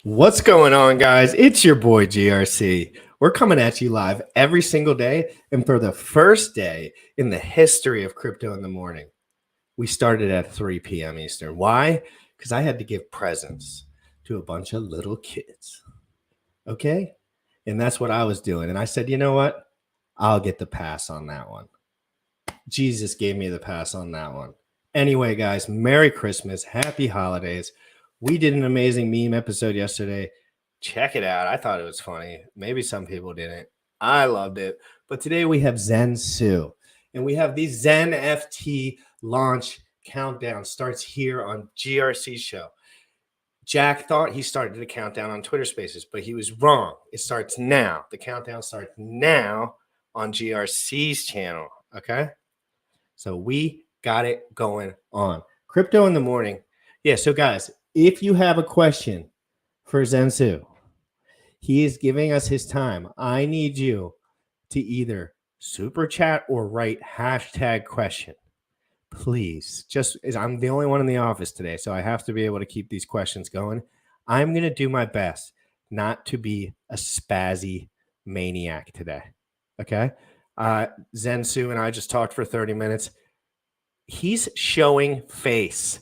What's going on, guys? It's your boy GRC. We're coming at you live every single day. And for the first day in the history of Crypto in the Morning, we started at 3 p.m. Eastern. Why? Because I had to give presents to a bunch of little kids. Okay? And that's what I was doing. And I said, you know what? I'll get the pass on that one. Jesus gave me the pass on that one. Anyway, guys, Merry Christmas. Happy holidays. We did an amazing meme episode yesterday. Check it out. I thought it was funny. Maybe some people didn't. I loved it. But today we have XEN, and we have the Xenft Launch COUNTDOWN starts here on GRC's show. Jack thought he started the countdown on Twitter Spaces, but he was wrong. It starts now. The countdown starts now on GRC's channel. Okay? So we got it going on. Crypto in the Morning. Yeah, so guys, if you have a question for XEN, he is giving us his time. I need you to either super chat or write hashtag question. Please, just as I'm the only one in the office today, so I have to be able to keep these questions going. I'm going to do my best not to be a spazzy maniac today. Okay? XEN and I just talked for 30 minutes. He's showing face.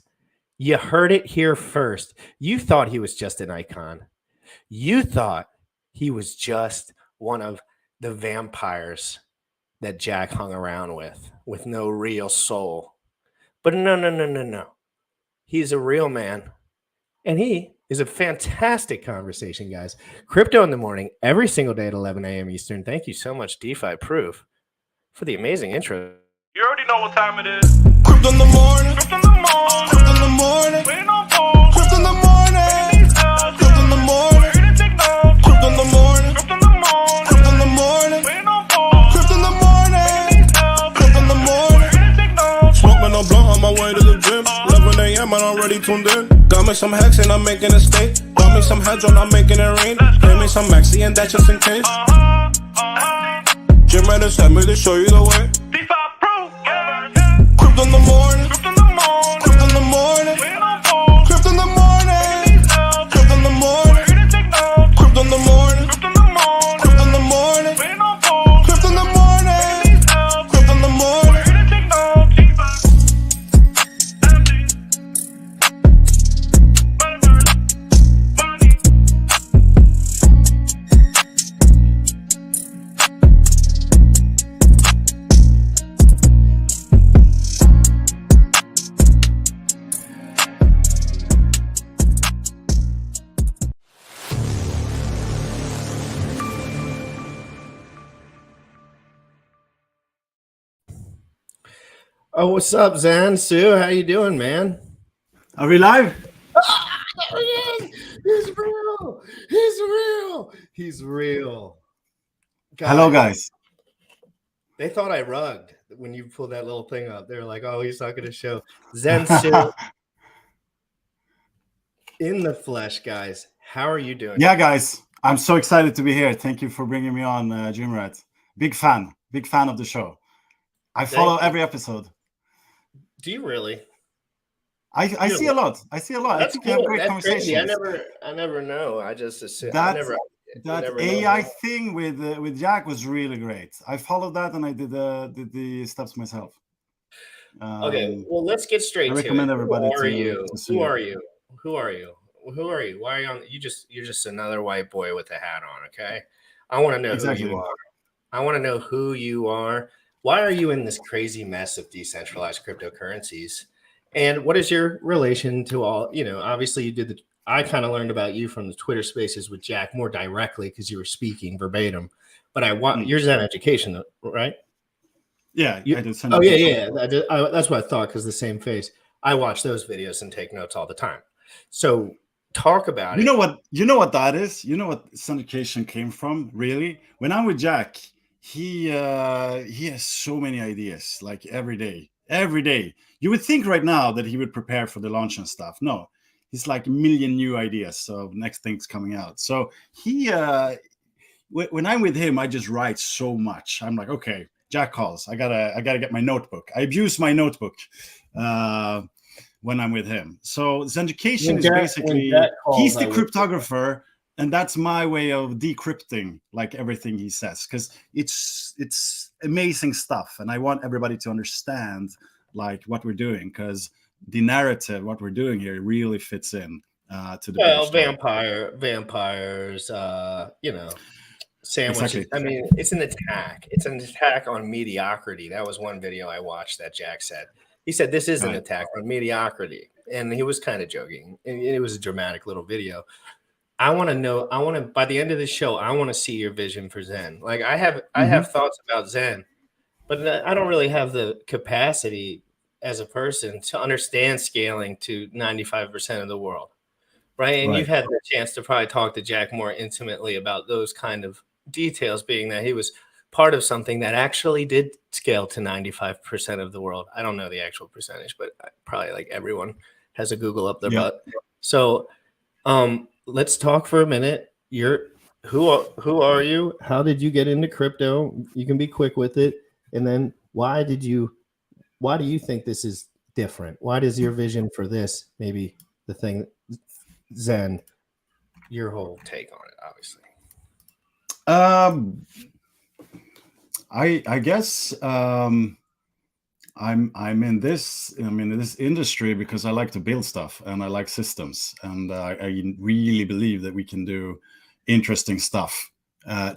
You heard it here first. You thought he was just an icon. You thought he was just one of the vampires that Jack hung around with no real soul. But no. He's a real man. And he is a fantastic conversation, guys. Crypto in the Morning, every single day at 11 a.m. Eastern. Thank you so much, DeFi Proof, for the amazing intro. You already know what time it is. Crypto in the morning. Crypto in the morning. Crypto in the morning. Waiting on phone. Crypto in the morning. Crypto in the morning. Crypto in the morning. Crypto in the morning. Crypto in the morning. Waiting on phone. Crypto in the morning. Crypto in the morning. Smoking a blunt on my way to the gym. 11 a.m. and I'm already tuned in. Got me some hacks and I'm making a stay. Got me some heads on, I'm making it rain. Pay me some Maxi and that's just in case. Jim Reddit sent me to show you the way. Crypto in the morning, crypto in the morning, crypto in the morning, crypto in the morning, crypto in the morning, crypto in the morning, crypto in the morning, crypto in the morning, crypto in the morning, crypto in the morning. Oh, what's up, XEN? How you doing, man? Are we live? There he is. He's real. He's real. He's real. Hello, guys. They thought I rugged when you pulled that little thing up. They were like, oh, he's not going to show. XEN in the flesh, guys. How are you doing? Yeah, guys. I'm so excited to be here. Thank you for bringing me on, Jim Rat. Big fan of the show. I follow every episode. Do you really? I see a lot. I think cool. you have great That's conversations. crazy. I never know. I just assume that AI thing with Jack was really great. I followed that and I did the steps myself. Okay, well, let's get straight to it. I recommend everybody Who are you? Who are you? Who are you? Who are you? Why are you on? You're just another white boy with a hat on. Okay, I want to know who you are. I want to know who you are. Why are you in this crazy mess of decentralized cryptocurrencies? And what is your relation to all, obviously you did I kind of learned about you from the Twitter Spaces with Jack more directly because you were speaking verbatim, but I want yours in education, right? Yeah. I did that's what I thought because the same face. I watch those videos and take notes all the time. So talk about it. You know what that is? You know what syndication came from, really? When I'm with Jack, he has so many ideas, like every day. You would think right now that he would prepare for the launch and stuff. No, he's like a million new ideas of next things coming out. So he when I'm with him, I just write so much. I'm like, okay, Jack calls, I gotta get my notebook. I abuse my notebook, when I'm with him. So Zenducation is Jack basically, calls, he's the I would- cryptographer, and that's my way of decrypting like everything he says, because it's amazing stuff, and I want everybody to understand like what we're doing, because the narrative, what we're doing here, really fits in to the bigger story. vampires, you know, sandwiches. Exactly. I mean, it's an attack. It's an attack on mediocrity. That was one video I watched that Jack said. He said this is an Right. attack on mediocrity, and he was kind of joking. And it was a dramatic little video. I want to know. I want to, by the end of the show, I want to see your vision for Zen. Like I have thoughts about Zen, but I don't really have the capacity as a person to understand scaling to 95% of the world. Right. And Right. you've had the chance to probably talk to Jack more intimately about those kind of details, being that he was part of something that actually did scale to 95% of the world. I don't know the actual percentage, but probably like everyone has a Google up their butt. So let's talk for a minute. Who are you? How did you get into crypto? You can be quick with it. And then why do you think this is different? Why does your vision for this, maybe the thing, Zen, your whole take on it, obviously? I guess I'm in this industry because I like to build stuff and I like systems, and I really believe that we can do interesting stuff,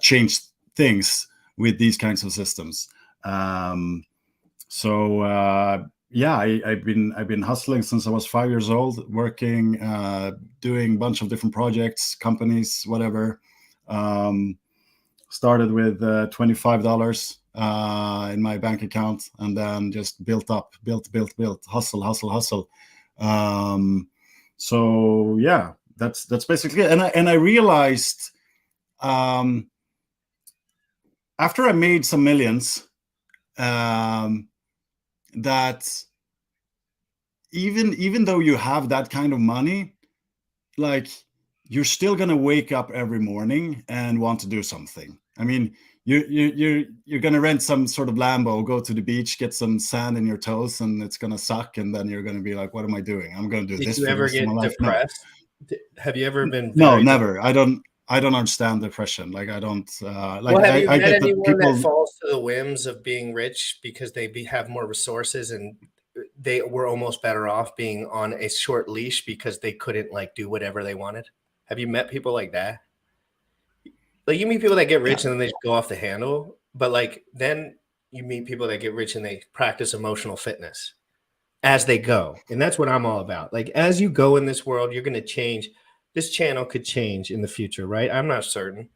change things with these kinds of systems. Yeah, I've been hustling since I was 5 years old, working, doing a bunch of different projects, companies, whatever. Started with $25 in my bank account, and then just built, hustle. So yeah, that's basically it. And I realized after I made some millions, that even though you have that kind of money, like you're still gonna wake up every morning and want to do something. I mean, you're gonna rent some sort of Lambo, go to the beach, get some sand in your toes, and it's gonna suck, and then you're gonna be like, "What am I doing? I'm gonna do this." Did you ever get depressed? No. Have you ever been? No, never. I don't understand depression. Like I don't like. Well, have you I met get anyone that that falls to the whims of being rich because they have more resources and they were almost better off being on a short leash because they couldn't like do whatever they wanted? Have you met people like that? Like you meet people that get rich and then they just go off the handle, but like then you meet people that get rich and they practice emotional fitness as they go. And that's what I'm all about. Like as you go in this world, you're going to change. This channel could change in the future, right? I'm not certain,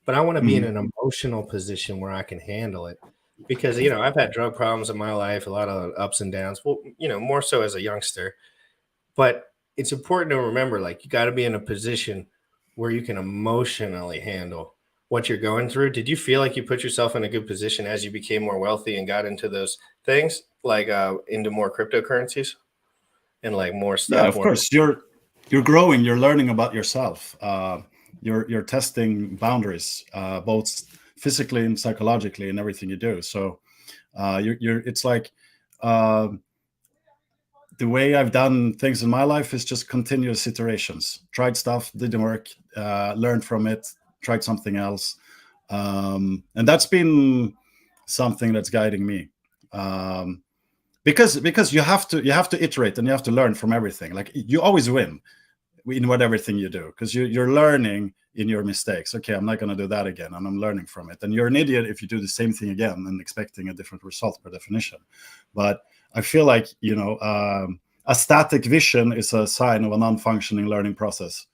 but I want to be in an emotional position where I can handle it because, you know, I've had drug problems in my life, a lot of ups and downs, well, you know, more so as a youngster, but it's important to remember, like you got to be in a position where you can emotionally handle what you're going through. Did you feel like you put yourself in a good position as you became more wealthy and got into those things, like into more cryptocurrencies and like more stuff? Yeah, of course. You're growing. You're learning about yourself. You're testing boundaries, both physically and psychologically, in everything you do. So it's like the way I've done things in my life is just continuous iterations. Tried stuff, didn't work, learned from it, tried something else, and that's been something that's guiding me. Because you have to iterate and you have to learn from everything. Like you always win in everything you do because you're learning in your mistakes. Okay, I'm not going to do that again, and I'm learning from it. And you're an idiot if you do the same thing again and expecting a different result per definition. But I feel like, you know, a static vision is a sign of a non-functioning learning process.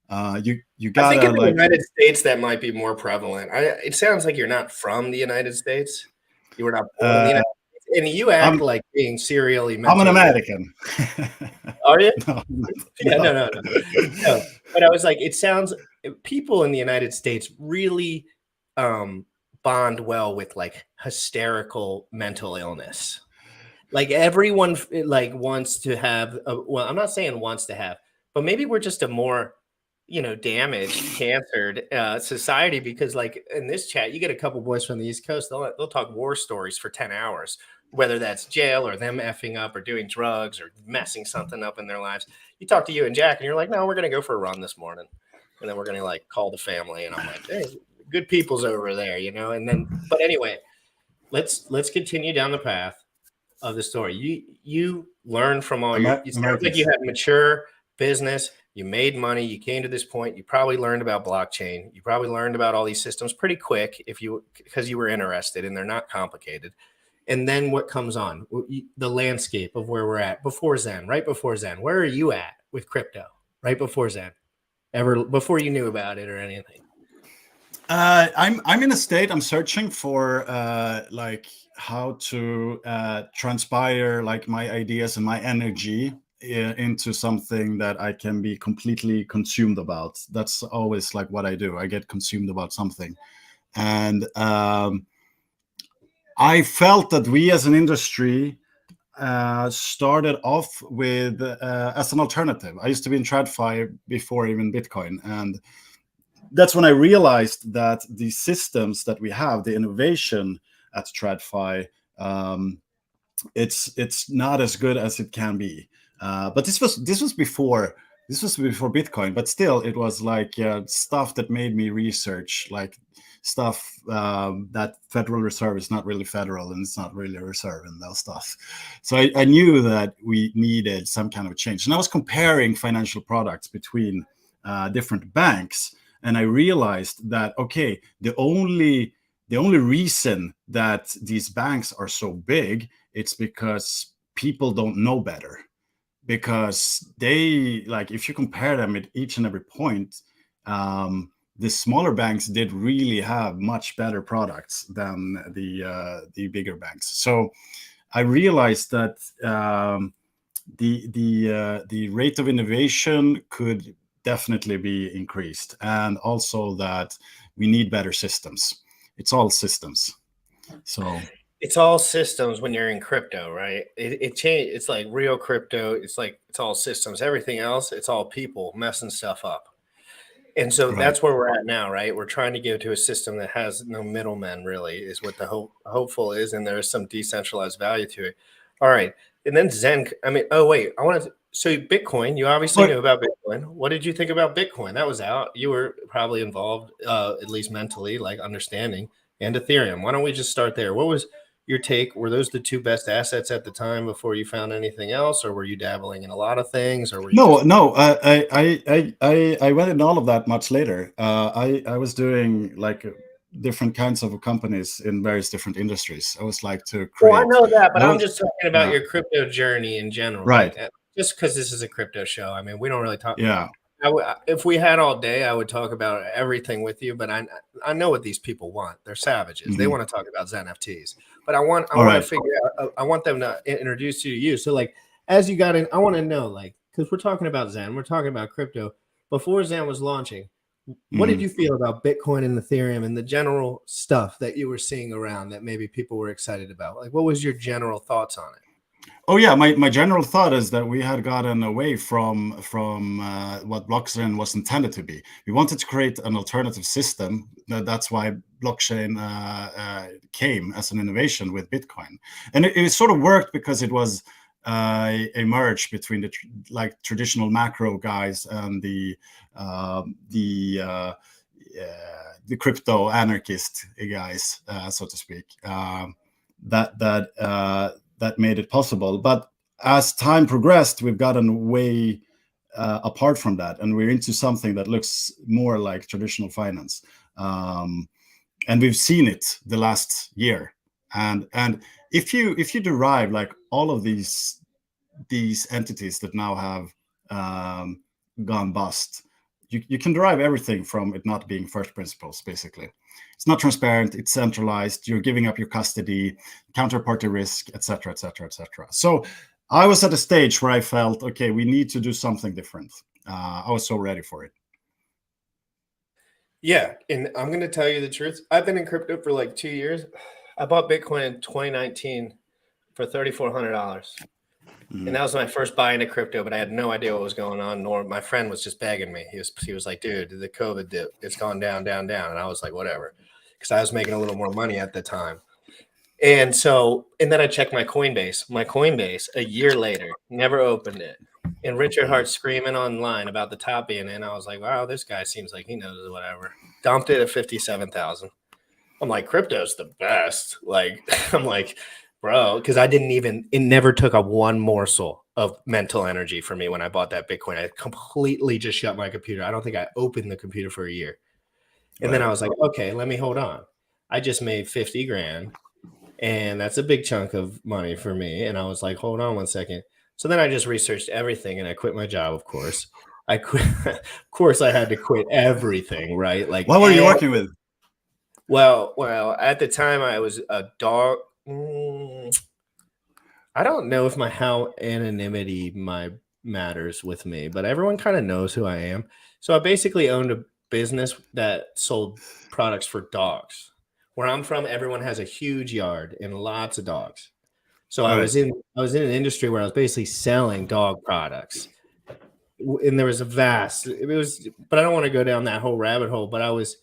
You gotta. I think in the United States that might be more prevalent. It sounds like you're not from the United States. You were not born in the United States. And you act like being serially mentally. I'm an American. Are you? No. Yeah, no. But I was like, it sounds people in the United States really bond well with like hysterical mental illness. Like everyone like wants to have. Well, I'm not saying wants to have, but maybe we're just a more, you know, damaged, cancered society because like in this chat, you get a couple boys from the East Coast. They'll talk war stories for 10 hours. whether that's jail or them effing up or doing drugs or messing something up in their lives. You talk to you and Jack, and you're like, no, we're going to go for a run this morning. And then we're going to like call the family. And I'm like, hey, good people's over there, you know? And then, but anyway, let's continue down the path of the story. You learn from all your, it sounds like you had mature business, you made money, you came to this point, you probably learned about blockchain, you probably learned about all these systems pretty quick because you were interested and they're not complicated. And then what comes on? The landscape of where we're at before Zen, right before Zen. Where are you at with crypto right before Zen? Ever before you knew about it or anything? I'm in a state. I'm searching for like how to transpire like my ideas and my energy into something that I can be completely consumed about. That's always like what I do. I get consumed about something, and I felt that we as an industry started off with as an alternative. I used to be in TradFi before even Bitcoin, and that's when I realized that the systems that we have, the innovation at TradFi, it's not as good as it can be. But this was before Bitcoin, but still it was like stuff that made me research, like stuff that Federal Reserve is not really federal and it's not really a reserve and those stuff. So I knew that we needed some kind of change, and I was comparing financial products between different banks. And I realized that, okay, the only reason that these banks are so big, it's because people don't know better. Because they, like, if you compare them at each and every point, the smaller banks did really have much better products than the bigger banks. So I realized that the rate of innovation could definitely be increased, and also that we need better systems. It's all systems. So it's all systems when you're in crypto, right? It changed. It's like real crypto. It's like it's all systems. Everything else, it's all people messing stuff up. And so that's where we're at now, right? We're trying to get to a system that has no middlemen, really, is what the hopeful is, and there is some decentralized value to it. All right, and then Zen. I mean, oh wait, I wanted to. So Bitcoin, you obviously knew about Bitcoin. What did you think about Bitcoin? That was out. You were probably involved, at least mentally, like understanding, and Ethereum. Why don't we just start there? What was your take? Were those the two best assets at the time before you found anything else, or were you dabbling in a lot of things? Or were you I went in all of that much later. I was doing like different kinds of companies in various different industries. I was like to create. Well, I know that, but I'm just talking about your crypto journey in general, right? Like, just because this is a crypto show, I mean, we don't really talk. Yeah. If we had all day, I would talk about everything with you. But I know what these people want. They're savages. Mm-hmm. They want to talk about ZenFTs. But I want to figure out. I want them to introduce you to you. So like, as you got in, I want to know, like, because we're talking about Zen, we're talking about crypto. Before Zen was launching, what did you feel about Bitcoin and Ethereum and the general stuff that you were seeing around that maybe people were excited about? Like, what was your general thoughts on it? Oh yeah, my general thought is that we had gotten away from what blockchain was intended to be. We wanted to create an alternative system. That's why blockchain came as an innovation with Bitcoin, and it sort of worked because it was a merge between the traditional macro guys and the crypto anarchist guys, so to speak. That made it possible. But as time progressed, we've gotten way apart from that, and we're into something that looks more like traditional finance. And we've seen it the last year. And if you derive like all of these entities that now have gone bust, you can derive everything from it not being first principles, basically. It's not transparent, it's centralized, you're giving up your custody, counterparty risk, etc., etc., etc. So I was at a stage where I felt, okay, we need to do something different. I was so ready for it. Yeah, and I'm going to tell you the truth. I've been in crypto for like 2 years. I bought Bitcoin in 2019 for $3,400. And that was my first buy into crypto, but I had no idea what was going on, nor my friend was just begging me. He was like, dude, the COVID dip, it's gone down, down, down. And I was like, whatever, because I was making a little more money at the time. And so, and then I checked my Coinbase a year later, never opened it. And Richard Hart screaming online about the top being in. I was like, wow, this guy seems like he knows whatever. Dumped it at 57,000. I'm like, crypto's the best. Like, I'm like, bro, because it never took a one morsel of mental energy for me when I bought that Bitcoin. I completely just shut my computer. I don't think I opened the computer for a year. And then I was like, okay, let me hold on. I just made 50 grand. And that's a big chunk of money for me. And I was like, hold on one second. So then I just researched everything and I quit my job, of course. I quit. Of course, I had to quit everything, right? Like, what were you working with? Well, at the time I was a dog. I don't know if how anonymity matters with me, but everyone kind of knows who I am. So I basically owned a business that sold products for dogs. Where I'm from, everyone has a huge yard and lots of dogs. So I was in an industry where I was basically selling dog products. And there was but I don't want to go down that whole rabbit hole, but I was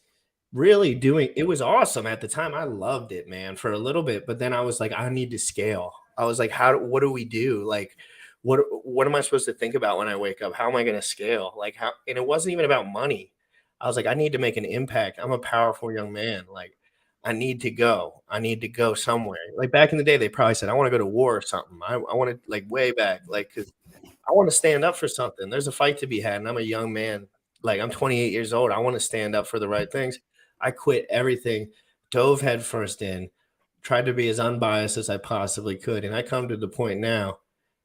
really it was awesome at the time. I loved it, man, for a little bit, but then I was like, I need to scale. I was like, what do we do? Like, what am I supposed to think about when I wake up? How am I going to scale? Like, and it wasn't even about money. I was like, I need to make an impact. I'm a powerful young man. Like, I need to go somewhere. Like back in the day, they probably said, I want to go to war or something. I want to, like, way back, like, because I want to stand up for something. There's a fight to be had, and I'm a young man. Like, I'm 28 years old. I want to stand up for the right things. I quit everything, dove headfirst in, tried to be as unbiased as I possibly could. And I come to the point now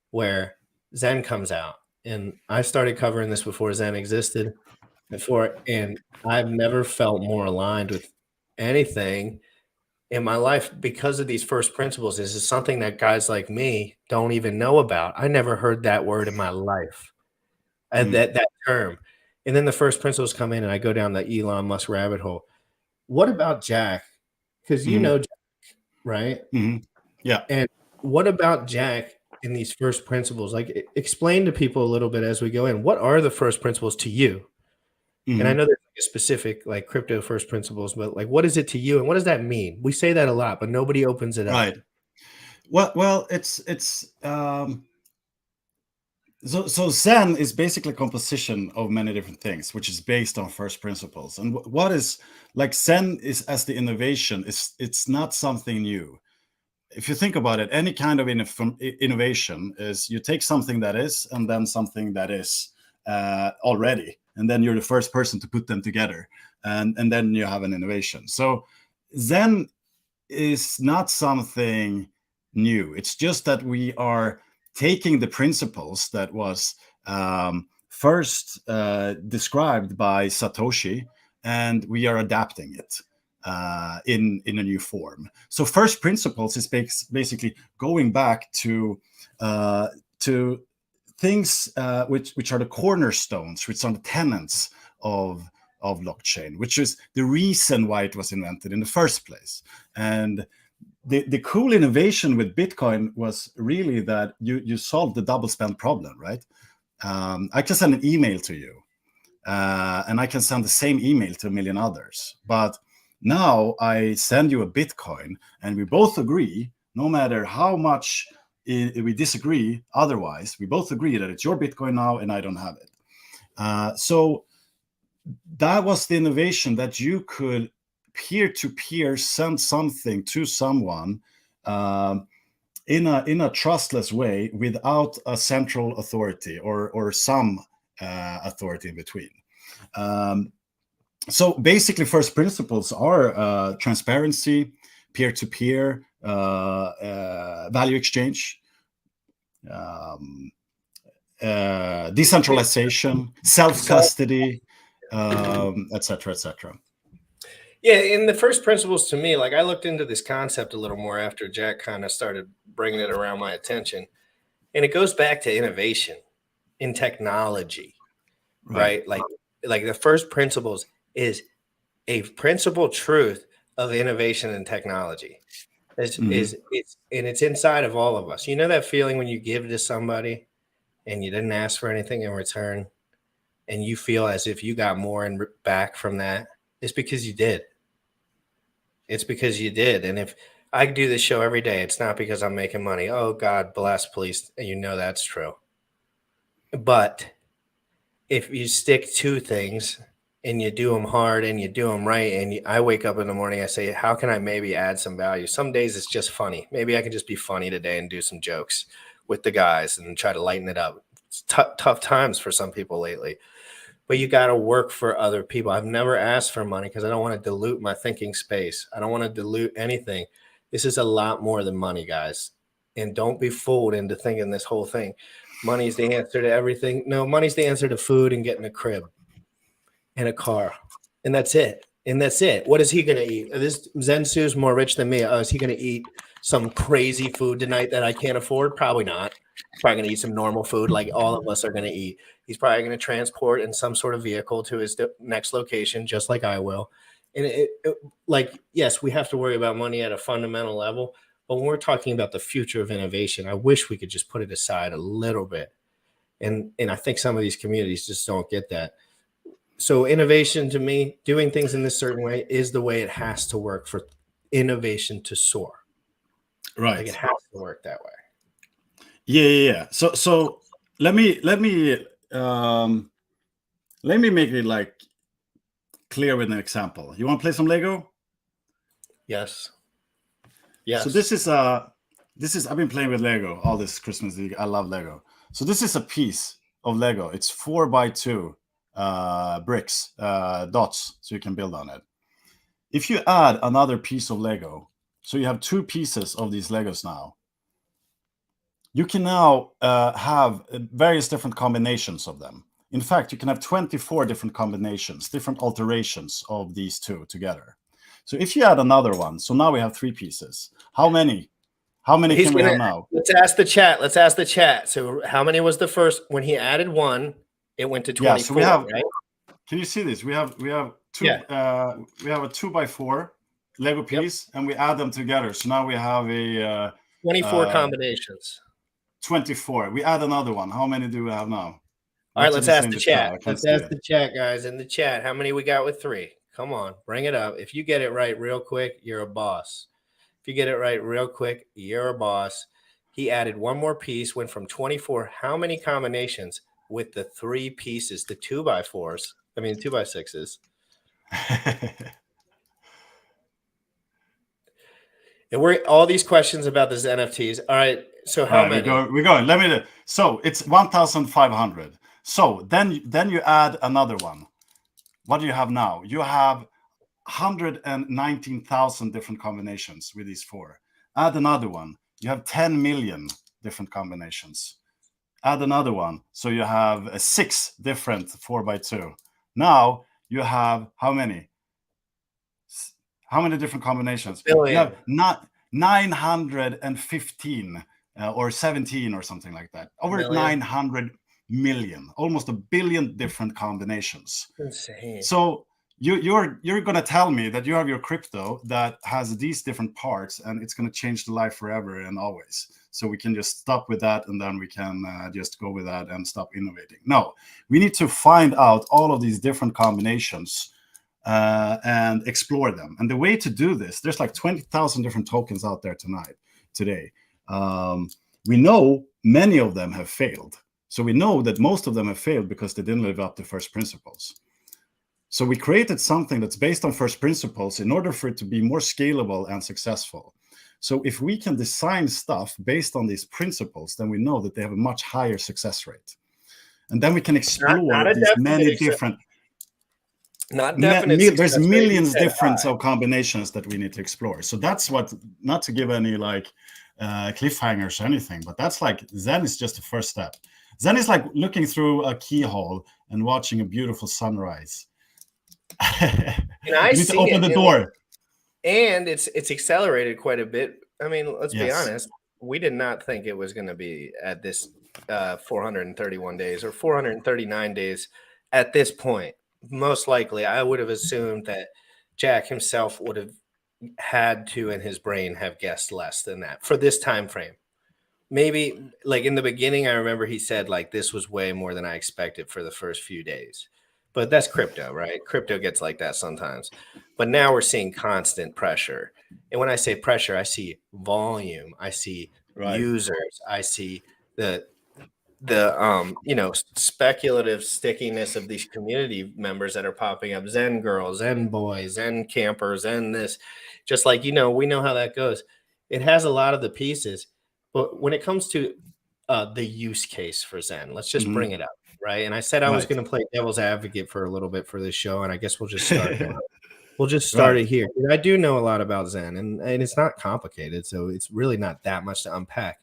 where Zen comes out. And I started covering this before Zen existed, and I've never felt more aligned with anything in my life because of these first principles. This is something that guys like me don't even know about. I never heard that word in my life, that term. And then the first principles come in and I go down the Elon Musk rabbit hole. What about Jack? Because you know Jack, right? Yeah. And what about Jack in these first principles? Like, explain to people a little bit as we go in. What are the first principles to you? And I know there's like a specific, like, crypto first principles, but like, what is it to you, and what does that mean? We say that a lot, but nobody opens it up. Right. Well, it's so Zen is basically a composition of many different things, which is based on first principles. And what is like Zen is as the innovation it's not something new. If you think about it, any kind of innovation is you take something that is and then something that is already, and then you're the first person to put them together, and then you have an innovation. So Zen is not something new. It's just that we are taking the principles that was first described by Satoshi, and we are adapting it in a new form. So first principles is basically going back to things which are the cornerstones, which are the tenets of blockchain, which is the reason why it was invented in the first place. And the cool innovation with Bitcoin was really that you solved the double spend problem, right? I can send an email to you, and I can send the same email to a million others. But now I send you a Bitcoin, and we both agree, no matter how much we disagree otherwise, we both agree that it's your Bitcoin now and I don't have it. So that was the innovation, that you could peer-to-peer send something to someone in a trustless way without a central authority or some authority in between. So basically, first principles are transparency, peer-to-peer, value exchange, decentralization, self-custody, etc., etc. Yeah, and the first principles to me, like, I looked into this concept a little more after Jack kind of started bringing it around my attention, and it goes back to innovation in technology, right? Like the first principles is a principal truth of innovation and technology. It's inside of all of us. You know that feeling when you give to somebody and you didn't ask for anything in return, and you feel as if you got more back from that? It's because you did. It's because you did. And if I do this show every day. It's not because I'm making money. Oh, God bless, please. You know that's true. But if you stick to things and you do them hard and you do them right, and I wake up in the morning, I say, how can I maybe add some value? Some days it's just funny. Maybe I can just be funny today and do some jokes with the guys and try to lighten it up. It's tough times for some people lately. But you got to work for other people. I've never asked for money because I don't want to dilute my thinking space. I don't want to dilute anything. This is a lot more than money, guys. And don't be fooled into thinking this whole thing. Money's the answer to everything. No, money's the answer to food and getting a crib and a car. And that's it. And that's it. What is he going to eat? This Zensu's more rich than me. Is he going to eat some crazy food tonight that I can't afford? Probably not. He's probably going to eat some normal food like all of us are going to eat. He's probably going to transport in some sort of vehicle to his next location, just like I will. And like, yes, we have to worry about money at a fundamental level. But when we're talking about the future of innovation, I wish we could just put it aside a little bit. And I think some of these communities just don't get that. So innovation to me, doing things in this certain way is the way it has to work for innovation to soar. Right. Like it has to work that way. Yeah. So let me make it like clear with an example. You want to play some Lego? Yes. So this is I've been playing with Lego all this Christmas. I love Lego. So this is a piece of Lego. It's 4x2 bricks, dots, so you can build on it. If you add another piece of Lego, so you have 2 pieces of these Legos now, you can now have various different combinations of them. In fact, you can have 24 different combinations, different alterations of these 2 together. So if you add another one, so now we have 3 pieces. How many can we have now? Let's ask the chat. So how many was the first? When he added 1, it went to 24. Yeah, so we have, right? Can you see this? We have 2 we have a 2x4 Lego piece, and we add them together. So now we have a 24 combinations. 24. We add another one. How many do we have now? All right, let's ask the chat. Let's ask the chat, guys, in the chat. How many we got with 3? Come on, bring it up. If you get it right real quick, you're a boss. If you get it right real quick, you're a boss. He added 1 more piece, went from 24. How many combinations with the 3 pieces, the 2x4s? I mean, 2x6s. And we're all these questions about these NFTs. All right. So how many? We're going. So it's 1,500. So then you add another one. What do you have now? You have 119,000 different combinations with these 4. Add another one. You have 10 million different combinations. Add another one. So you have 6 different 4x2. Now you have how many? How many different combinations? Billion. You have not 915 or 17 or something like that. Over 900 million, almost 1 billion different combinations. Insane. So you're going to tell me that you have your crypto that has these different parts and it's going to change the life forever and always. So we can just stop with that and then we can just go with that and stop innovating. No, we need to find out all of these different combinations and explore them. And the way to do this, there's like 20,000 different tokens out there today. We know many of them have failed. So we know that most of them have failed because they didn't live up to first principles. So we created something that's based on first principles in order for it to be more scalable and successful. So if we can design stuff based on these principles, then we know that they have a much higher success rate. And then we can explore these many different... There's millions different combinations that we need to explore. So that's what, not to give any like cliffhangers or anything, but that's like, Zen is just the first step. Zen is like looking through a keyhole and watching a beautiful sunrise. And I you need to open the door. And it's accelerated quite a bit. I mean, let's be honest. We did not think it was going to be at this 431 days or 439 days at this point. Most likely, I would have assumed that Jack himself would have had to, in his brain, have guessed less than that for this time frame. Maybe like in the beginning, I remember he said like this was way more than I expected for the first few days. But that's crypto, right? Crypto gets like that sometimes. But now we're seeing constant pressure. And when I say pressure, I see volume, I see users, I see the speculative stickiness of these community members that are popping up, Zen girls, Zen boys, Zen campers, and this, just like, we know how that goes. It has a lot of the pieces, but when it comes to the use case for Zen, let's just bring it up, right? And I said I was going to play devil's advocate for a little bit for this show, and I guess we'll just start there. We'll just start it here. And I do know a lot about Zen, and it's not complicated, so it's really not that much to unpack.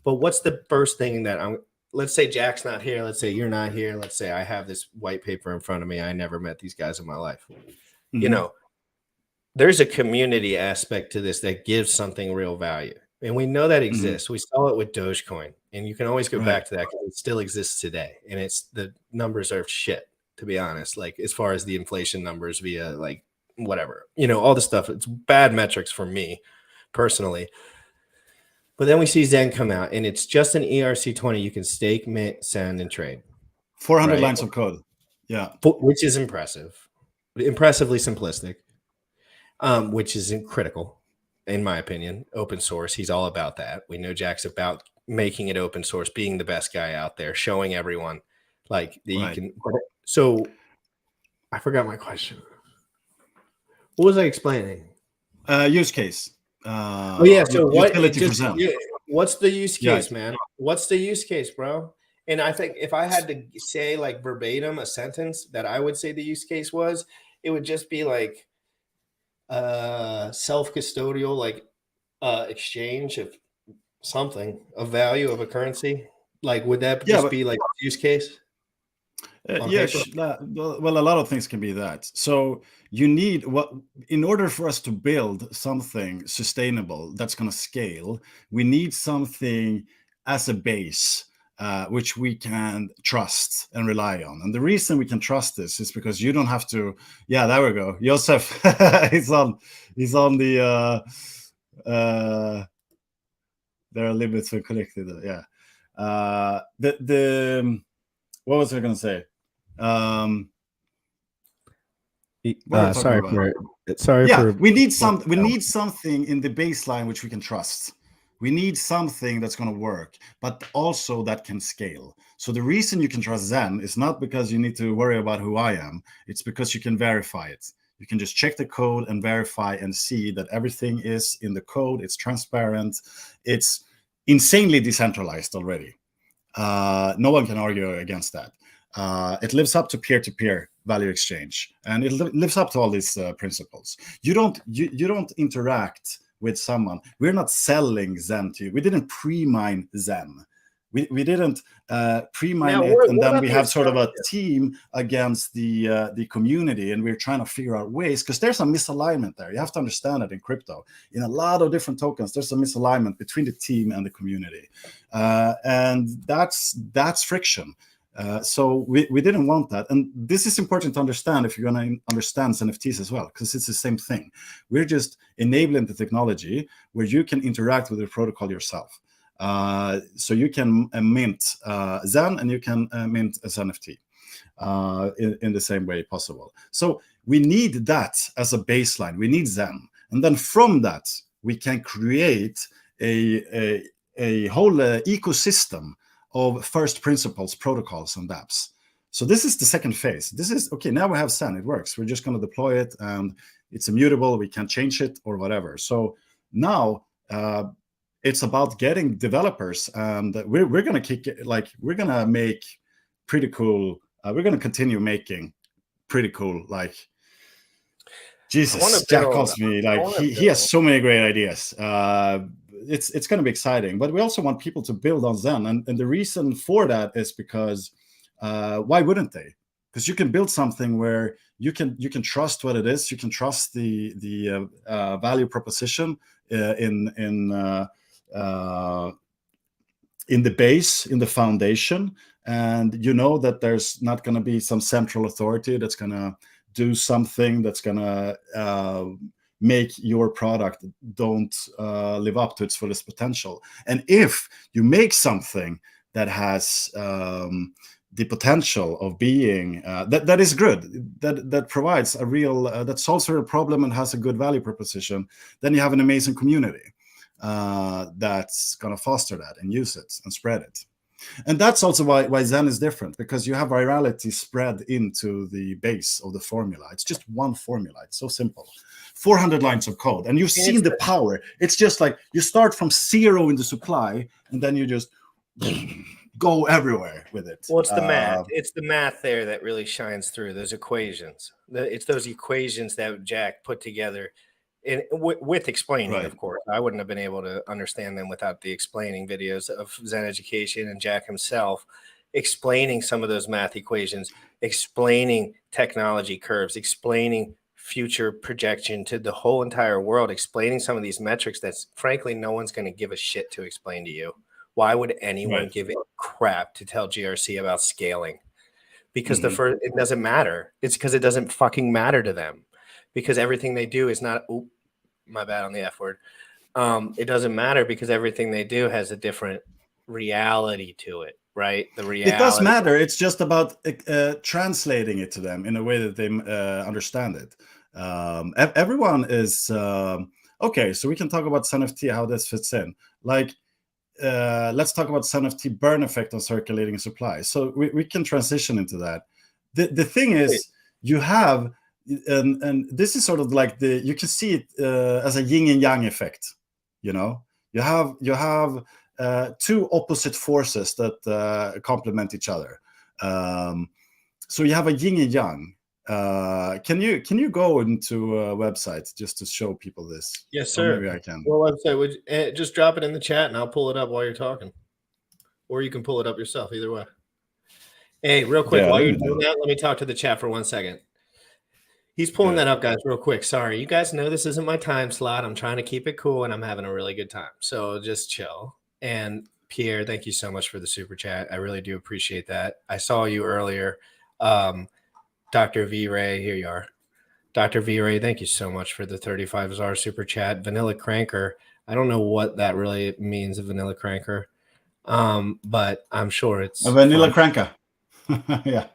But what's the first thing that let's say Jack's not here. Let's say you're not here. Let's say I have this white paper in front of me. I never met these guys in my life. There's a community aspect to this that gives something real value. And we know that exists. We saw it with Dogecoin. And you can always go back to that because it still exists today. And the numbers are shit, to be honest. Like, as far as the inflation numbers via, like, whatever, all the stuff. It's bad metrics for me personally. But then we see Zen come out, and it's just an ERC20. You can stake, mint, send, and trade. 400 lines of code. Yeah. Which is impressive. Impressively simplistic, which is critical, in my opinion. Open source, he's all about that. We know Jack's about making it open source, being the best guy out there, showing everyone, like, that you can. So I forgot my question. What was I explaining? Use case. So what's the use case, man? What's the use case, bro? And I think if I had to say, like, verbatim a sentence that I would say the use case was, it would just be like self-custodial, like exchange of something of value of a currency. Like, would that just be like use case? Well, a lot of things can be that. So you need in order for us to build something sustainable that's going to scale, we need something as a base, which we can trust and rely on. And the reason we can trust this is because you don't have to. Yeah, there we go. Joseph, he's on the. There are limits for collected. Yeah. What was I going to say? We need something in the baseline which we can trust. We need something that's going to work, but also that can scale. So the reason you can trust Zen is not because you need to worry about who I am. It's because you can verify it. You can just check the code and verify and see that everything is in the code. It's transparent. It's insanely decentralized already. No one can argue against that. It lives up to peer-to-peer value exchange, and it lives up to all these principles. You don't interact with someone. We're not selling Zen to you. We didn't pre-mine Zen. We didn't pre-mine it, and then we have sort of a team against the community, and we're trying to figure out ways, because there's a misalignment there. You have to understand it in crypto. In a lot of different tokens, there's a misalignment between the team and the community, and that's friction. So we didn't want that. And this is important to understand if you're going to understand NFTs as well, because it's the same thing. We're just enabling the technology where you can interact with the protocol yourself. So you can mint Zen, and you can mint as NFT in the same way possible. So we need that as a baseline. We need Zen. And then from that, we can create a whole ecosystem of first principles, protocols, and dApps. So this is the second phase. This is, okay, now we have Zen, it works. We're just going to deploy it, and it's immutable. We can change it or whatever. So now it's about getting developers, and we're going to kick it, like, we're going to make pretty cool, we're going to continue making pretty cool, like, Jesus, Jack calls me, like, he has so many great ideas. It's going to be exciting, but we also want people to build on Zen, and the reason for that is because why wouldn't they? Because you can build something where you can trust what it is, you can trust the value proposition in the base, in the foundation, and you know that there's not going to be some central authority that's going to do something that's going to make your product don't live up to its fullest potential. And if you make something that has the potential of being that is good, that provides a real that solves a real problem and has a good value proposition, then you have an amazing community that's going to foster that and use it and spread it. And that's also why Zen is different, because you have virality spread into the base of the formula. It's just one formula. It's so simple. 400 lines of code, and you've seen the power. It's just like you start from 0 in the supply, and then you just go everywhere with it. Well, it's the math. It's the math there that really shines through, those equations. It's those equations that Jack put together with explaining, right. Of course. I wouldn't have been able to understand them without the explaining videos of Zen Education and Jack himself explaining some of those math equations, explaining technology curves, explaining future projection to the whole entire world, explaining some of these metrics that, frankly, no one's going to give a shit to explain to you. Why would anyone give a crap to tell GRC about scaling? Because it doesn't matter. It's because it doesn't fucking matter to them. Because everything they do is not, my bad on the F word. It doesn't matter because everything they do has a different reality to it, right? The reality. It does matter. It's just about translating it to them in a way that they understand it. Everyone is, okay, so we can talk about Xenft, how this fits in. Like, let's talk about Xenft burn effect on circulating supply. So we can transition into that. The thing is, you have, and this is sort of like you can see it as a yin and yang effect. You know, you have two opposite forces that complement each other. So you have a yin and yang. Can you go into a website just to show people this? Yes, sir. Or maybe I can. Well, website, would just drop it in the chat and I'll pull it up while you're talking, or you can pull it up yourself. Either way. Hey, real quick, while you're doing that, let me talk to the chat for 1 second. He's pulling that up, guys, real quick. Sorry, you guys know this isn't my time slot. I'm trying to keep it cool, and I'm having a really good time. So just chill. And Pierre, thank you so much for the super chat. I really do appreciate that. I saw you earlier. Dr. V. Ray, here you are. Dr. V. Ray, thank you so much for the 35 czar super chat. Vanilla Cranker, I don't know what that really means, a Vanilla Cranker, but I'm sure it's a Vanilla Cranker. Yeah.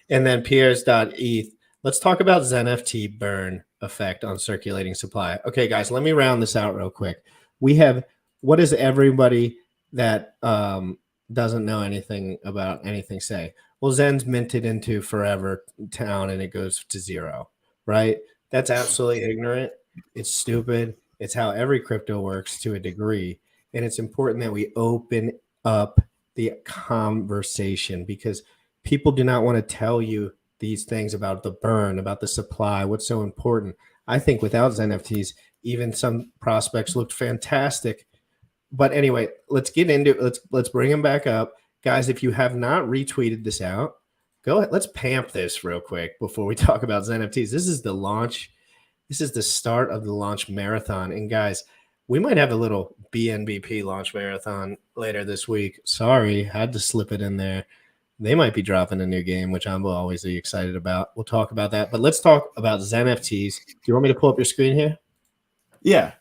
And then Pierre's.eth. Let's talk about Xenft burn effect on circulating supply. Okay, guys, let me round this out real quick. We have, what does everybody that doesn't know anything about anything say? Well, Zen's minted into forever town and it goes to 0, right? That's absolutely ignorant. It's stupid. It's how every crypto works to a degree. And it's important that we open up the conversation because people do not want to tell you these things about the burn, about the supply, what's so important. I think without Xenfts, even some prospects looked fantastic. But anyway, let's get into it. Let's bring them back up. Guys, if you have not retweeted this out, go ahead. Let's pamp this real quick before we talk about Xenfts. This is the launch. This is the start of the launch marathon. And guys, we might have a little BNBP launch marathon later this week. Sorry, had to slip it in there. They might be dropping a new game, which I'm always excited about. We'll talk about that. But let's talk about Xenfts. Do you want me to pull up your screen here? Yeah.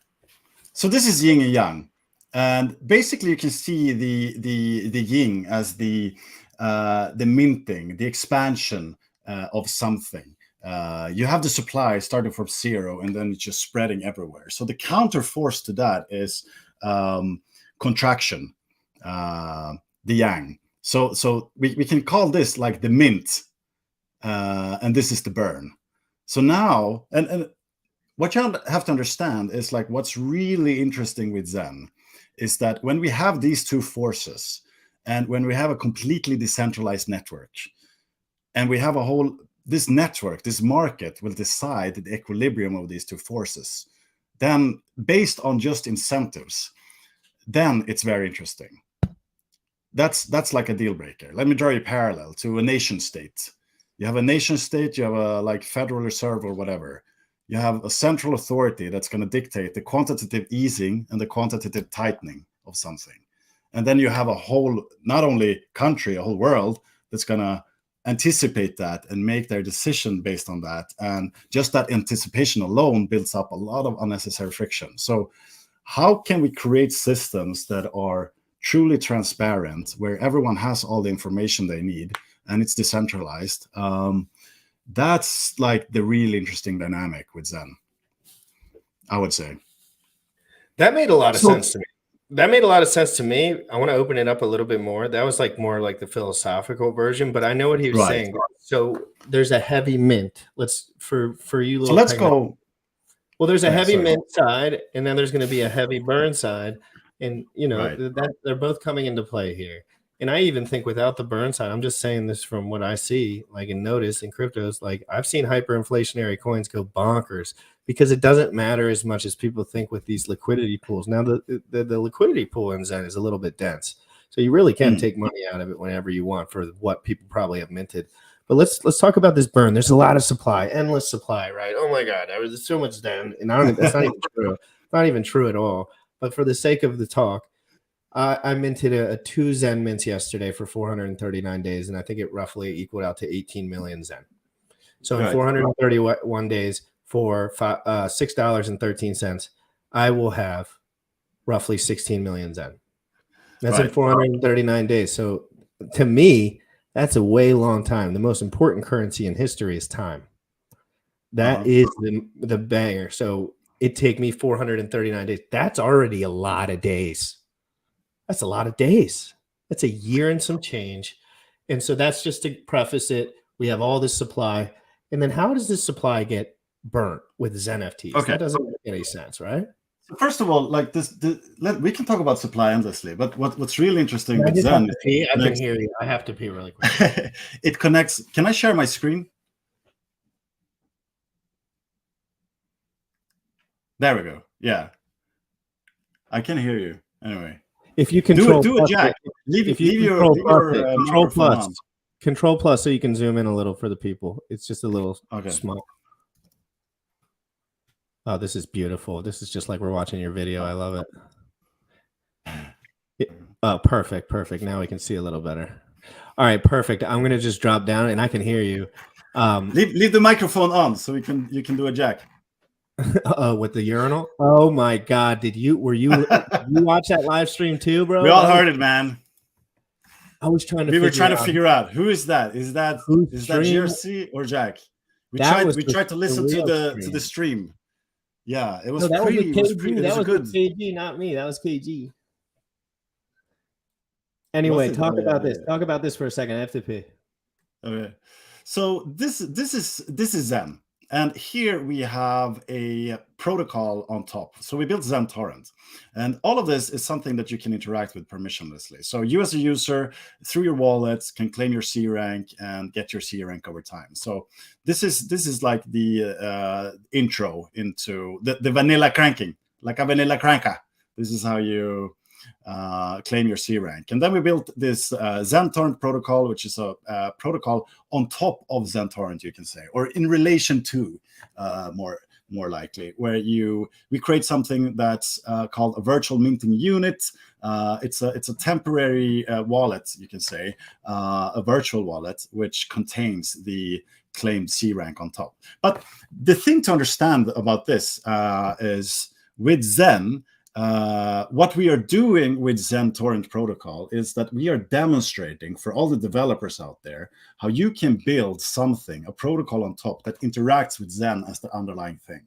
So this is yin and yang. And basically you can see the yin as the minting, the expansion of something. You have the supply starting from 0 and then it's just spreading everywhere. So the counter force to that is contraction, the yang. So we can call this like the mint, and this is the burn. So now, and what you have to understand is like what's really interesting with Zen is that when we have these two forces, and when we have a completely decentralized network, and we have this network, this market will decide the equilibrium of these two forces, then based on just incentives, then it's very interesting. That's like a deal breaker. Let me draw you a parallel to a nation state. You have a nation state, you have a like Federal Reserve or whatever. You have a central authority that's going to dictate the quantitative easing and the quantitative tightening of something. And then you have a whole, not only country, a whole world that's going to anticipate that and make their decision based on that. And just that anticipation alone builds up a lot of unnecessary friction. So how can we create systems that are truly transparent, where everyone has all the information they need, and it's decentralized. That's like the really interesting dynamic with Zen, I would say. That made a lot of sense to me. That made a lot of sense to me. I want to open it up a little bit more. That was like more like the philosophical version, but I know what he was saying. So there's a heavy mint. Let's for you. So let's go. Well, there's a heavy mint side, and then there's going to be a heavy burn side, and you know that they're both coming into play here. And I even think without the burn side, I'm just saying this from what I see, like in notice in cryptos, like I've seen hyperinflationary coins go bonkers because it doesn't matter as much as people think with these liquidity pools. Now the liquidity pool in Zen is a little bit dense, so you really can take money out of it whenever you want for what people probably have minted. But let's talk about this burn. There's a lot of supply, endless supply, right? Oh my God, there's so much Zen, and that's not even true. Not even true at all. But for the sake of the talk, I minted a 2 Zen mints yesterday for 439 days, and I think it roughly equaled out to 18 million Zen. So in 431 days for $6.13, I will have roughly 16 million Zen. That's in 439 days. So to me, that's a way long time. The most important currency in history is time. That is the banger. So it take me 439 days. That's already a lot of days. That's a lot of days. That's a year and some change. And so that's just to preface it. We have all this supply. And then how does this supply get burnt with Zen FTs? Okay. That doesn't make any sense, right? First of all, like we can talk about supply endlessly, but what's really interesting with Zen, I can hear you. I have to pee really quick. It connects. Can I share my screen? There we go. Yeah, I can hear you. Anyway, if you control, do it, Jack. Leave your control plus, so you can zoom in a little for the people. It's just a little small. Oh, this is beautiful. This is just like we're watching your video. I love it. Oh, perfect. Now we can see a little better. All right, perfect. I'm gonna just drop down and I can hear you. Leave the microphone on so you can do a Jack. With the urinal. Oh my God! Were you watch that live stream too, bro? We all heard it, man. I was trying to. We were trying to figure out who is that. Is that GRC or Jack? We tried to listen to the stream. Yeah, it was. No, that was KG. That was KG, not me. That was KG. Anyway, talk about this. Talk about this for a second. I have to pee. Okay, so this is Zen. And here we have a protocol on top. So we built Zen Torrent. And all of this is something that you can interact with permissionlessly. So you as a user, through your wallet, can claim your C rank and get your C rank over time. So this is like the intro into the vanilla cranking, like a vanilla cranker. This is how you claim your C rank. And then we built this Zen Torrent protocol, which is a protocol on top of Zen Torrent, you can say, or in relation to, more likely, where we create something that's called a virtual minting unit. It's a temporary wallet, you can say, a virtual wallet, which contains the claimed C rank on top. But the thing to understand about this is with Zen, what we are doing with Zen Torrent protocol is that we are demonstrating for all the developers out there how you can build something, a protocol on top that interacts with Zen as the underlying thing.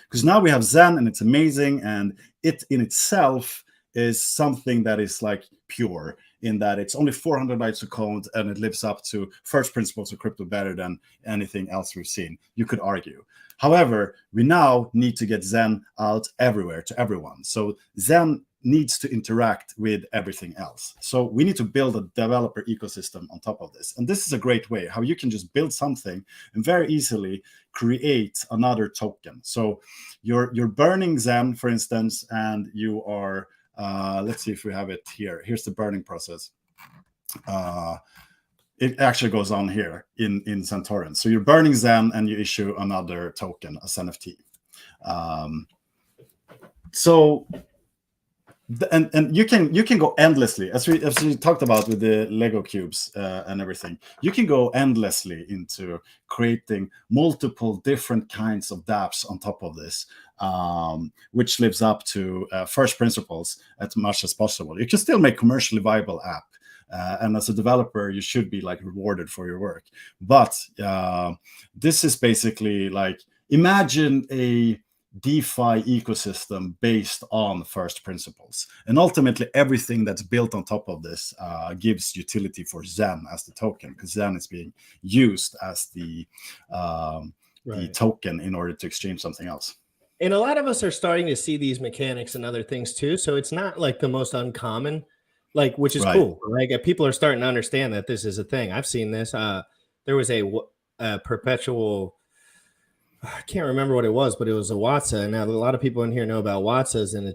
Because now we have Zen and it's amazing, and it in itself is something that is like pure in that it's only 400 bytes of code and it lives up to first principles of crypto better than anything else we've seen, you could argue. However, we now need to get Zen out everywhere to everyone. So Zen needs to interact with everything else. So we need to build a developer ecosystem on top of this. And this is a great way how you can just build something and very easily create another token. So you're burning Zen, for instance, and you are, let's see if we have it here. Here's the burning process. It actually goes on here in Zen Torrent. So you're burning Zen and you issue another token, a Xenft. So And you can go endlessly, as we talked about with the Lego cubes and everything. You can go endlessly into creating multiple different kinds of dApps on top of this, which lives up to first principles as much as possible. You can still make commercially viable app, and as a developer, you should be like rewarded for your work. But this is basically like, imagine a DeFi ecosystem based on first principles, and ultimately everything that's built on top of this gives utility for Xen as the token, because Xen is being used as the token in order to exchange something else. And a lot of us are starting to see these mechanics and other things too, so it's not like the most uncommon, like, which is cool. Like, people are starting to understand that this is a thing. I've seen this. There was a perpetual, I can't remember what it was, but it was a Watsa. Now, a lot of people in here know about Watsas, and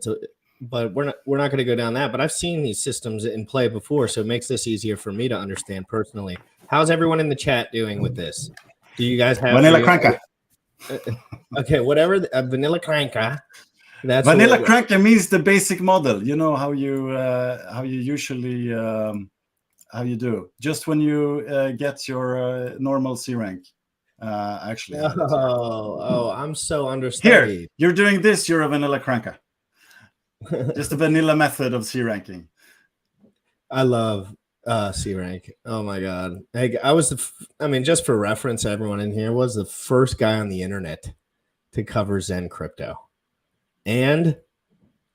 but we're not going to go down that. But I've seen these systems in play before, so it makes this easier for me to understand personally. How's everyone in the chat doing with this? Do you guys have Vanilla Cranka? Okay, whatever. Vanilla Cranka. That's Vanilla Cranka means the basic model. You know how you usually how you do just when you get your normal C rank. Actually, I'm so understudied. Here, you're doing this. You're a Vanilla Cranka. Just a vanilla method of C ranking. I love C rank. Oh my god! I was, just for reference, everyone in here was the first guy on the internet to cover Xen crypto, and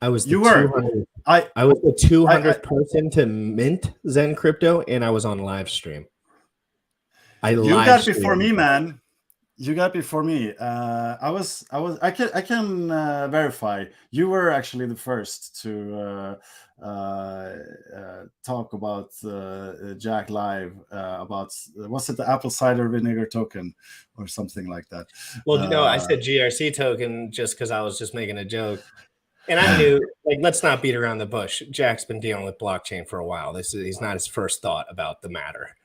I was I was the 200th person to mint Xen crypto, and I was on live stream. You got before me, man. You got before me. I can verify. You were actually the first to talk about Jack live about, was it the apple cider vinegar token or something like that? Well, no, I said GRC token just because I was just making a joke. And I knew, like, let's not beat around the bush. Jack's been dealing with blockchain for a while. He's not his first thought about the matter.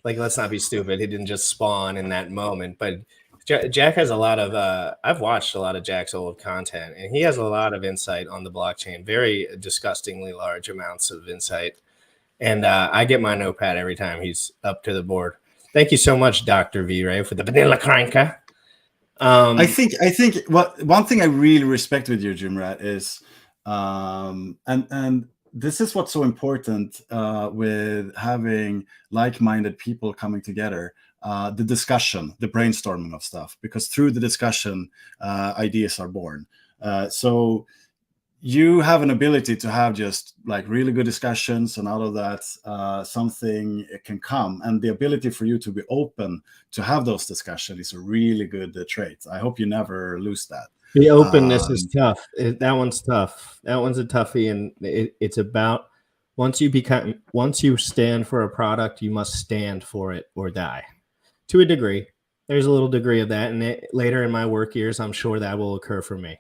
Like, let's not be stupid. He didn't just spawn in that moment. But Jack has a lot of, I've watched a lot of Jack's old content, and he has a lot of insight on the blockchain, very disgustingly large amounts of insight. And I get my notepad every time he's up to the board. Thank you so much, Dr. V-Ray, for the Vanilla Cranka. I think one thing I really respect with you, Jimrat, is, and this is what's so important with having like-minded people coming together, the discussion, the brainstorming of stuff, because through the discussion, ideas are born. So you have an ability to have just like really good discussions, and out of that, something can come. And the ability for you to be open to have those discussions is a really good trait. I hope you never lose that. The openness is tough. That one's tough. That one's a toughie, and it's about once you stand for a product, you must stand for it or die. To a degree, there's a little degree of that, and later in my work years, I'm sure that will occur for me.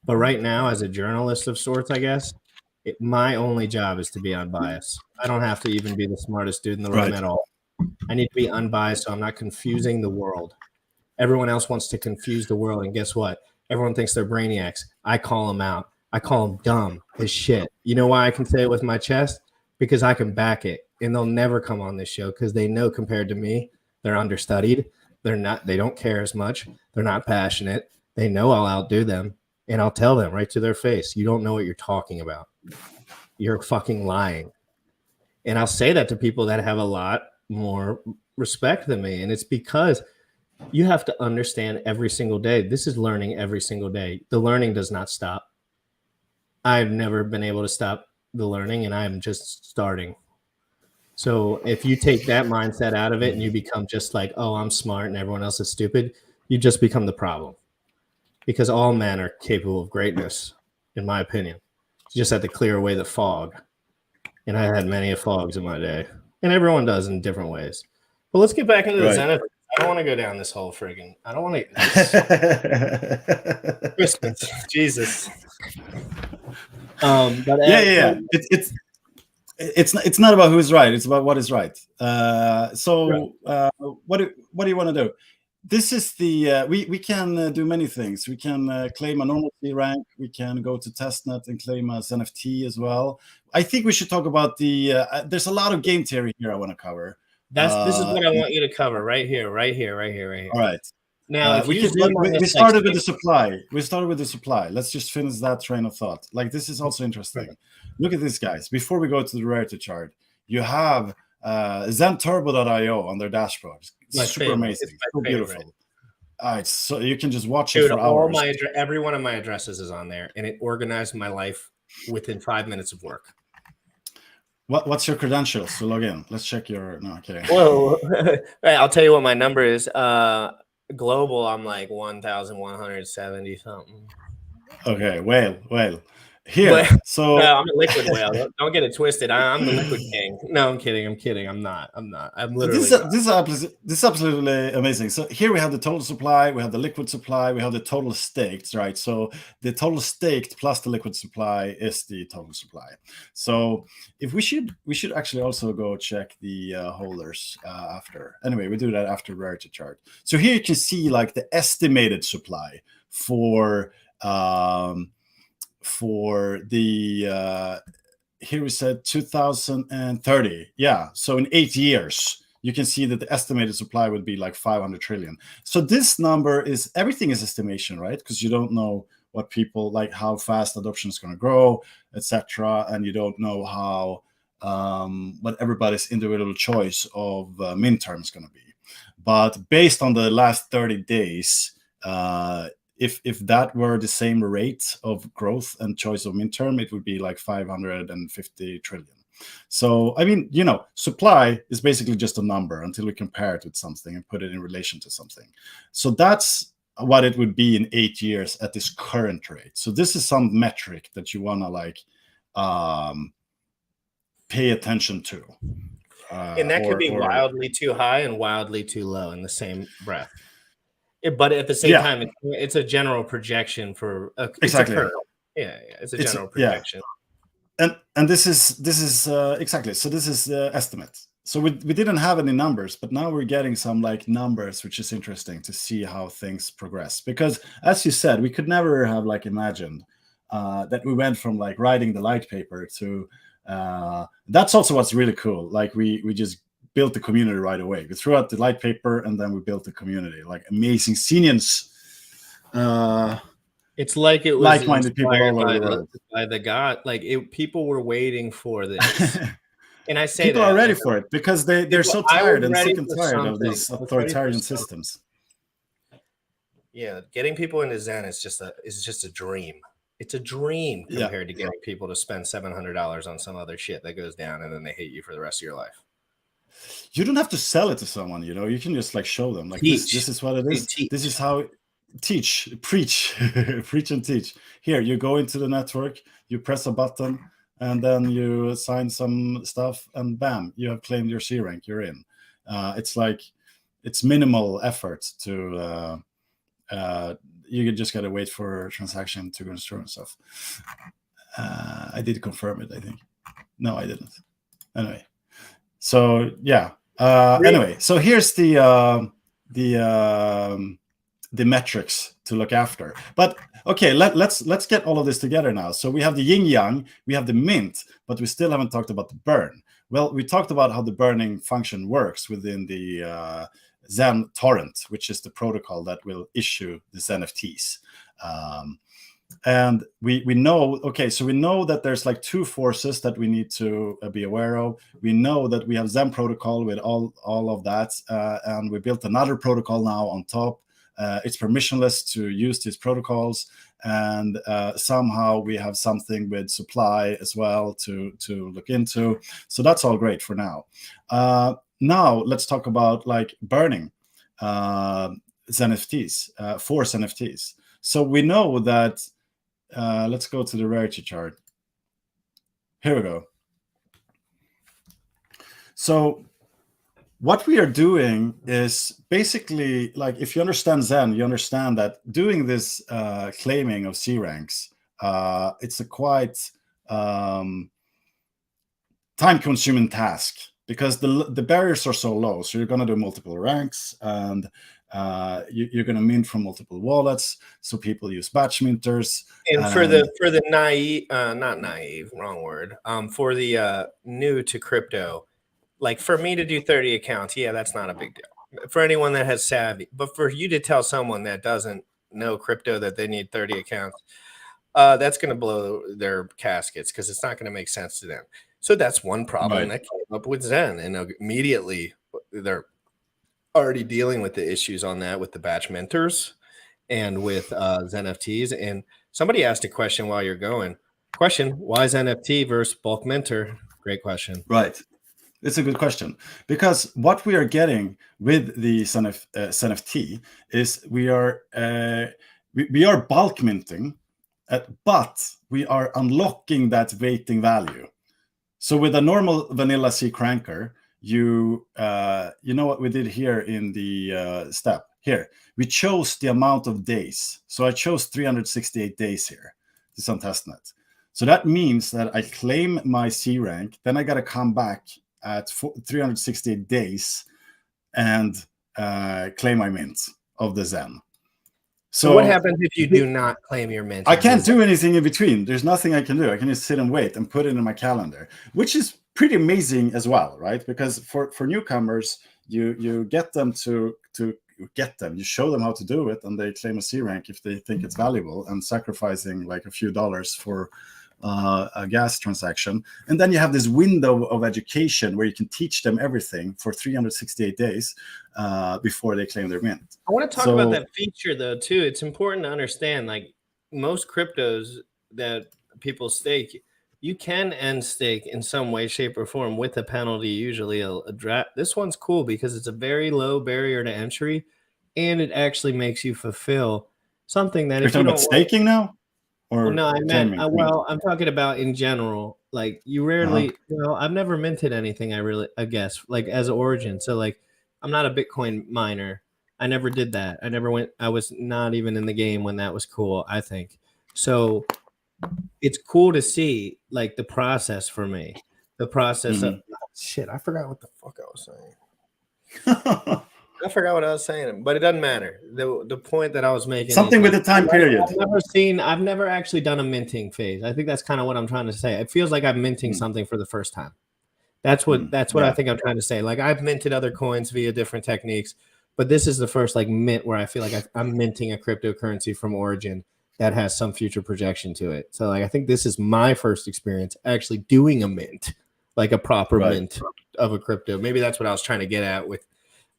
But right now, as a journalist of sorts, I guess, my only job is to be unbiased. I don't have to even be the smartest dude in the room at all. I need to be unbiased so I'm not confusing the world. Everyone else wants to confuse the world, and guess what? Everyone thinks they're brainiacs. I call them out. I call them dumb as shit. You know why I can say it with my chest? Because I can back it, and they'll never come on this show because they know compared to me, they're understudied. They don't care as much. They're not passionate. They know I'll outdo them. And I'll tell them right to their face, you don't know what you're talking about. You're fucking lying. And I'll say that to people that have a lot more respect than me. And it's because you have to understand every single day. This is learning every single day. The learning does not stop. I've never been able to stop the learning, and I'm just starting. So if you take that mindset out of it and you become just like, oh, I'm smart and everyone else is stupid, you just become the problem. Because all men are capable of greatness, in my opinion. You just have to clear away the fog. And I had many fogs in my day. And everyone does in different ways. But let's get back into the Xenft. I don't want to go down this whole friggin'. I don't want to. Christmas. Jesus. But yeah. It's not about who's right. It's about what is right. What do you want to do? this is the we can do many things. We can claim a normal C rank. We can go to testnet and claim a NFT as well. I think we should talk about the. There's a lot of game theory here I want to cover. This is what I want you to cover right here, right here, right here, right here. All right. Now, if we you zoom on we this, started with the supply. We started with the supply. Let's just finish that train of thought. Like, this is also interesting. Perfect. Look at this, guys. Before we go to the rarity chart, you have xenturbo.io on their dashboard. It's super amazing. So beautiful. So you can just watch it for hours. Every one of my addresses is on there, and it organized my life within 5 minutes of work. What's your credentials to log in? Let's check your. No, okay. Whoa! Right, I'll tell you what my number is. Global, I'm like 1,170 something. Okay, well. Here, so I'm a liquid whale. Don't get it twisted. I'm the liquid king. No, I'm kidding. I'm not. I'm literally. This is absolutely amazing. So here we have the total supply, we have the liquid supply, we have the total staked, right? So the total staked plus the liquid supply is the total supply. So if we should actually also go check the holders after. Anyway, we do that after rarity chart. So here you can see like the estimated supply for the here we said 2030. Yeah, so in 8 years you can see that the estimated supply would be like 500 trillion. So this number is, everything is estimation, right? Because you don't know what people like, how fast adoption is going to grow, etc., and you don't know how what everybody's individual choice of midterm is going to be. But based on the last 30 days, if that were the same rate of growth and choice of midterm, it would be like 550 trillion. So, I mean, supply is basically just a number until we compare it with something and put it in relation to something. So that's what it would be in 8 years at this current rate. So this is some metric that you want to like pay attention to. And that could be wildly too high and wildly too low in the same breath. But at the same time, it's a general projection for exactly. It's a general projection. And this is exactly. So this is the estimate. So we didn't have any numbers, but now we're getting some like numbers, which is interesting to see how things progress. Because as you said, we could never have like imagined that we went from like writing the light paper to that's also what's really cool. Like we just built the community right away. We threw out the light paper and then we built the community. Like amazing seniors. It's like it was like-minded people all over the world. By the God, like people were waiting for this. And I say people are ready for it because they're so tired and sick and tired of these authoritarian systems. Yeah, getting people into Zen is just a dream. It's a dream compared to getting people to spend $700 on some other shit that goes down and then they hate you for the rest of your life. You don't have to sell it to someone, you can just like show them like this is what it is. This is how preach preach and teach. Here, you go into the network, you press a button, and then you sign some stuff, and bam, you have claimed your C rank. You're in. It's minimal effort to. You just gotta wait for a transaction to go through and stuff. I did confirm it, I think. No, I didn't. Anyway. So anyway, so here's the metrics to look after. But okay, let's get all of this together now. So we have the yin yang, we have the mint, but we still haven't talked about the burn. Well, we talked about how the burning function works within the Zen torrent, which is the protocol that will issue the NFTs. And we know, so we know that there's like two forces that we need to be aware of. We know that we have Zen protocol with all of that, and we built another protocol now on top. It's permissionless to use these protocols, and somehow we have something with supply as well to look into. So that's all great for now. Now let's talk about like burning NFTs, force NFTs. So we know that. Let's go to the rarity chart. Here we go. So what we are doing is basically like, if you understand Zen, you understand that doing this claiming of C ranks, it's a quite time-consuming task because the barriers are so low. So you're going to do multiple ranks, and You're going to mint from multiple wallets, so people use batch minters. And for the naive, not naive, wrong word. For the new to crypto, like for me to do 30 accounts, yeah, that's not a big deal. For anyone that has savvy, but for you to tell someone that doesn't know crypto that they need 30 accounts, that's going to blow their caskets because it's not going to make sense to them. So that's one problem that came up with Zen, and immediately they're already dealing with the issues on that with the batch mentors and with ZenFTs. And somebody asked a question while you're going. Question: why is NFT versus bulk mentor? Great question. Right. It's a good question, because what we are getting with the XenFT is we are bulk minting, but we are unlocking that waiting value. So with a normal vanilla C cranker, you know what we did here in the step here, we chose the amount of days. So I chose 368 days here. This is on testnet. So that means that I claim my C rank, then I got to come back at 368 days and claim my mint of the Zen. So what happens if you do not claim your mint? I can't do anything in between. There's nothing I can do. I can just sit and wait and put it in my calendar, which is pretty amazing as well, right? Because for newcomers, you get them to get them. You show them how to do it, and they claim a C rank if they think it's valuable, and sacrificing like a few dollars for a gas transaction. And then you have this window of education where you can teach them everything for 368 days before they claim their mint. I want to talk about that feature though too. It's important to understand, like most cryptos that people stake, you can end stake in some way, shape, or form with a penalty, usually a draft. This one's cool because it's a very low barrier to entry, and it actually makes you fulfill something that you're talking about staking now. Or no, I meant well, I'm talking about in general. Like you rarely, I've never minted anything. I guess like as origin. So like, I'm not a Bitcoin miner. I never did that. I was not even in the game when that was cool, I think. So it's cool to see like the process for me. The process of shit. I forgot what the fuck I was saying. I forgot what I was saying, but it doesn't matter. The point that I was making, something with the time period. I've never actually done a minting phase. I think that's kind of what I'm trying to say. It feels like I'm minting something for the first time. That's what I think I'm trying to say. Like I've minted other coins via different techniques, but this is the first like mint where I feel like I'm minting a cryptocurrency from origin that has some future projection to it. So like I think this is my first experience actually doing a mint, like a proper mint of a crypto. Maybe that's what I was trying to get at with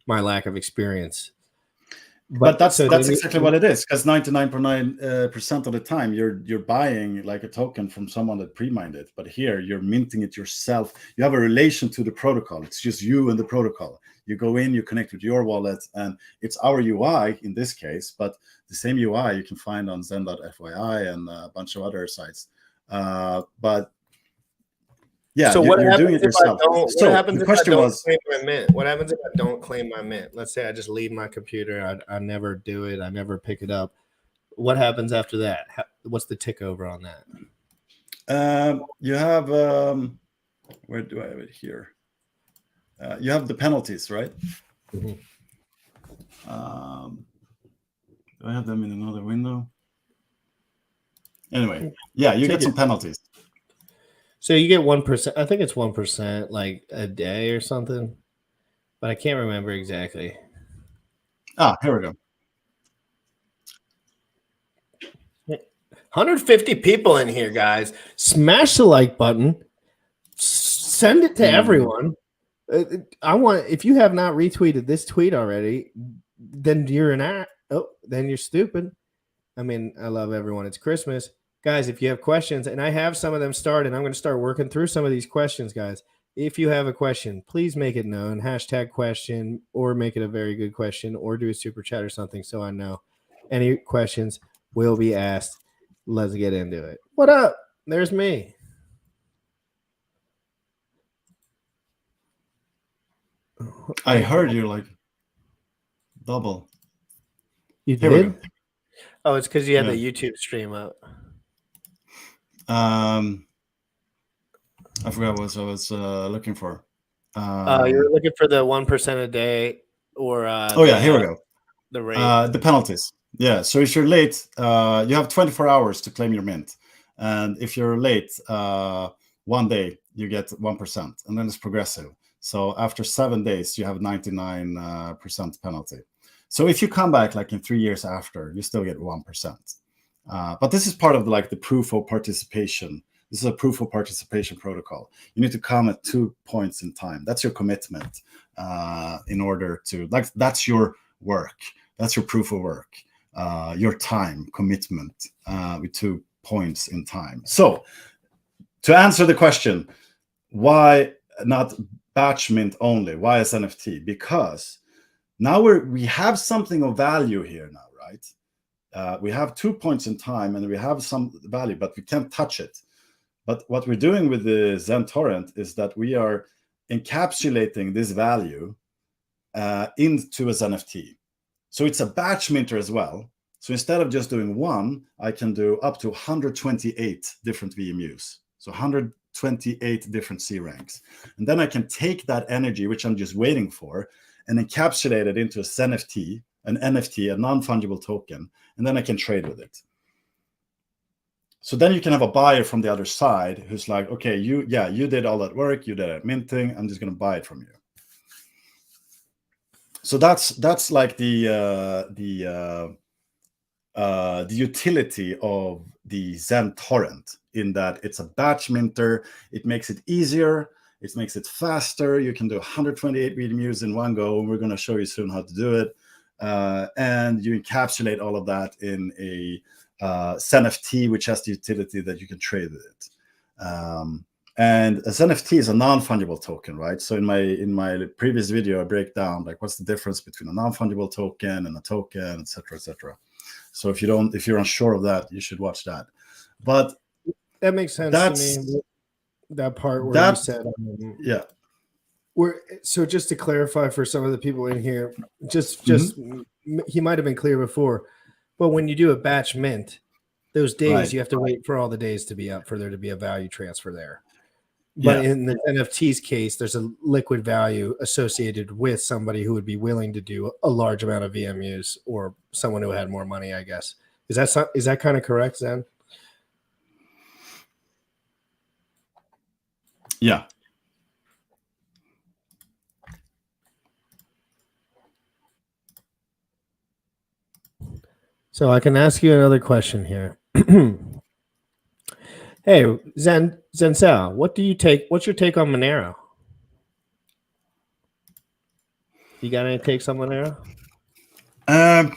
my lack of experience. But that's exactly what it is, because 99.9% of the time you're buying like a token from someone that pre-mined it. But here you're minting it yourself. You have a relation to the protocol. It's just you and the protocol. You go in, you connect with your wallet, and it's our UI in this case, but the same UI you can find on zen.fyi and a bunch of other sites. But yeah, so what happens doing it yourself. What happens if I don't claim my mint? What happens if I don't claim my mint? Let's say I just leave my computer. I never do it. I never pick it up. What happens after that? What's the tick over on that? You have where do I have it here? You have the penalties, right? Do I have them in another window? Anyway, yeah, you get some penalties. So you get 1%. I think it's 1% like a day or something, but I can't remember exactly. Here we go. 150 people in here, guys. Smash the like button. Send it to everyone. If you have not retweeted this tweet already, then then you're stupid. I mean, I love everyone. It's Christmas. Guys, if you have questions, and I have some of them started, I'm going to start working through some of these questions, guys. If you have a question, please make it known. # question, or make it a very good question, or do a super chat or something so I know. Any questions will be asked. Let's get into it. What up? There's me. I heard you like double. You did? Oh, it's because you have the YouTube stream up. I forgot what I was looking for. You're looking for the 1% a day, or yeah, here we go. The rate. The penalties. Yeah. So if you're late, you have 24 hours to claim your mint, and if you're late 1 day, you get 1%, and then it's progressive. So after 7 days, you have 99% penalty. So if you come back like in 3 years after, you still get 1%. But this is part of the proof of participation. This is a proof of participation protocol. You need to come at 2 points in time. That's your commitment in order to, that's your work. That's your proof of work, your time commitment with 2 points in time. So to answer the question, why not batch mint only? Why is NFT? Because now we have something of value here now, right? We have 2 points in time and we have some value, but we can't touch it. But what we're doing with the Xen torrent is that we are encapsulating this value into a NFT. So it's a batch minter as well. So instead of just doing one, I can do up to 128 different VMUs. So 128 different C ranks. And then I can take that energy, which I'm just waiting for, and encapsulate it into a Xenft, an NFT, a non-fungible token, and then I can trade with it. So then you can have a buyer from the other side who's like, okay, you did all that work, you did it minting, I'm just going to buy it from you. So that's like the utility of the Xen torrent, in that it's a batch minter. It makes it easier. It makes it faster. You can do 128 VMUs in one go. We're going to show you soon how to do it. And you encapsulate all of that in a Xenft, which has the utility that you can trade with it. And a Xenft is a non-fungible token, right? So in my previous video, I break down like what's the difference between a non-fungible token and a token, et cetera, et cetera. So if you're unsure of that, you should watch that. But that makes sense to me. That part where you said, yeah. So just to clarify for some of the people in here, just he might have been clear before, but when you do a batch mint, those days you have to wait for all the days to be up for there to be a value transfer there. But in the NFT's case, there's a liquid value associated with somebody who would be willing to do a large amount of VMUs, or someone who had more money, I guess. Is that kind of correct, Xen? Yeah. So I can ask you another question here. Hey, Zensao, what's your take on Monero? You got any takes on Monero? I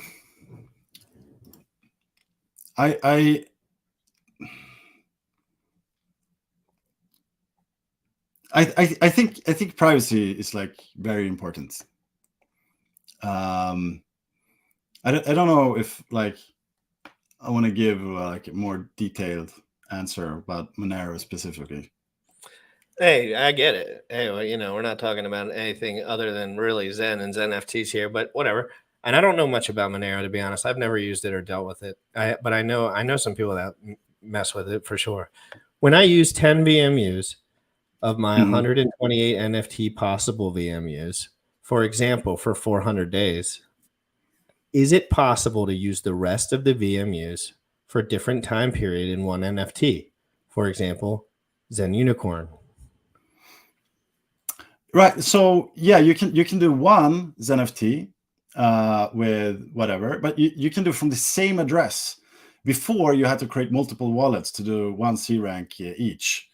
think privacy is like very important. I don't know if like I want to give like a more detailed answer about Monero specifically. Hey, I get it. Hey, well, we're not talking about anything other than really Xen and XenFTs here, but whatever. And I don't know much about Monero, to be honest. I've never used it or dealt with it. But I know some people that mess with it for sure. When I use 10 VMUs of my 128 NFT possible VMUs, for example, for 400 days, is it possible to use the rest of the VMUs for a different time period in one NFT? For example, Xen Unicorn. Right. So yeah, you can do one Xenft with whatever, but you can do from the same address. Before, you had to create multiple wallets to do one C rank each,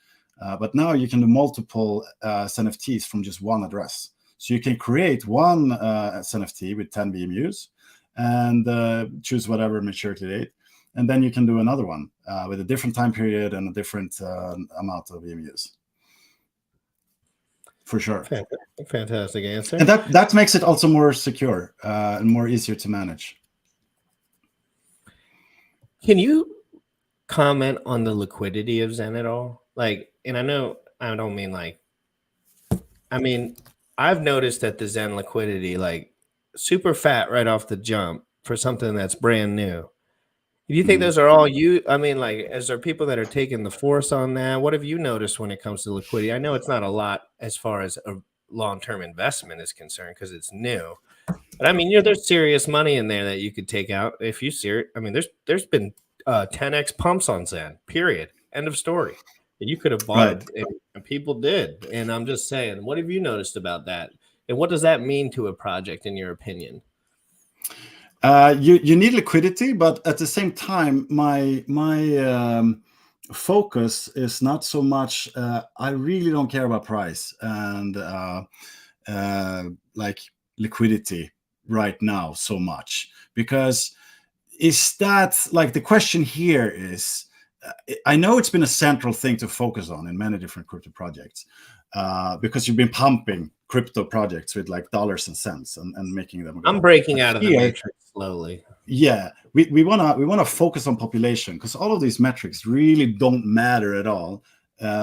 but now you can do multiple Xenfts from just one address. So you can create one Xenft with 10 VMUs and choose whatever maturity date, and then you can do another one with a different time period and a different amount of VMUs. For sure. Fantastic answer. And that makes it also more secure and more easier to manage. Can you comment on the liquidity of Xen at all? Like, and I know I don't mean like, I mean, I've noticed that the Xen liquidity, like super fat right off the jump for something that's brand new. Do you think those are all you? I mean, like, is there people that are taking the force on that? What have you noticed when it comes to liquidity? I know it's not a lot as far as a long-term investment is concerned because it's new. But I mean, there's serious money in there that you could take out if you see it. I mean, there's been 10x pumps on Zen. Period. End of story. And you could have bought it, and people did. And I'm just saying, what have you noticed about that? And what does that mean to a project, in your opinion? You need liquidity, but at the same time, my focus is not so much. I really don't care about price and like liquidity right now so much, because is that like the question here is, I know it's been a central thing to focus on in many different crypto projects, because you've been pumping crypto projects with like dollars and cents and making them go. I'm breaking out of the matrix slowly. Yeah, we wanna focus on population, because all of these metrics really don't matter at all.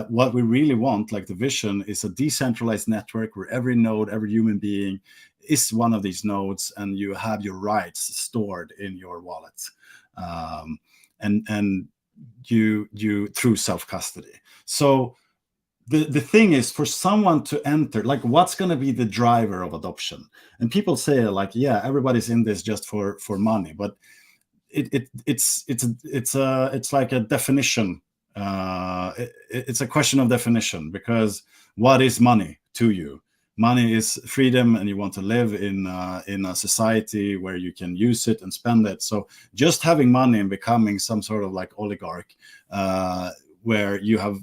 What we really want, like the vision, is a decentralized network where every node, every human being is one of these nodes, and you have your rights stored in your wallet, and you through self-custody. So the thing is, for someone to enter, like, what's going to be the driver of adoption? And people say, like, yeah, everybody's in this just for money, but it's like a definition. It's a question of definition, because what is money to you? Money is freedom, and you want to live in a society where you can use it and spend it. So just having money and becoming some sort of like oligarch, where you have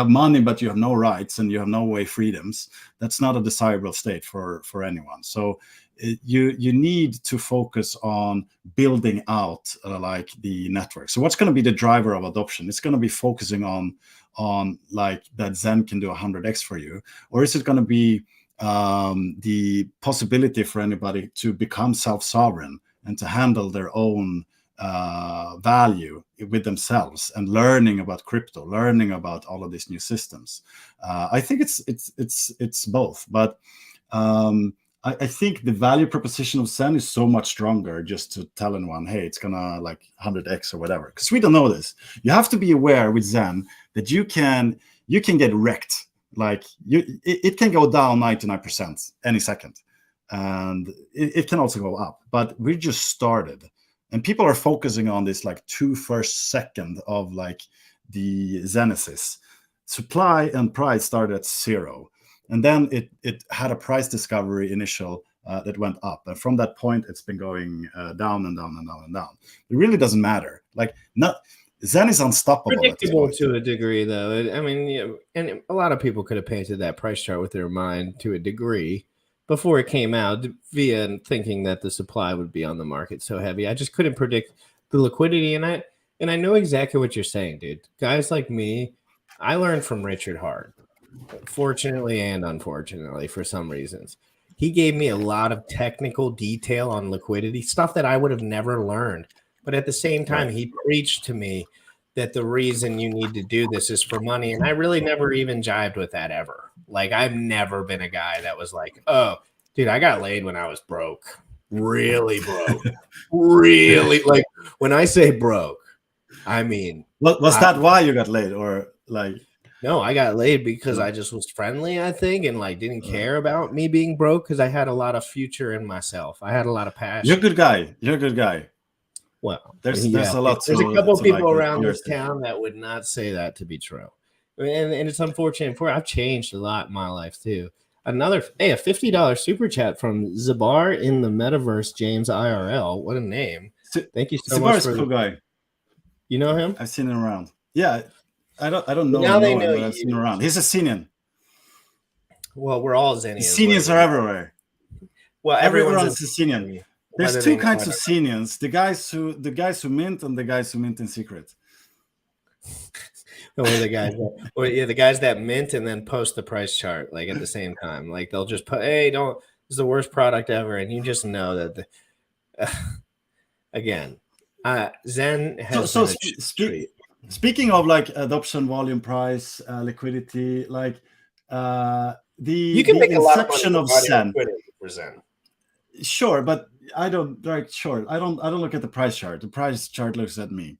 money but you have no rights and you have no way freedoms, that's not a desirable state for anyone. So you need to focus on building out like the network. So what's going to be the driver of adoption? It's going to be focusing on like that Zen can do 100x for you, or is it going to be the possibility for anybody to become self-sovereign and to handle their own value with themselves, and learning about crypto, learning about all of these new systems? I think it's both, but I think the value proposition of Zen is so much stronger just to tell anyone, hey, it's gonna like 100x or whatever, because we don't know this. You have to be aware with Zen that you can get wrecked. Like it can go down 99% any second, and it can also go up. But we just started, and people are focusing on this like 2 first second of like the Genesis. Supply and price started at 0. And then it had a price discovery initial that went up. And from that point, it's been going down and down and down and down. It really doesn't matter. Like, Zen is unstoppable. Predictable to a degree, though. I mean, yeah, and a lot of people could have painted that price chart with their mind to a degree before it came out, via thinking that the supply would be on the market so heavy. I just couldn't predict the liquidity in it. And I know exactly what you're saying, dude. Guys like me, I learned from Richard Hart. Fortunately and unfortunately, for some reasons, he gave me a lot of technical detail on liquidity, stuff that I would have never learned. But at the same time, he preached to me that the reason you need to do this is for money. And I really never even jived with that ever. Like, I've never been a guy that was like, oh, dude, I got laid when I was broke. Really broke. Really. Like, when I say broke, I mean. Was that why you got laid, or like? No, I got laid because I just was friendly, I think, and like didn't care about me being broke, because I had a lot of future in myself. I had a lot of passion. You're a good guy. You're a good guy. Well, there's a lot. There's a couple of people around this town that would not say that to be true, and it's unfortunate. I've changed a lot in my life too. A $50 super chat from Zabar in the metaverse. James IRL, what a name! Thank you so much. Zabar's a cool guy. You know him? I've seen him around. Yeah. I don't know. Now they know him, but I've seen him around. He's a Xenian. Well, we're all Xenians. Xenians are everywhere. Well, everyone's a Xenian. There's 2 kinds of Xenians: the guys who mint, and the guys who mint in secret. Or the guys that mint and then post the price chart like at the same time. Like, they'll just put, hey, this is the worst product ever, and you just know that again, Zen has Speaking of like adoption, volume, price, liquidity, like you can make inception a lot of Zen. For Zen. Sure, but I don't look at the price chart. The price chart looks at me.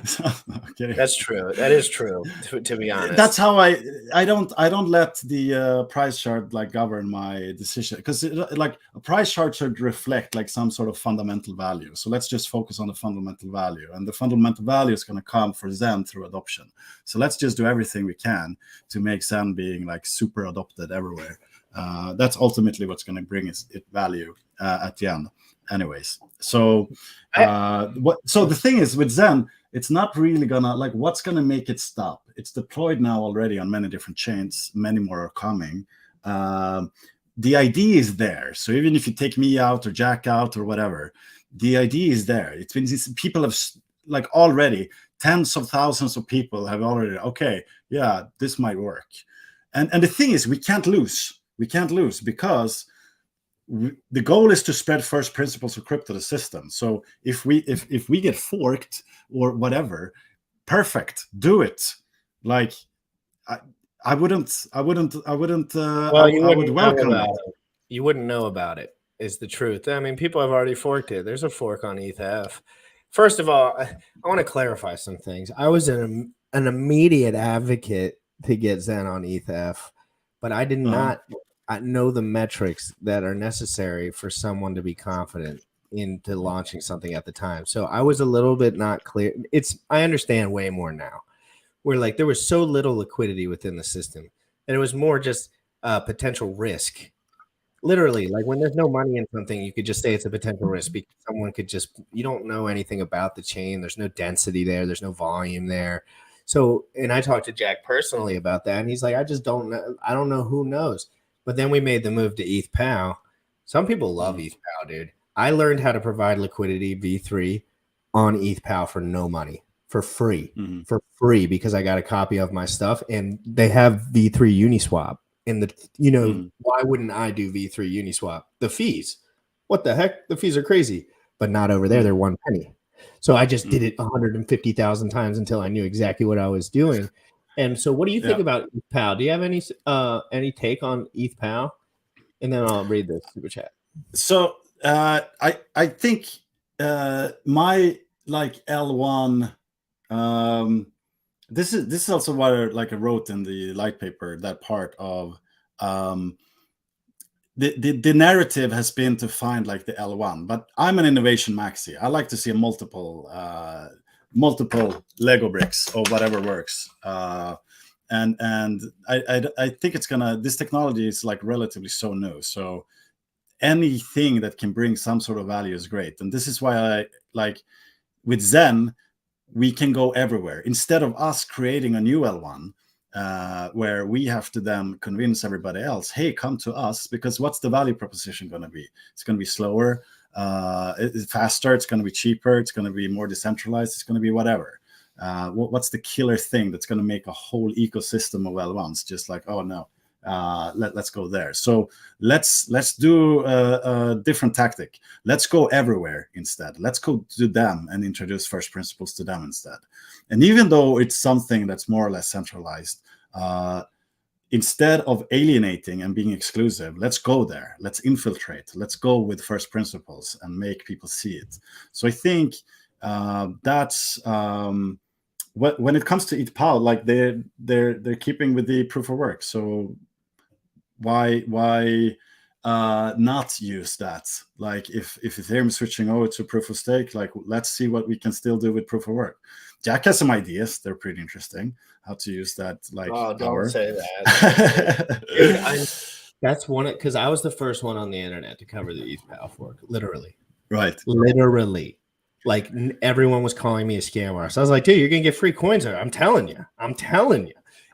So, okay. That's true. That is true. To be honest, That's how I don't let the price chart like govern my decision, because like a price chart should reflect like some sort of fundamental value. So let's just focus on the fundamental value, and the fundamental value is going to come for Zen through adoption. So let's just do everything we can to make Zen being like super adopted everywhere. That's ultimately what's going to bring it value at the end. Anyways, so so the thing is with Zen, it's not really gonna like what's gonna make it stop. It's deployed now already on many different chains. Many more are coming. The idea is there. So even if you take me out or Jack out or whatever, the idea is there. It means people have like already tens of thousands of people have already, okay, yeah, this might work. And the thing is, we can't lose. We can't lose because the goal is to spread first principles of crypto to the system. So if we get forked or whatever, perfect, do it. Like I would welcome it. You wouldn't know about it, is the truth. I mean, people have already forked it. There's a fork on ETH. First of all, I want to clarify some things. I was an immediate advocate to get Zen on ETH, but I did not know the metrics that are necessary for someone to be confident into launching something at the time. So I was a little bit not clear. I understand way more now. Where like there was so little liquidity within the system, and it was more just potential risk. Literally, like when there's no money in something, you could just say it's a potential risk because someone could just, you don't know anything about the chain. There's no density there. There's no volume there. So, and I talked to Jack personally about that, and he's like, I just don't know. I don't know who knows. But then we made the move to ETH POW. Some people love ETH POW, dude. I learned how to provide liquidity V3 on ETH POW for no money, for free, because I got a copy of my stuff, and they have V3 Uniswap. And why wouldn't I do V3 Uniswap? The fees, what the heck? The fees are crazy, but not over there. They're 1 penny. So I just did it 150,000 times until I knew exactly what I was doing. And so, what do you think about ETH POW? Do you have any take on ETH POW? And then I'll read the super chat. So I think my like L1. This is also what I wrote in the light paper. That part of the narrative has been to find like the L1, but I'm an innovation maxi. I like to see multiple Lego bricks or whatever works. And I think this technology is like relatively so new. So anything that can bring some sort of value is great. And this is why I like with Zen, we can go everywhere instead of us creating a new L1 where we have to then convince everybody else, hey, come to us, because what's the value proposition going to be? It's going to be slower, it's faster, it's going to be cheaper, it's going to be more decentralized, it's going to be whatever. What's the killer thing that's going to make a whole ecosystem of L1s just like, oh no, let's go there. So let's do a different tactic. Let's go everywhere instead. Let's go to them and introduce first principles to them instead. And even though it's something that's more or less centralized, instead of alienating and being exclusive, let's go there. Let's infiltrate. Let's go with first principles and make people see it. So I think that's when it comes to ETH POW, like they're keeping with the proof of work. So why not use that? Like if Ethereum is switching over to proof of stake, like let's see what we can still do with proof of work. Jack has some ideas. They're pretty interesting. How to use that? Like, don't say that. That's one because I was the first one on the internet to cover the ETH POW fork. Literally, right? Literally, like everyone was calling me a scammer. So I was like, dude, you're gonna get free coins there. I'm telling you.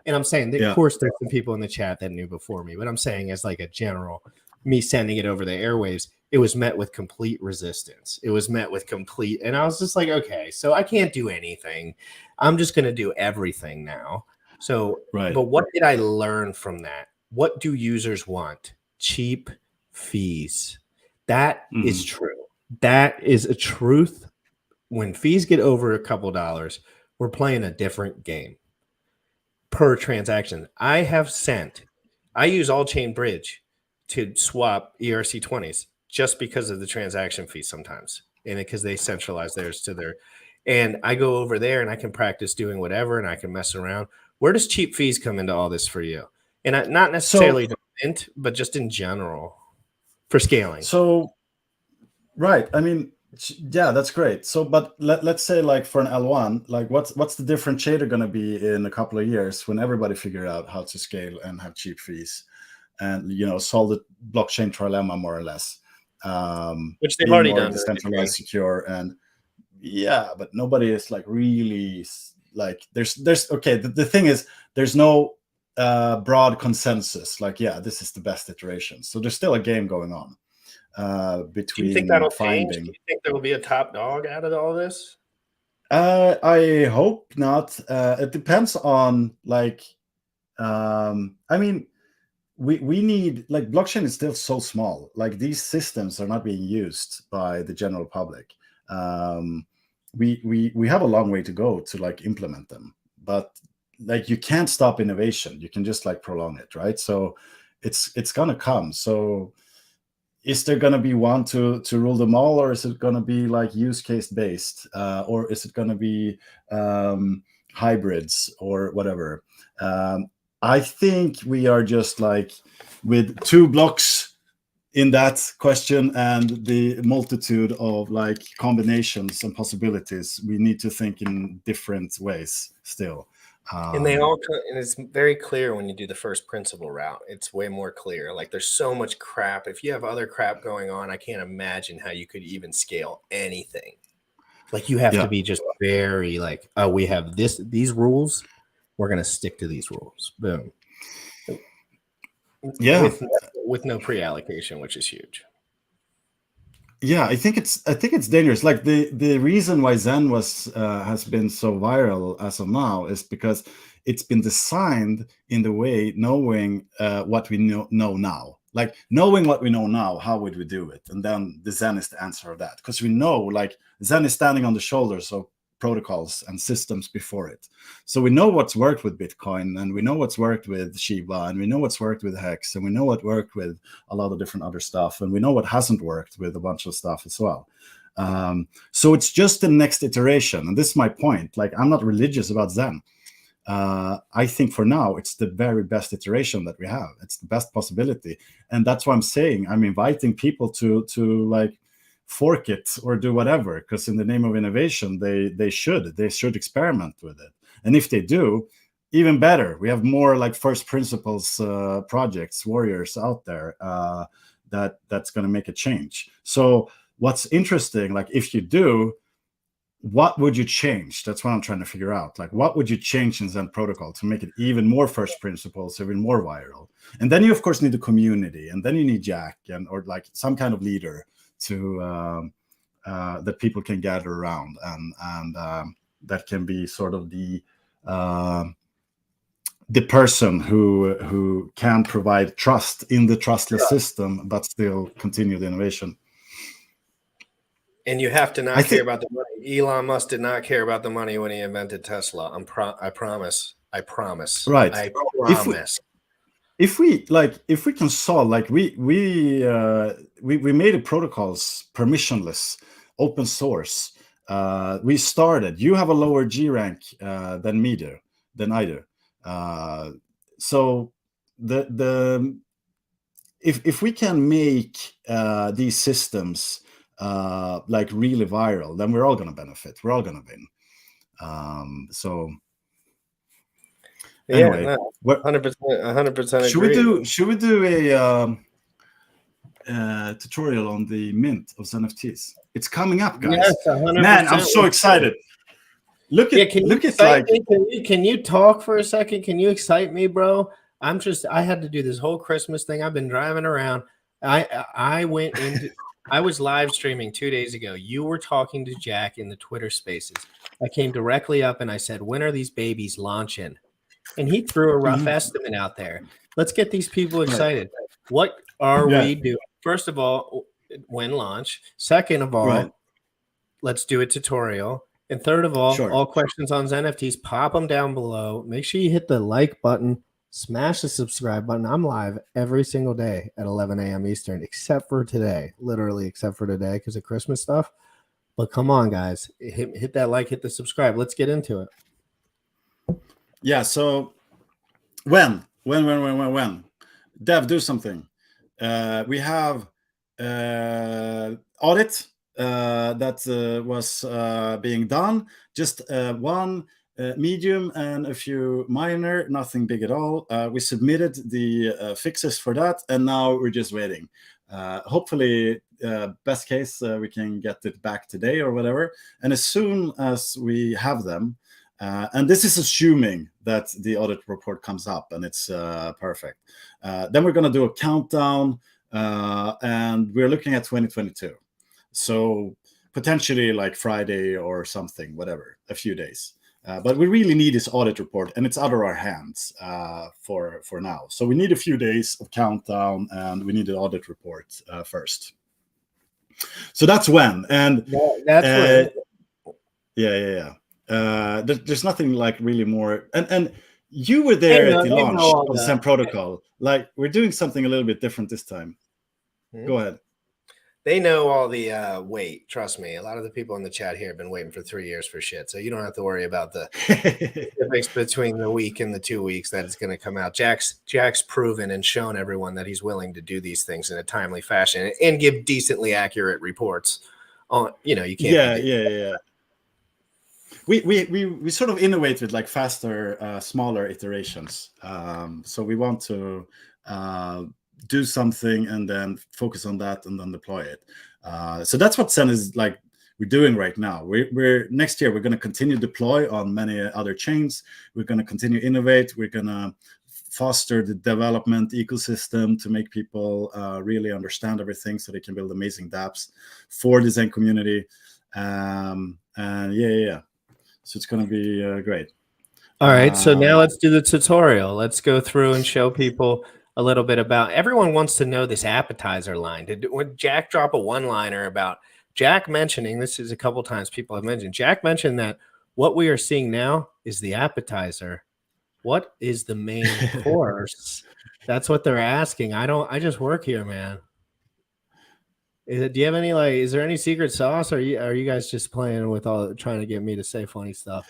And I'm saying, of course, there's some people in the chat that knew before me, but I'm saying as like a general, me sending it over the airwaves, it was met with complete resistance. It was met with complete, and I was just like, okay, so I can't do anything. I'm just going to do everything now. So, But what did I learn from that? What do users want? Cheap fees. That is true. That is a truth. When fees get over a couple dollars, we're playing a different game. Per transaction, I use all-chain bridge to swap ERC20s just because of the transaction fee sometimes, and because they centralize theirs to their, and I go over there and I can practice doing whatever and I can mess around. Where does cheap fees come into all this for you? And not necessarily the mint, but just in general for scaling. So, right. I mean, yeah, that's great. So, but let's say like for an L1, like what's the differentiator going to be in a couple of years when everybody figure out how to scale and have cheap fees and, you know, solve the blockchain trilemma more or less. Which they've already more done. Decentralized, secure, and yeah, but nobody is like really like there's okay. The thing is there's no broad consensus. Like, yeah, this is the best iteration. So there's still a game going on. Between do you think that'll finding. change? Do you think there will be a top dog out of all this? I hope not. It depends on like, I mean, we need like blockchain is still so small. Like these systems are not being used by the general public. We have a long way to go to like implement them, but like you can't stop innovation. You can just like prolong it, right? So it's gonna come. So is there going to be one to rule them all, or is it going to be like use case based, or is it going to be hybrids or whatever? I think we are just like with 2 blocks in that question and the multitude of like combinations and possibilities. We need to think in different ways still. And they all, and it's very clear when you do the first principle route. It's way more clear. Like there's so much crap. If you have other crap going on, I can't imagine how you could even scale anything. Like you have to be just very like, oh, we have these rules. We're gonna stick to these rules. Boom. Yeah. With no pre-allocation, which is huge. Yeah, I think it's dangerous. Like the reason why Zen has been so viral as of now is because it's been designed in the way knowing what we know now. Like knowing what we know now, how would we do it? And then the Zen is the answer of that, because we know like Zen is standing on the shoulders of protocols and systems before it. So we know what's worked with Bitcoin, and we know what's worked with Shiba, and we know what's worked with Hex, and we know what worked with a lot of different other stuff, and we know what hasn't worked with a bunch of stuff as well. So it's just the next iteration, and this is my point. Like I'm not religious about Zen. I think for now it's the very best iteration that we have. It's the best possibility, and that's why I'm saying I'm inviting people to like fork it or do whatever, because in the name of innovation they should experiment with it, and if they do, even better. We have more like first principles projects, warriors out there that's going to make a change. So what's interesting, like if you do, what would you change? That's what I'm trying to figure out. Like what would you change in Zen protocol to make it even more first principles, even more viral? And then you of course need a community, and then you need Jack or like some kind of leader to that people can gather around, and that can be sort of the person who can provide trust in the trustless system, but still continue the innovation. And you have to not care about the money. Elon Musk did not care about the money when he invented Tesla. I promise. Right. I promise. If we can solve, like we made the protocols permissionless, open source. We started. You have a lower G rank than either. So if we can make these systems like really viral, then we're all going to benefit. We're all going to win. So. Anyway, yeah, no, 100%. Should we do a tutorial on the mint of NFTs? It's coming up, guys. Yes, 100%. Man, I'm so excited. Look at like. Can you talk for a second? Can you excite me, bro? I had to do this whole Christmas thing. I've been driving around. I went into. I was live streaming 2 days ago. You were talking to Jack in the Twitter Spaces. I came directly up and I said, "When are these babies launching?" And he threw a rough estimate out there. Let's get these people excited. What are we doing? First of all, when launch. Second of all, let's do a tutorial. And third of all, all questions on NFTs, pop them down below. Make sure you hit the like button, smash the subscribe button. I'm live every single day at 11 a.m. Eastern, except for today, literally except for today because of Christmas stuff. But come on, guys, hit that like, hit the subscribe. Let's get into it. Yeah. So when? Dev, do something. We have audit that was being done. Just one medium and a few minor, nothing big at all. We submitted the fixes for that, and now we're just waiting. Hopefully, best case, we can get it back today or whatever. And as soon as we have them, and this is assuming that the audit report comes up and it's perfect. Then we're going to do a countdown, and we're looking at 2022. So potentially like Friday or something, whatever, a few days. But we really need this audit report, and it's out of our hands for now. So we need a few days of countdown, and we need the audit report first. So that's when. And that's when. Yeah. There's nothing like really more. And you were there at the launch of Zen Protocol. Like, we're doing something a little bit different this time. Go ahead. They know all the wait. Trust me. A lot of the people in the chat here have been waiting for 3 years for shit. So you don't have to worry about the difference between the week and the 2 weeks that it's going to come out. Jack's proven and shown everyone that he's willing to do these things in a timely fashion and give decently accurate reports. On, you know, you can't. Yeah. We sort of innovate with like faster, smaller iterations. So we want to do something and then focus on that and then deploy it. So that's what Xen is like we're doing right now. We're next year we're going to continue deploy on many other chains. We're going to continue innovate. We're going to foster the development ecosystem to make people really understand everything so they can build amazing dApps for the Xen community. And yeah. So it's going to be great. All right. So now let's do the tutorial. Let's go through and show people a little bit about. Everyone wants to know this appetizer line. Would Jack drop a one-liner about Jack mentioning, this is a couple times people have mentioned, Jack mentioned that what we are seeing now is the appetizer. What is the main course? That's what they're asking. I just work here, man. Do you have any, like, is there any secret sauce? Or are you guys just playing with trying to get me to say funny stuff?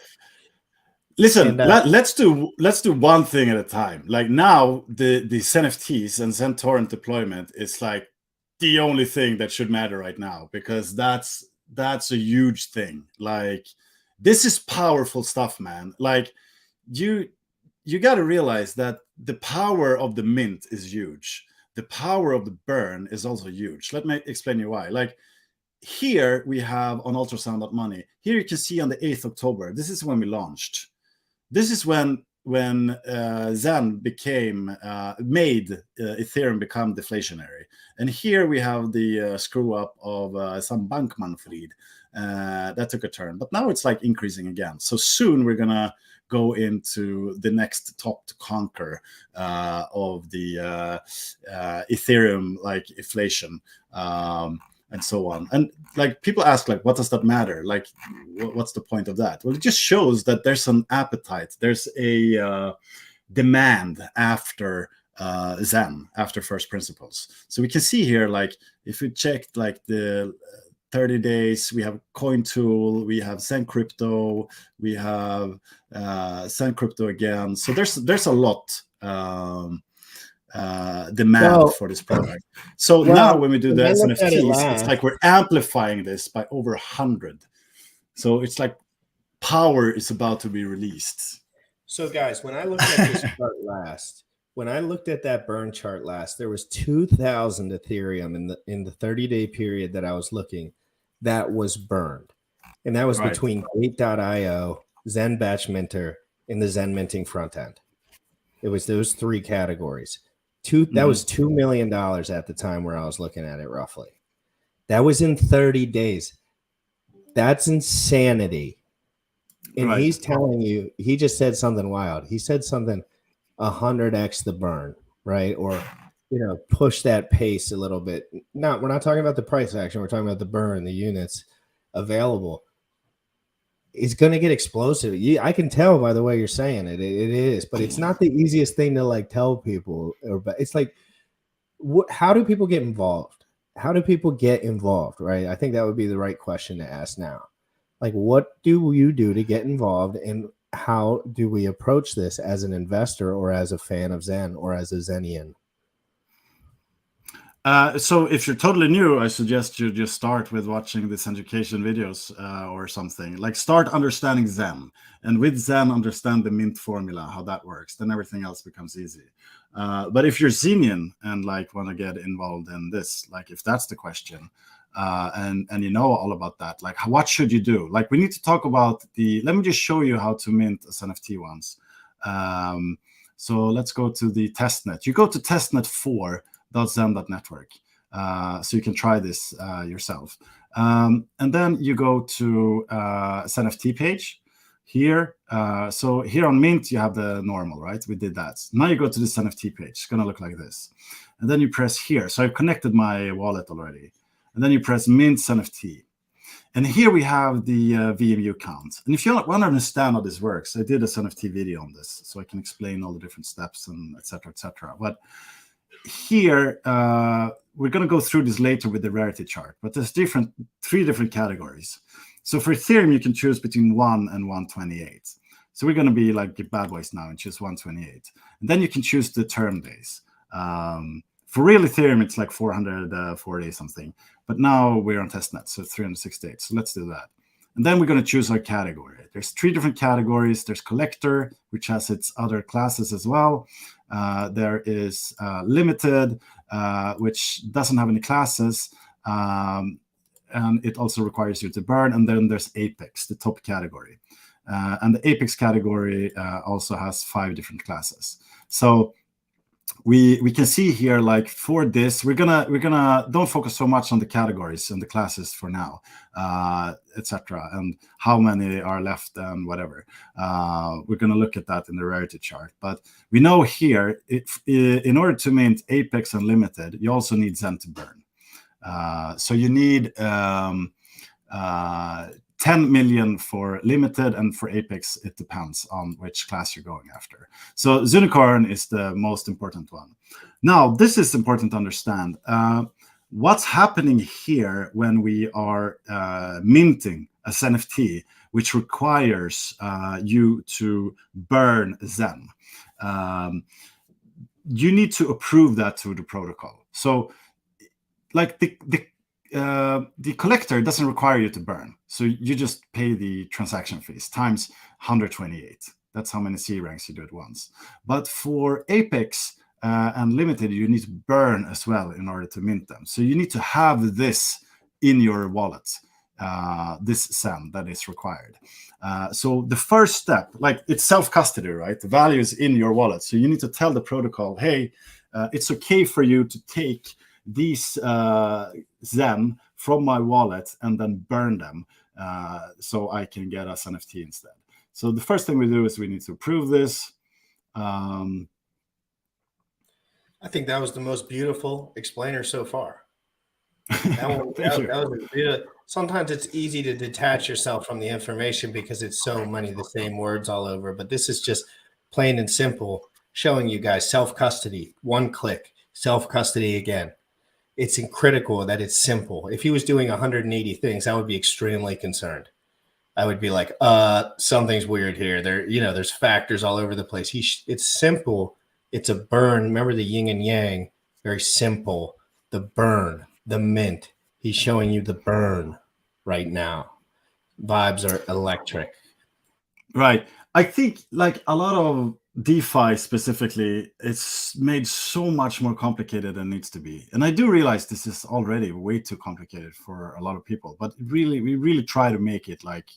Listen, let's do one thing at a time. Like now, the XenFTs and Xen torrent deployment is like the only thing that should matter right now, because that's a huge thing. Like, this is powerful stuff, man. Like, you got to realize that the power of the mint is huge. The power of the burn is also huge. Let me explain you why. Like, here we have on ultrasound.money. Here you can see on the 8th October. This is when we launched. This is when Xen made Ethereum become deflationary. And here we have the screw up of some Bankman-Fried that took a turn. But now it's like increasing again. So soon we're going to go into the next top to conquer of the Ethereum like inflation and so on. And like people ask, like, what does that matter? Like, what's the point of that? Well, it just shows that there's an appetite. There's a demand after Xen, after first principles. So we can see here, like, if we checked like the 30 days, we have CoinTool, we have Xen Crypto, we have Xen Crypto again. So there's a lot demand for this product. So now when we do the NFTs, it's like we're amplifying this by over 100. So it's like power is about to be released. So guys, when I looked at this chart last, when I looked at that burn chart last, there was 2,000 Ethereum in the 30-day period that I was looking that was burned. And that was between Gate.io, Xen Batch Minter, and the Xen Minting front end. It was those three categories. That was $2 million at the time where I was looking at it roughly. That was in 30 days. That's insanity. And he's telling you, he just said something wild. He said something 100x the burn, right? Or, you know, push that pace a little bit. No, we're not talking about the price action. We're talking about the burn, the units available. It's going to get explosive. I can tell by the way you're saying it. It is, but it's not the easiest thing to like tell people. It's like, how do people get involved? how do people get involved, right? I think that would be the right question to ask now. Like, what do you do to get involved, and how do we approach this as an investor or as a fan of Zen or as a Zenian? So if you're totally new, I suggest you just start with watching these education videos or something. Like, start understanding Zen, and with Zen, understand the mint formula, how that works. Then everything else becomes easy. But if you're Xenian and like want to get involved in this, like if that's the question, and you know all about that, like what should you do? Like, we need to talk about let me just show you how to mint as NFT once. So let's go to the testnet. You go to testnet4.zen.network. So you can try this yourself. And then you go to Xenft page here. So here on Mint, you have the normal, right? We did that. Now you go to the Xenft page. It's going to look like this. And then you press here. So I've connected my wallet already. And then you press Mint Xenft. And here we have the VMU count. And if you want to understand how this works, I did a Xenft video on this, so I can explain all the different steps and et cetera, et cetera. But here, we're going to go through this later with the rarity chart, but there's three different categories. So for Ethereum, you can choose between 1 and 128. So we're going to be like bad boys now and choose 128. And then you can choose the term days. For real Ethereum, it's like 440 something. But now we're on testnet, so 368. So let's do that. And then we're going to choose our category. There's three different categories. There's collector, which has its other classes as well. There is limited, which doesn't have any classes. And it also requires you to burn. And then there's Apex, the top category. And the Apex category also has 5 different classes. So we can see here, like for this, we're gonna don't focus so much on the categories and the classes for now, etc., and how many are left and whatever. We're gonna look at that in the rarity chart. But we know here, in order to mint Apex and limited, you also need Zen to burn. So you need 10 million for limited, and for Apex, it depends on which class you're going after. So Unicorn is the most important one. Now, this is important to understand. What's happening here when we are minting a NFT, which requires you to burn Zen? You need to approve that to the protocol. So, like the collector doesn't require you to burn. So you just pay the transaction fees times 128. That's how many C ranks you do at once. But for Apex and limited, you need to burn as well in order to mint them. So you need to have this in your wallet, this Zen that is required. So the first step, like it's self-custody, right? The value is in your wallet. So you need to tell the protocol, hey, it's okay for you to take these Zen from my wallet and then burn them so I can get us NFT instead. So the first thing we do is we need to approve this. I think that was the most beautiful explainer so far. Sometimes it's easy to detach yourself from the information because it's so many the same words all over, but this is just plain and simple, showing you guys self-custody, one click, self-custody again. It's critical that it's simple. If he was doing 180 things, I would be extremely concerned. I would be like, something's weird here. There's factors all over the place. It's simple. It's a burn. Remember the yin and yang, very simple. The burn, the mint. He's showing you the burn right now. Vibes are electric. Right. I think like a lot of DeFi specifically, it's made so much more complicated than it needs to be. And I do realize this is already way too complicated for a lot of people, but we really try to make it like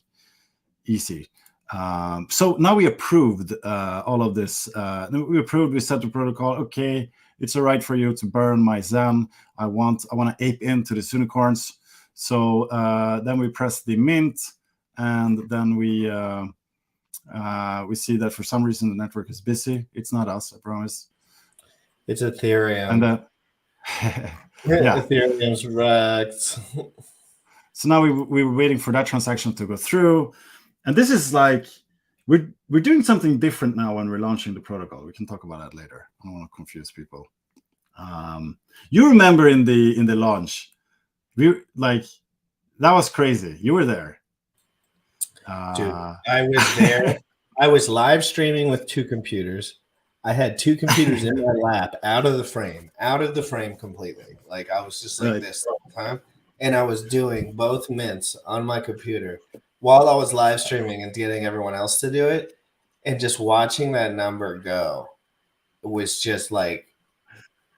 easy. So now we approved all of this. We set the protocol. Okay, it's all right for you to burn my Zen. I want to ape into the unicorns. So then we press the mint, and then we see that for some reason the network is busy. It's not us, I promise. It's Ethereum. And yeah, Ethereum's wrecked. So now we were waiting for that transaction to go through, and this is like we're doing something different now when we're launching the protocol. We can talk about that later. I don't want to confuse people. You remember in the launch, we like that was crazy. You were there. Dude, I was there. I was live streaming with 2 computers. I had 2 computers in my lap, out of the frame completely. Like I was just like Right. this the whole time. And I was doing both mints on my computer while I was live streaming and getting everyone else to do it. And just watching that number go was just like,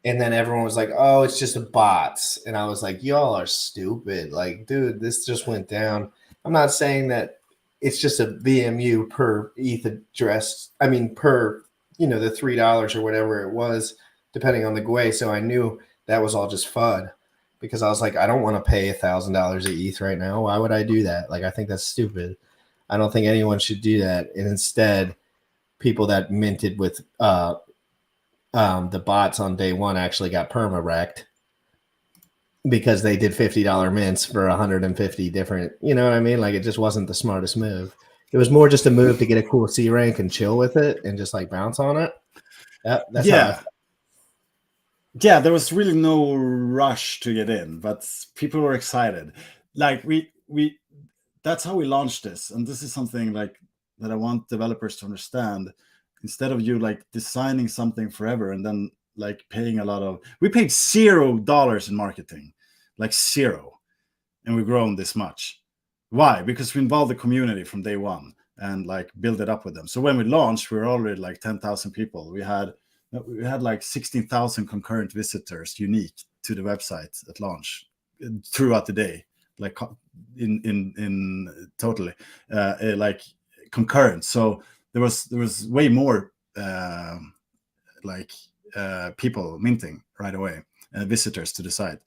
and then everyone was like, oh, it's just a bots. And I was like, y'all are stupid. Like, dude, this just went down. I'm not saying that it's just a VMU per ETH address. I mean, per, the $3 or whatever it was, depending on the GUI. So I knew that was all just FUD because I was like, I don't want to pay $1,000 a ETH right now. Why would I do that? Like, I think that's stupid. I don't think anyone should do that. And instead, people that minted with the bots on day one actually got perma-wrecked because they did $50 mints for 150 different, you know what I mean? Like it just wasn't the smartest move. It was more just a move to get a cool C rank and chill with it and just like bounce on it. That's yeah. Yeah, there was really no rush to get in, but people were excited. Like we that's how we launched this. And this is something like that I want developers to understand. Instead of you like designing something forever and then like paying a lot of, we paid $0 in marketing, like 0, and we've grown this much. Why? Because we involved the community from day one and like build it up with them. So when we launched, we were already like 10,000 people. We had like 16,000 concurrent visitors unique to the website at launch throughout the day, like in totally like concurrent. So there was way more people minting right away, visitors to the site.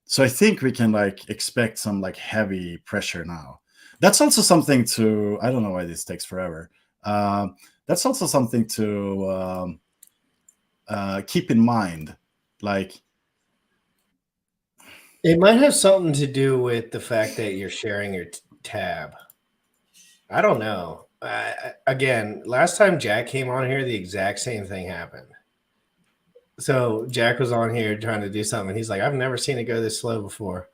So I think we can like expect some like heavy pressure now. That's also something to, I don't know why this takes forever. That's also something to keep in mind. Like it might have something to do with the fact that you're sharing your tab. I don't know. Again, last time Jack came on here, the exact same thing happened. So Jack was on here trying to do something. He's like, I've never seen it go this slow before.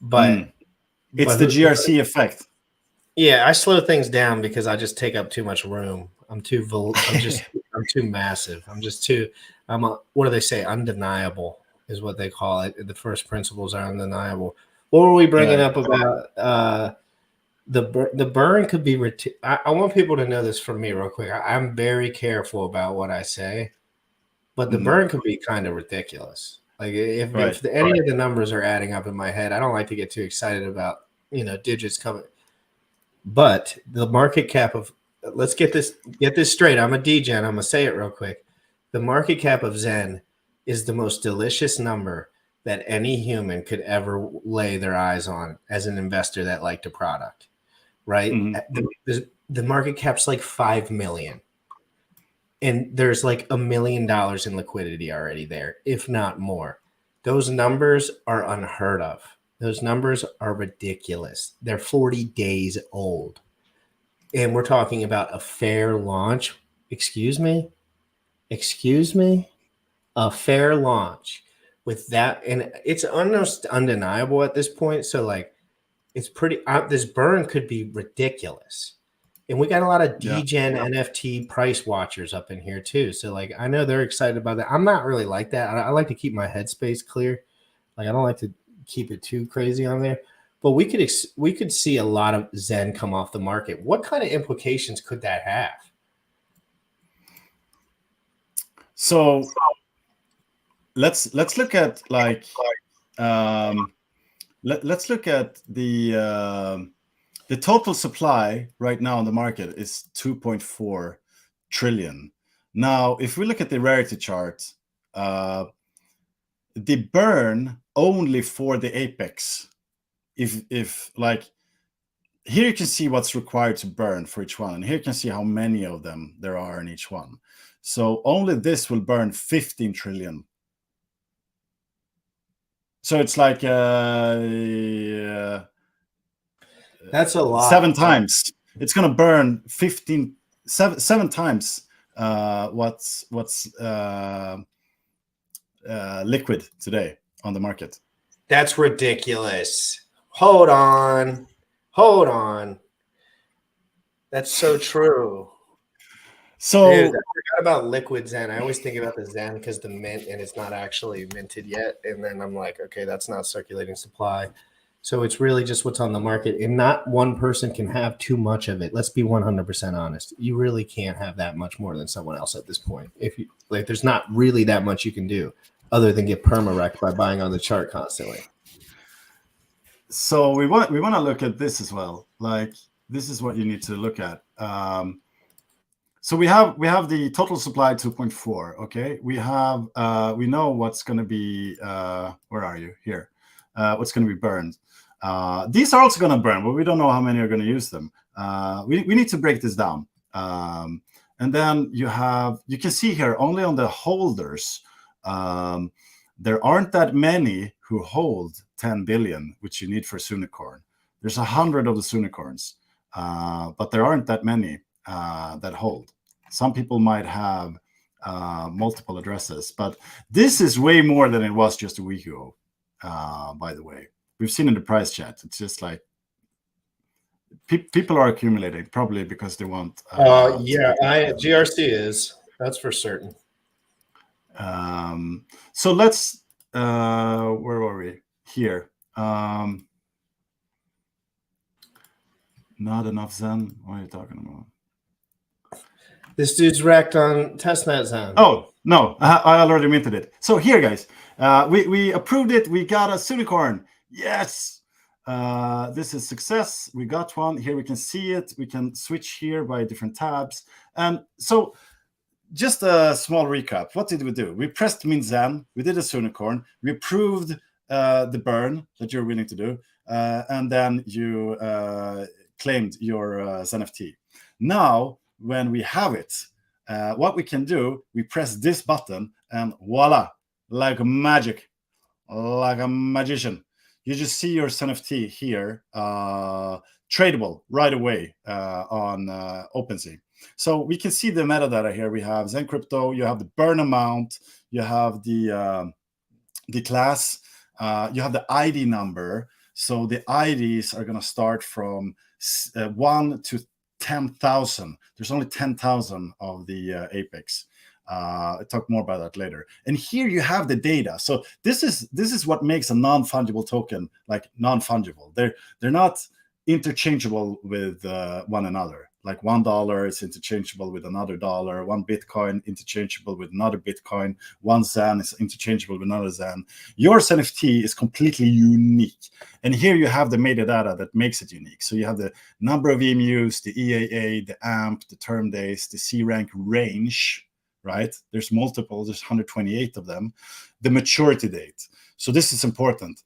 But it's the GRC effect. Yeah, I slow things down because I just take up too much room. I'm too massive. What do they say? Undeniable is what they call it. The first principles are undeniable. What were we bringing up about the burn could be I want people to know this from me real quick. I'm very careful about what I say, but the burn could be kind of ridiculous. Like if any of the numbers are adding up in my head, I don't like to get too excited about digits coming. But the market cap of, let's get this straight. I'm a degen. I'm gonna say it real quick. The market cap of Xen is the most delicious number that any human could ever lay their eyes on as an investor that liked a product. Right? The market cap's like 5 million. And there's like $1 million in liquidity already there, if not more. Those numbers are unheard of. Those numbers are ridiculous. They're 40 days old. And we're talking about a fair launch. Excuse me? A fair launch with that. And it's almost undeniable at this point. So like, it's pretty, this burn could be ridiculous. And we got a lot of degen NFT price watchers up in here too. So like, I know they're excited about that. I'm not really like that. I like to keep my headspace clear. Like I don't like to keep it too crazy on there, but we could see a lot of Xen come off the market. What kind of implications could that have? So let's look at like let's look at the total supply right now on the market is 2.4 trillion. Now, if we look at the rarity chart, the burn only for the apex, if like here you can see what's required to burn for each one, and here you can see how many of them there are in each one. So only this will burn 15 trillion. So it's like that's a lot. 7 times. It's going to burn 7 times what's liquid today on the market. That's ridiculous. Hold on. That's so true. So dude, I forgot about liquid Zen. I always think about the Zen because the mint and it's not actually minted yet. And then I'm like, okay, that's not circulating supply. So it's really just what's on the market, and not one person can have too much of it. Let's be 100% honest. You really can't have that much more than someone else at this point. If you like, there's not really that much you can do other than get perma-wrecked by buying on the chart constantly. So we want to look at this as well. Like, this is what you need to look at. So we have the total supply 2.4. Okay, we know what's going to be. Where are you? Here. What's going to be burned? These are also going to burn, but we don't know how many are going to use them. We need to break this down. And then you can see here only on the holders. There aren't that many who hold 10 billion, which you need for Sunicorn. There's 100 of the Sunicorns, but there aren't that many that hold. Some people might have multiple addresses, but this is way more than it was just a week ago. By the way, we've seen in the price chat, it's just like people are accumulating, probably because they want. GRC is, that's for certain. So let's. Where were we? Here. Not enough Zen. What are you talking about? This dude's wrecked on testnet Zen. Oh no, I already minted it. So here, guys, we approved it. We got a Sunicorn. Yes. This is success. We got one. Here we can see it. We can switch here by different tabs. And so just a small recap. What did we do? We pressed mint Zen. We did a Sunicorn. We approved the burn that you're willing to do. And then you claimed your Xenft. Now, when we have it, what we can do, we press this button and voila, like magic, like a magician. You just see your Xenft here, tradable right away on OpenSea. So we can see the metadata here. We have Zen Crypto, you have the burn amount, you have the class, you have the ID number. So the IDs are going to start from 1 to 10,000. There's only 10,000 of the Apex. I'll talk more about that later. And here you have the data. So this is what makes a non-fungible token like non-fungible. They're not interchangeable with one another. Like $1 is interchangeable with another dollar, one Bitcoin interchangeable with another Bitcoin, one Zen is interchangeable with another Zen. Your Xenft is completely unique. And here you have the metadata that makes it unique. So you have the number of emus, the EAA, the AMP, the term days, the C rank range, right? There's multiple, there's 128 of them. The maturity date. So this is important.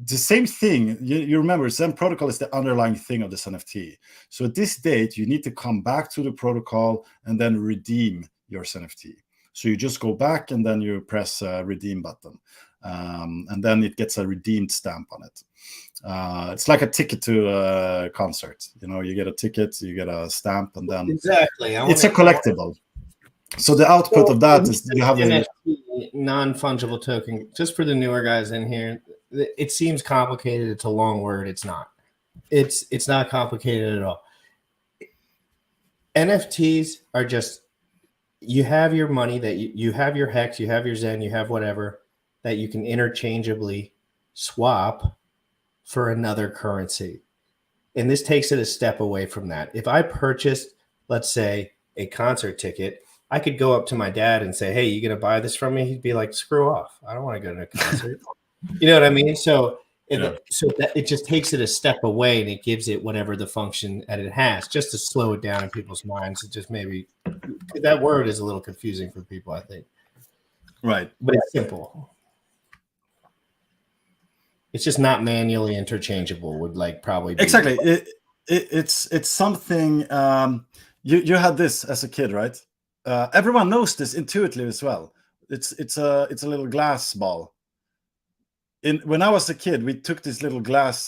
The same thing, you remember, Zen protocol is the underlying thing of the Xenft. So at this date, you need to come back to the protocol and then redeem your Xenft. So you just go back and then you press redeem button. And then it gets a redeemed stamp on it. It's like a ticket to a concert. You know, you get a ticket, you get a stamp, and then exactly. It's a collectible. So the output of that is you have a non-fungible token. Just for the newer guys in here, it seems complicated. It's a long word. It's not. It's not complicated at all. NFTs are just, you have your money that you have your Hex, you have your Zen, you have whatever that you can interchangeably swap for another currency. And this takes it a step away from that. If I purchased, let's say, a concert ticket, I could go up to my dad and say, hey, you going to buy this from me? He'd be like, screw off. I don't want to go to a concert. You know what I mean? So, it just takes it a step away and it gives it whatever the function that it has, just to slow it down in people's minds. It just maybe, that word is a little confusing for people, I think. Right. But it's simple. It's just not manually interchangeable would like probably be. Exactly. It's something, you had this as a kid, right? Everyone knows this intuitively as well. It's a little glass ball. When I was a kid, we took this little glass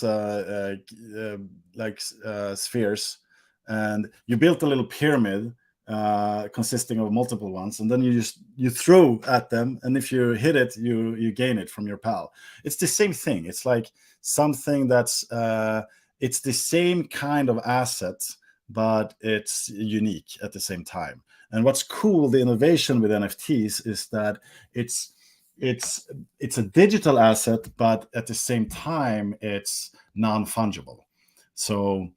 spheres, and you built a little pyramid, consisting of multiple ones, and then you throw at them, and if you hit it, you gain it from your pal. It's the same thing. It's like something that's it's the same kind of asset, but it's unique at the same time. And what's cool, the innovation with NFTs, is that it's a digital asset, but at the same time it's non-fungible. So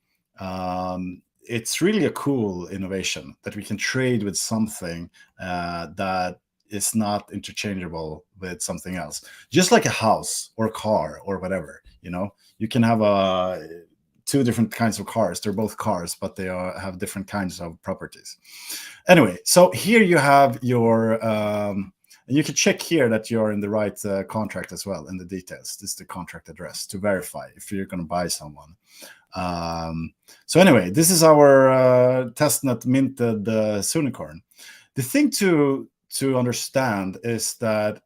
it's really a cool innovation that we can trade with something that is not interchangeable with something else. Just like a house or a car or whatever, you can have two different kinds of cars. They're both cars, but they have different kinds of properties. Anyway, so here you have your, and you can check here that you're in the right contract as well in the details. This is the contract address to verify if you're going to buy someone. So anyway, this is our testnet minted Sunicorn. The thing to understand is that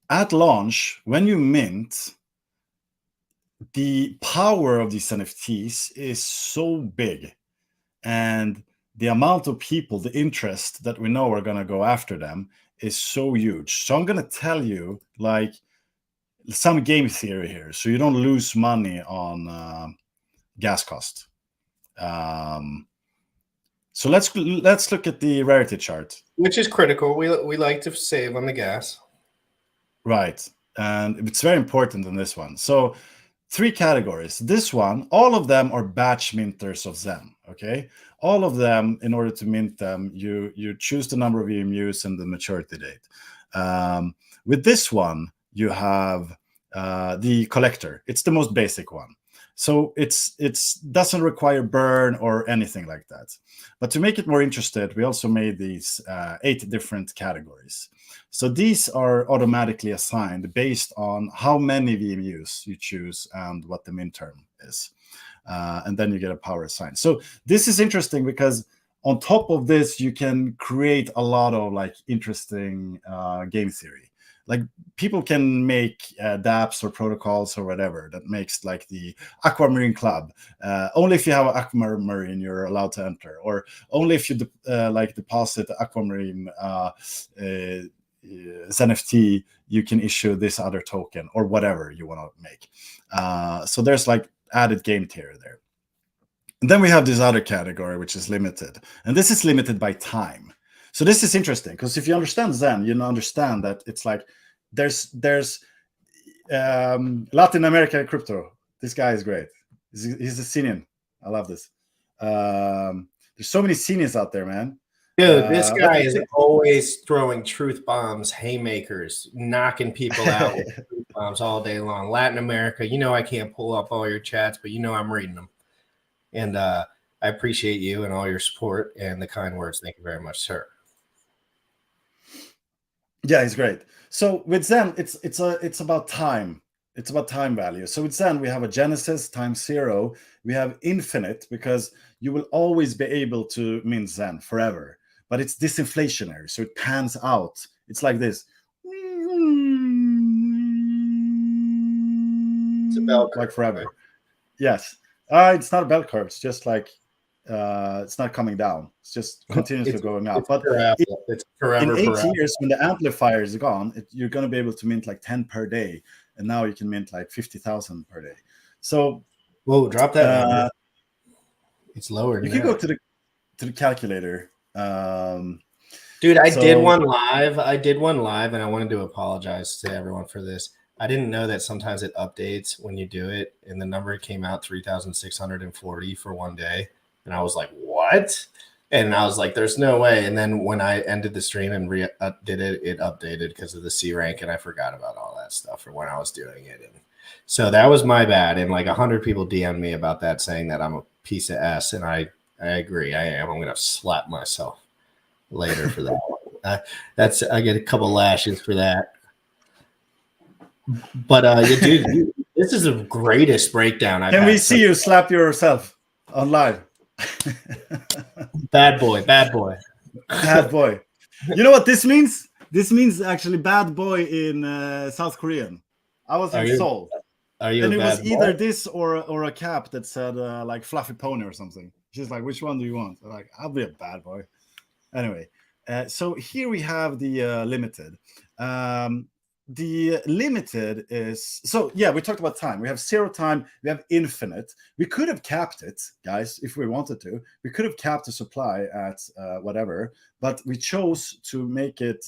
at launch, when you mint, the power of these NFTs is so big, and the amount of people, the interest that we know are going to go after them is so huge. So I'm going to tell you like some game theory here, so you don't lose money on gas cost. So let's look at the rarity chart, which is critical. We like to save on the gas, right? And it's very important in this one. So 3 categories. This one, all of them are batch minters of Zen. Okay, all of them. In order to mint them, you choose the number of EMUs and the maturity date. With this one, you have the collector. It's the most basic one. So it's doesn't require burn or anything like that. But to make it more interesting, we also made these 8 different categories. So these are automatically assigned based on how many VMUs you choose and what the mint term is. And then you get a power assigned. So this is interesting because on top of this, you can create a lot of like interesting game theory. Like people can make dApps or protocols or whatever that makes like the Aquamarine Club. Only if you have Aquamarine, you're allowed to enter, or only if you deposit Aquamarine NFT, you can issue this other token or whatever you want to make. So there's like added game theory there. And then we have this other category, which is limited, and this is limited by time. So this is interesting because if you understand Zen, you understand that it's like there's Latin American crypto. This guy is great. He's a Sinian. I love this. There's so many Sinians out there, man. Dude, this guy is always throwing truth bombs, haymakers, knocking people out with truth bombs all day long. Latin America, I can't pull up all your chats, but I'm reading them. And I appreciate you and all your support and the kind words. Thank you very much, sir. Yeah, he's great. So with Zen, it's about time. It's about time value. So with Zen, we have a genesis times 0. We have infinite because you will always be able to mint Zen forever. But it's disinflationary, so it pans out. It's like this. It's a bell curve. Like forever. Yes. It's not a bell curve. It's just like it's not coming down. It's just continuously going up. But it's forever, in 8 years, when the amplifier is gone, you're going to be able to mint like 10 per day. And now you can mint like 50,000 per day. So, whoa, drop that. It's lower. You can go to the calculator. Dude, I did one live, and I wanted to apologize to everyone for this. I didn't know that sometimes it updates when you do it, and the number came out 3,640 for one day. And I was like, what? And I was like, there's no way. And then when I ended the stream and did it, it updated because of the C rank, and I forgot about all that stuff for when I was doing it. And so that was my bad. And like 100 people DM'd me about that, saying that I'm a piece of S, and I agree. I am. I'm going to slap myself later for that one. I get a couple lashes for that. But dude, this is the greatest breakdown I've had. Can we see you slap yourself on live? Bad boy. Bad boy. You know what this means? This means actually bad boy in South Korean. I was in Seoul. Are you? And it was either this or a cap that said like fluffy pony or something. She's like, which one do you want? I'm like, I'll be a bad boy. Anyway, so here we have the limited. The limited is, so yeah, we talked about time. We have 0 time, we have infinite. We could have capped it, guys, if we wanted to. We could have capped the supply at whatever, but we chose to make it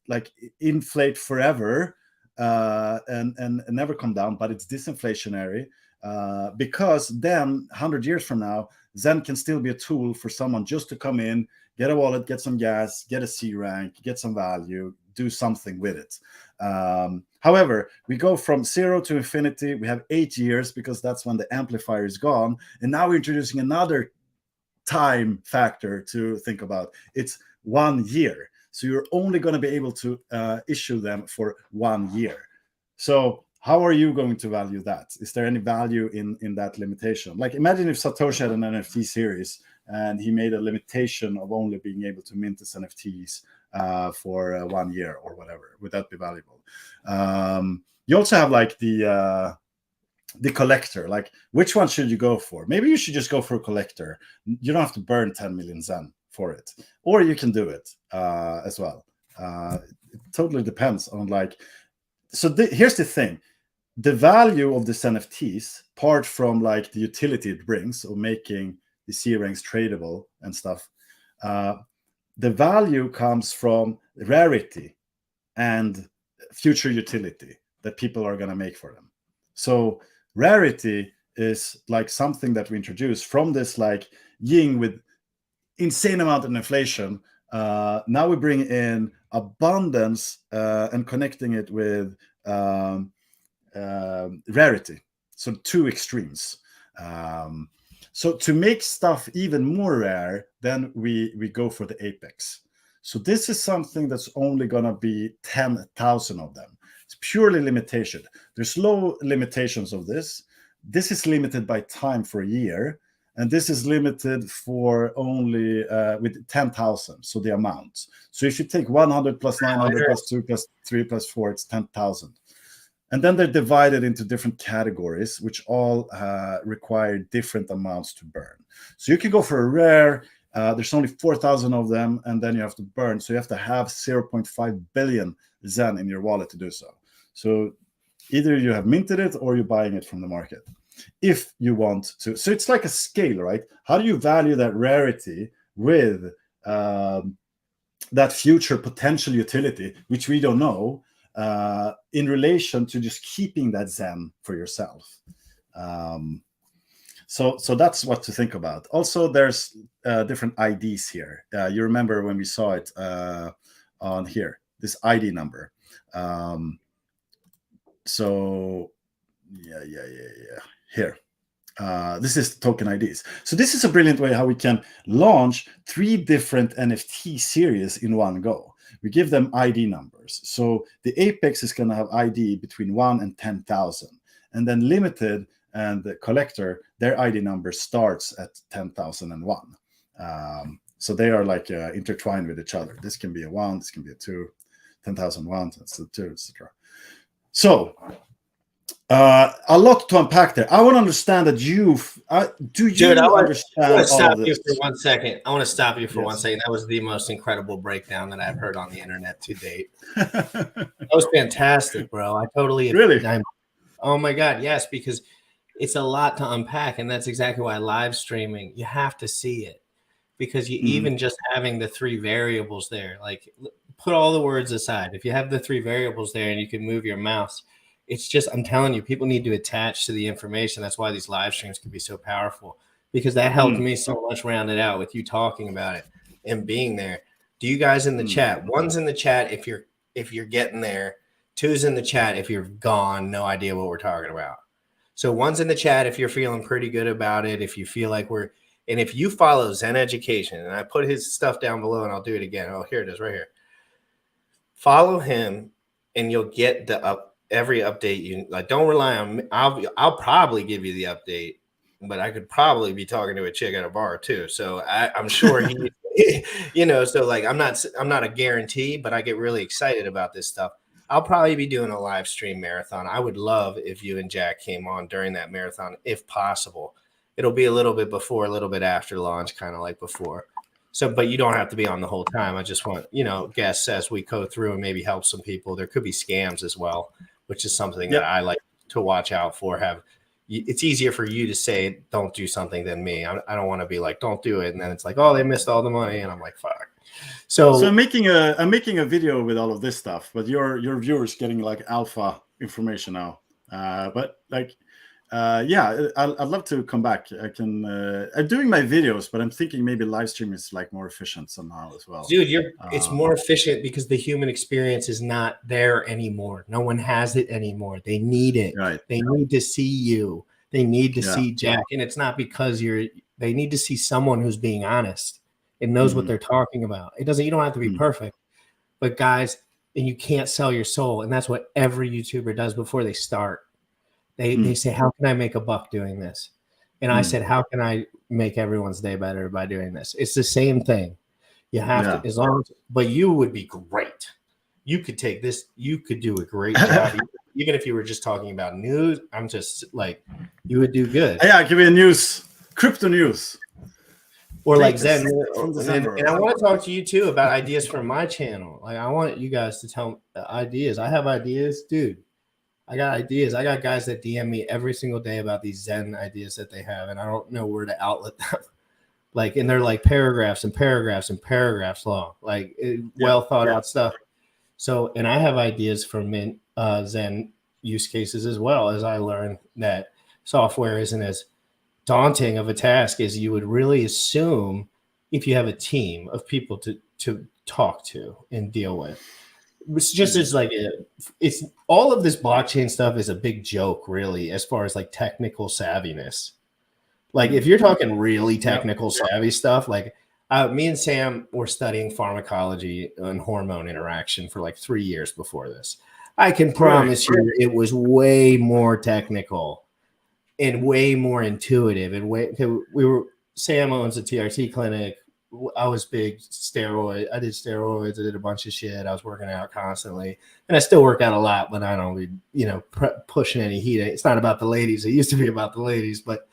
like inflate forever and never come down, but it's disinflationary. Because then 100 years from now, Zen can still be a tool for someone just to come in, get a wallet, get some gas, get a C rank, get some value, do something with it. However, we go from 0 to infinity. We have 8 years because that's when the amplifier is gone. And now we're introducing another time factor to think about. It's 1 year. So you're only going to be able to issue them for 1 year. So how are you going to value that? Is there any value in that limitation? Like, imagine if Satoshi had an NFT series and he made a limitation of only being able to mint his NFTs for 1 year or whatever. Would that be valuable? You also have like the collector. Like, which one should you go for? Maybe you should just go for a collector. You don't have to burn 10 million Zen for it, or you can do it as well. It totally depends on like. So here's the thing. The value of this NFTs, apart from like the utility it brings of making the C ranks tradable and stuff, the value comes from rarity and future utility that people are going to make for them. So rarity is like something that we introduce from this like yin with insane amount of inflation. Now we bring in abundance and connecting it with rarity. So 2 extremes. So to make stuff even more rare, then we go for the apex. So this is something that's only going to be 10,000 of them. It's purely limitation. There's low limitations of this. This is limited by time for a year. And this is limited for only with 10,000. So the amount. So if you take 100 plus 900 plus 2 plus 3 plus 4, it's 10,000. And then they're divided into different categories, which all require different amounts to burn. So you can go for a rare. There's only 4,000 of them, and then you have to burn. So you have to have 0.5 billion Zen in your wallet to do so. So either you have minted it or you're buying it from the market. If you want to. So it's like a scale, right? How do you value that rarity with that future potential utility, which we don't know, in relation to just keeping that Zen for yourself? So that's what to think about. Also, there's different IDs here. You remember when we saw it on here, this ID number. So yeah. Here. This is token IDs. So this is a brilliant way how we can launch 3 different NFT series in one go. We give them ID numbers. So the Apex is going to have ID between 1 and 10,000. And then Limited and the Collector, their ID number starts at 10,001. So they are like intertwined with each other. This can be a 1, this can be a 2, 10,001, that's a 2, etc. So a lot to unpack there. I want to understand that Dude, I want understand to stop you this? for 1 second. I want to stop you for Yes. 1 second. That was the most incredible breakdown that I've heard on the internet to date. That was fantastic, bro. I totally Really? Oh my God, yes, because it's a lot to unpack, and that's exactly why live streaming, you have to see it, because you even just having the 3 variables there, like put all the words aside. If you have the 3 variables there and you can move your mouse, it's just, I'm telling you, people need to attach to the information. That's why these live streams can be so powerful, because that helped me so much round it out with you talking about it and being there. Do you guys in the chat? 1's in the chat if you're getting there. 2's in the chat if you're gone, no idea what we're talking about. So 1's in the chat if you're feeling pretty good about it, if you feel like and if you follow Zen Education, and I put his stuff down below and I'll do it again. Oh, here it is right here. Follow him and you'll get every update. You like, don't rely on me. I'll probably give you the update, but I could probably be talking to a chick at a bar too. So I'm sure he, so like, I'm not a guarantee, but I get really excited about this stuff. I'll probably be doing a live stream marathon. I would love if you and Jack came on during that marathon, if possible. It'll be a little bit before, a little bit after launch, kind of like before. So, but you don't have to be on the whole time. I just want, guests as we go through and maybe help some people. There could be scams as well, which is something that I like to watch out for. It's easier for you to say, don't do something than me. I don't want to be like, don't do it. And then it's like, oh, they missed all the money. And I'm like, fuck. So I'm making a video with all of this stuff, but your viewers getting like alpha information now. But like, I'd love to come back. I'm doing my videos, but I'm thinking maybe live stream is like more efficient somehow as well. Dude, it's more efficient because the human experience is not there anymore. No one has it anymore. They need it. Right. They need to see you. They need to see Jack. And it's not because they need to see someone who's being honest and knows what they're talking about. You don't have to be perfect, but guys, and you can't sell your soul. And that's what every YouTuber does before they start. They say, how can I make a buck doing this? And I said, how can I make everyone's day better by doing this? It's the same thing. You have to, but you would be great. You could take this, you could do a great job. Even if you were just talking about news, I'm just like, you would do good. Yeah, give me a crypto news. Or like Zen. And I want to talk to you too about ideas for my channel. Like, I want you guys to tell me ideas. I have ideas, dude. I got ideas. I got guys that DM me every single day about these Zen ideas that they have, and I don't know where to outlet them. Like, and they're like paragraphs and paragraphs and paragraphs long, like well thought out stuff. So, and I have ideas for Zen use cases as well, as I learned that software isn't as daunting of a task as you would really assume if you have a team of people to talk to and deal with. It's just it's all of this blockchain stuff is a big joke, really, as far as like technical savviness. Like, if you're talking really technical savvy stuff, like me and Sam were studying pharmacology and hormone interaction for like 3 years before this. I can promise you it was way more technical and way more intuitive. And Sam owns a TRT clinic. I was big steroid. I did steroids. I did a bunch of shit. I was working out constantly, and I still work out a lot, but I don't be, pushing any heat. It's not about the ladies. It used to be about the ladies, but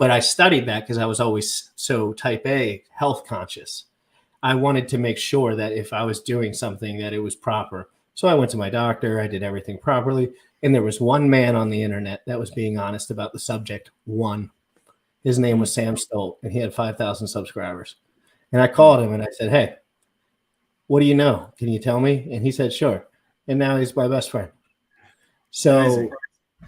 I studied that because I was always so type A health conscious. I wanted to make sure that if I was doing something that it was proper. So I went to my doctor. I did everything properly. And there was one man on the internet that was being honest about the subject. One. His name was Sam Stolt, and he had 5,000 subscribers. And I called him and I said, hey, what do you know? Can you tell me? And he said, sure. And now he's my best friend. So, amazing.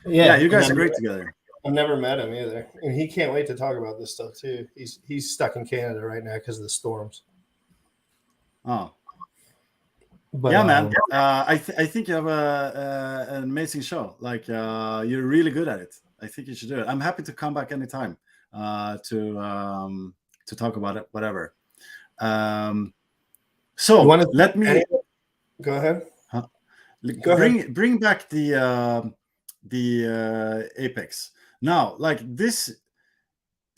Yeah, you guys are great together. I've never met him either. And he can't wait to talk about this stuff too. He's stuck in Canada right now because of the storms. Oh. But, yeah, man. I think you have an amazing show. Like, you're really good at it. I think you should do it. I'm happy to come back anytime to talk about it, whatever. So let me go ahead. Bring back the Apex. Now, like this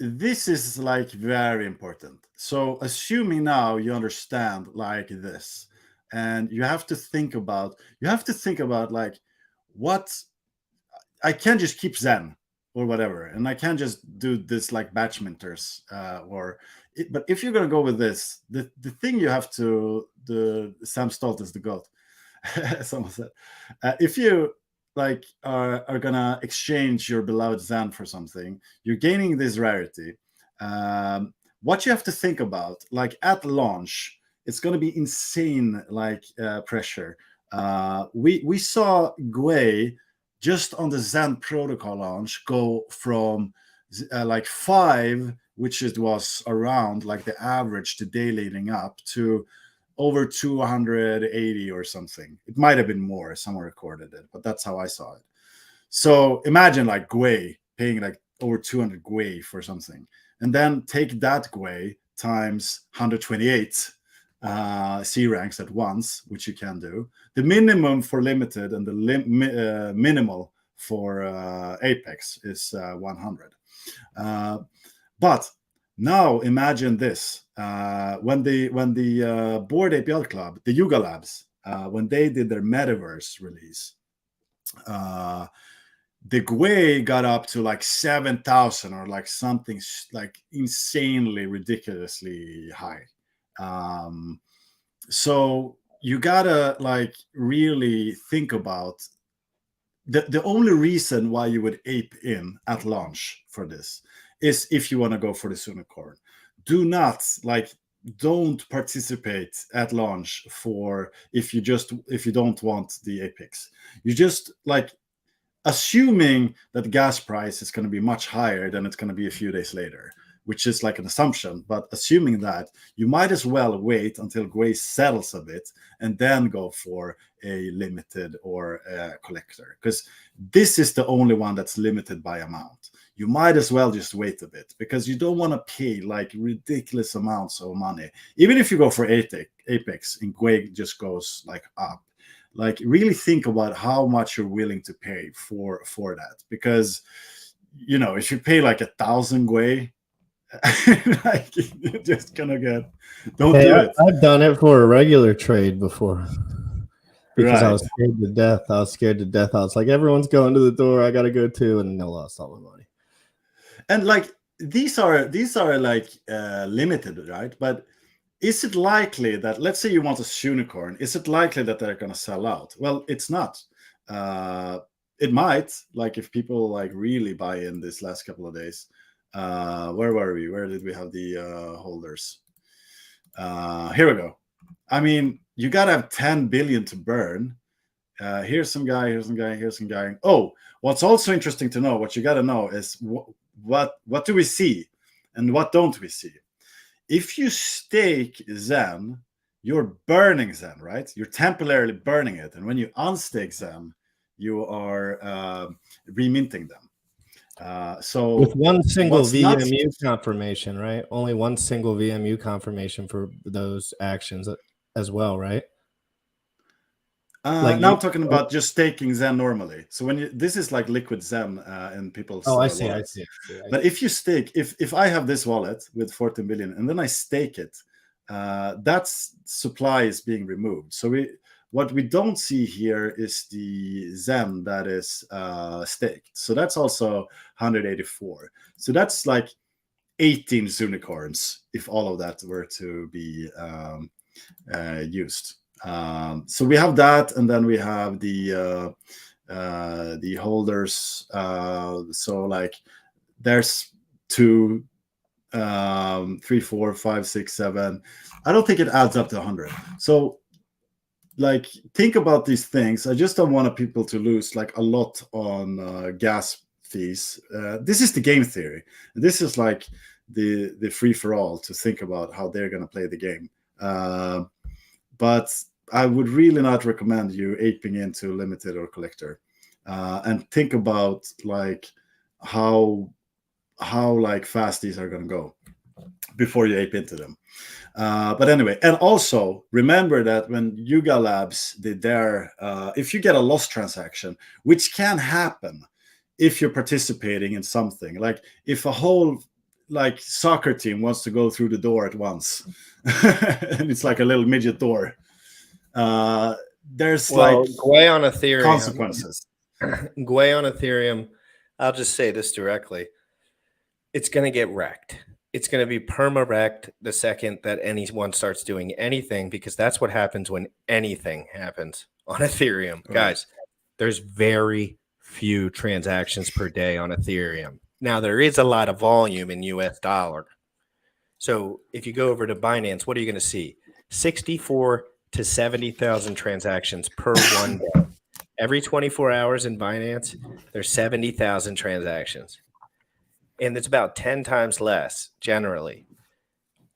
is like very important. So assuming now you understand like this, and you have to think about like, what I can't just keep Zen or whatever, and I can't just do this like batch minters but if you're gonna go with this, the thing you have to, the Sam Stolt is the GOAT. Someone said, if you like are gonna exchange your beloved Zen for something, you're gaining this rarity. What you have to think about, like at launch, it's gonna be insane, like pressure. We saw Gwei just on the Zen protocol launch go from like 5, which it was around like the average the day leading up, to over 280 or something. It might have been more, someone recorded it, but that's how I saw it. So imagine like Gwei paying like over 200 Gwei for something, and then take that Gwei times 128 C ranks at once, which you can do. The minimum for limited and the minimal for Apex is 100. But now imagine this: when the Bored APL Club, the Yuga Labs, when they did their metaverse release, the GUE got up to like 7,000 or like something like insanely, ridiculously high. So you gotta like really think about the only reason why you would ape in at launch for this is if you want to go for the unicorn. Do not don't participate at launch for if you don't want the apex. You just like assuming that gas price is going to be much higher than it's going to be a few days later, which is like an assumption. But assuming that, you might as well wait until GUE settles a bit and then go for a limited or a collector, because this is the only one that's limited by amount. You might as well just wait a bit, because you don't want to pay like ridiculous amounts of money. Even if you go for apex and GUE just goes like up, like really think about how much you're willing to pay for that, because if you pay like 1,000 GUE, like you're just gonna get do it. I've done it for a regular trade before because I Right. was scared to death. I was like, everyone's going to the door, I gotta go too, and I lost all my money. And like these are like limited, right? But is it likely that, let's say you want a unicorn, is it likely that they're going to sell out? Well, it's not. It might, like if people like really buy in this last couple of days. Where were we? Where did we have the holders? Here we go. I mean, you got to have 10 billion to burn. Here's some guy, here's some guy, here's some guy. Oh, what's also interesting to know, what you got to know is what do we see and what don't we see? If you stake Xen, you're burning Xen, right? You're temporarily burning it. And when you unstake Xen, you are reminting them. So with one single VMU confirmation, right? Only one single VMU confirmation for those actions as well, right? Now I'm talking about just staking Xen normally. So when this is like liquid Xen in people's I see. But if you stake, if I have this wallet with 14 billion and then I stake it, that's supply is being removed. So what we don't see here is the Xen that is staked. So that's also 184. So that's like 18 unicorns if all of that were to be used. So we have that, and then we have the holders. So like there's 2, 3, 4, 5, 6, 7. I don't think it adds up to 100. So like think about these things. I just don't want people to lose like a lot on gas fees. This is the game theory. This is like the free for all to think about how they're going to play the game. But I would really not recommend you aping into limited or collector, and think about like how like fast these are going to go before you ape into them. But anyway, and also remember that when Yuga Labs did their, if you get a lost transaction, which can happen if you're participating in something, like if a whole like soccer team wants to go through the door at once, and it's like a little midget door. There's like GUE on Ethereum consequences. GUE on Ethereum, I'll just say this directly. It's going to get wrecked. It's going to be perma-wrecked the second that anyone starts doing anything, because that's what happens when anything happens on Ethereum. Right. Guys, there's very few transactions per day on Ethereum. Now, there is a lot of volume in US dollar. So if you go over to Binance, what are you going to see? 64 to 70,000 transactions per one day. Every 24 hours in Binance, there's 70,000 transactions. And it's about 10 times less generally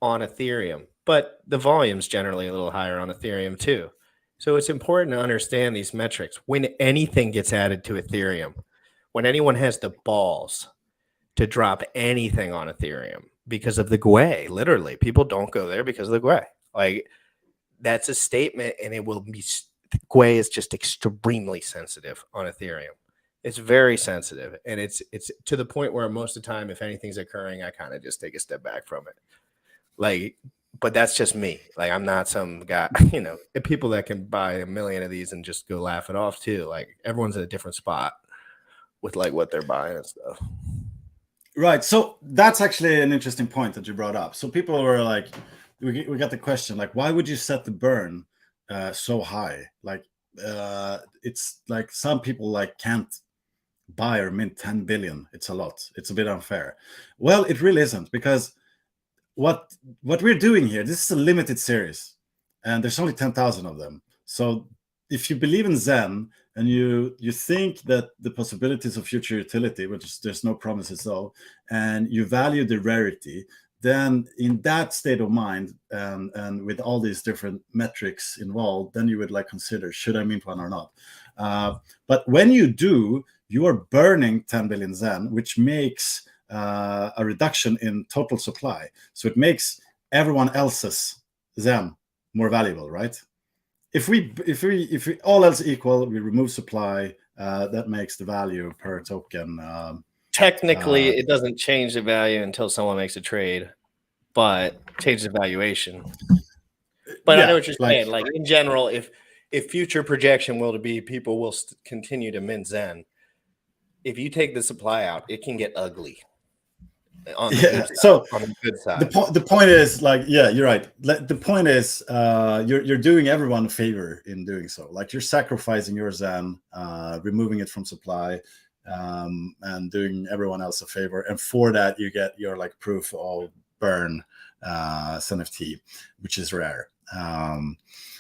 on Ethereum. But the volume's generally a little higher on Ethereum too. So it's important to understand these metrics. When anything gets added to Ethereum, when anyone has the balls to drop anything on Ethereum because of the GUE, literally, people don't go there because of the GUE. Like, that's a statement, and it will be, GUE is just extremely sensitive on Ethereum. It's very sensitive, and it's to the point where most of the time, if anything's occurring, I kind of just take a step back from it. Like, but that's just me. Like, I'm not some guy, people that can buy 1 million of these and just go laugh it off too. Like, everyone's at a different spot. with like what they're buying and stuff. Right. So that's actually an interesting point that you brought up. So people were like, we got the question, like, why would you set the burn so high? Like, it's like some people like can't buy or mint 10 billion. It's a lot. It's a bit unfair. Well, it really isn't, because what we're doing here, this is a limited series, and there's only 10,000 of them. So if you believe in Zen and you think that the possibilities of future utility, which there's no promises though, and you value the rarity, then in that state of mind, and with all these different metrics involved, then you would like consider, should I mint one or not? But when you do, you are burning 10 billion Zen, which makes a reduction in total supply. So it makes everyone else's Zen more valuable, right? If we all else equal, we remove supply, that makes the value per token. Technically, it doesn't change the value until someone makes a trade, but changes the valuation. But yeah, I know what you're saying. Like in general, if future projection will to be people will continue to mint Zen, if you take the supply out, it can get ugly. On the good side, so on the good side. The point is, like, yeah, you're right. The point is, you're doing everyone a favor in doing so. Like, you're sacrificing your Zen, removing it from supply, and doing everyone else a favor. And for that, you get your like proof of burn Xenft, which is rare.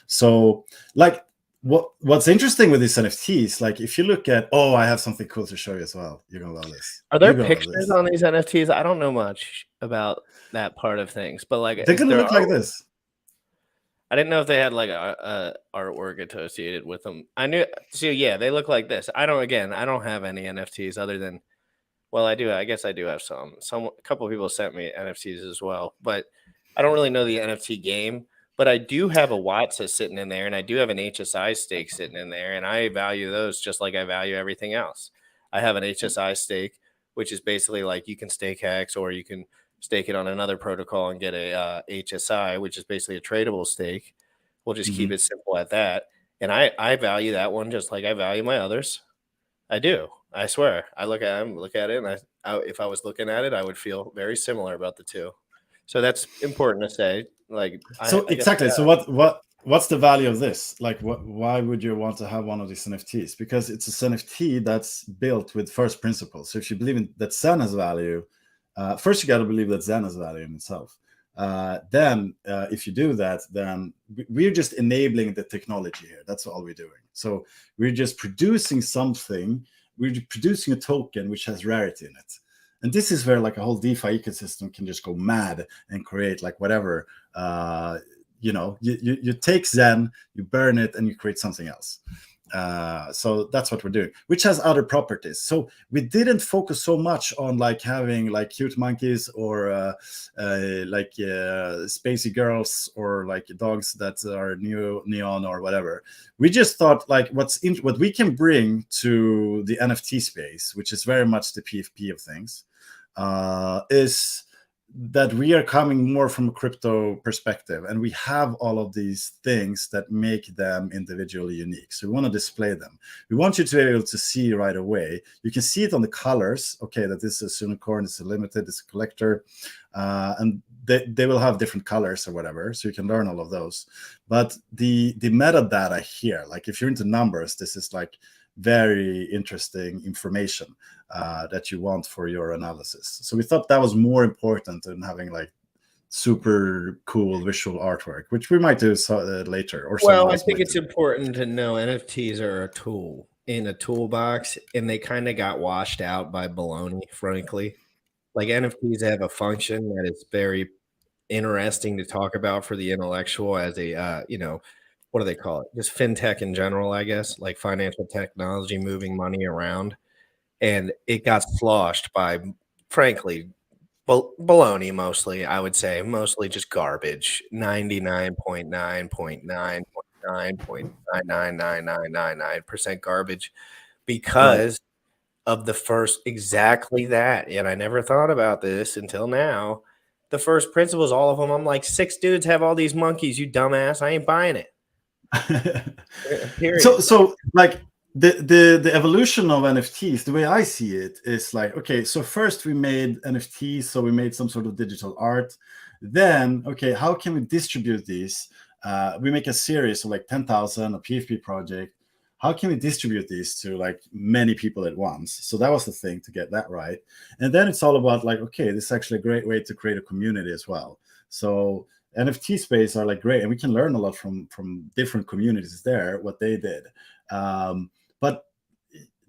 So like, what's interesting with these NFTs, like if you look at, I have something cool to show you as well. You're gonna love this. Are there pictures on these NFTs? I don't know much about that part of things, but like they're gonna look like this. I didn't know if they had like a artwork associated with them. I knew. So yeah, they look like this. I don't have any NFTs other than, well, I do. I guess I do have some. A couple of people sent me NFTs as well, but I don't really know the NFT game. But I do have a Watsa sitting in there, and I do have an HSI stake sitting in there, and I value those just like I value everything else. I have an HSI stake, which is basically like you can stake Hex, or you can stake it on another protocol and get a HSI, which is basically a tradable stake. We'll just keep it simple at that. And I value that one just like I value my others. I do. I swear. I look at it, and if I was looking at it, I would feel very similar about the two. So that's important to say. Like, exactly. So what's the value of this? Like, why would you want to have one of these NFTs? Because it's a NFT that's built with first principles. So if you believe that Zen has value, first you got to believe that Zen has value in itself. Then if you do that, then we're just enabling the technology here. That's all we're doing. So we're just producing something. We're producing a token which has rarity in it. And this is where like a whole DeFi ecosystem can just go mad and create like whatever, you take Zen, you burn it, and you create something else. So that's what we're doing, which has other properties. So we didn't focus so much on like having like cute monkeys or spacey girls or like dogs that are neon or whatever. We just thought like what we can bring to the NFT space, which is very much the PFP of things, is that we are coming more from a crypto perspective, and we have all of these things that make them individually unique. So we want to display them. We want you to be able to see right away. You can see it on the colors. Okay, that this is a unicorn, it's a limited, it's a collector, and they will have different colors or whatever. So you can learn all of those. But the metadata here, like if you're into numbers, this is like very interesting information that you want for your analysis. So we thought that was more important than having like super cool visual artwork, which we might do later. Or well, I think it's important to know NFTs are a tool in a toolbox, and they kind of got washed out by baloney, frankly. Like NFTs have a function that is very interesting to talk about for the intellectual as a, what do they call it? Just fintech in general, I guess, like financial technology, moving money around. And it got sloshed by, frankly, baloney mostly, I would say. Mostly just garbage. 99.9.9.9.9999999% garbage because of the first, exactly that. And I never thought about this until now. The first principles, all of them, I'm like, 6 dudes have all these monkeys, you dumbass. I ain't buying it. So like the evolution of NFTs, the way I see it, is like, okay, so first we made NFTs, so we made some sort of digital art. Then, okay, how can we distribute these? We make a series of like 10,000, a PFP project. How can we distribute these to like many people at once? So that was the thing, to get that right. And then it's all about like, okay, this is actually a great way to create a community as well. So NFT space are like great, and we can learn a lot from different communities there, what they did. But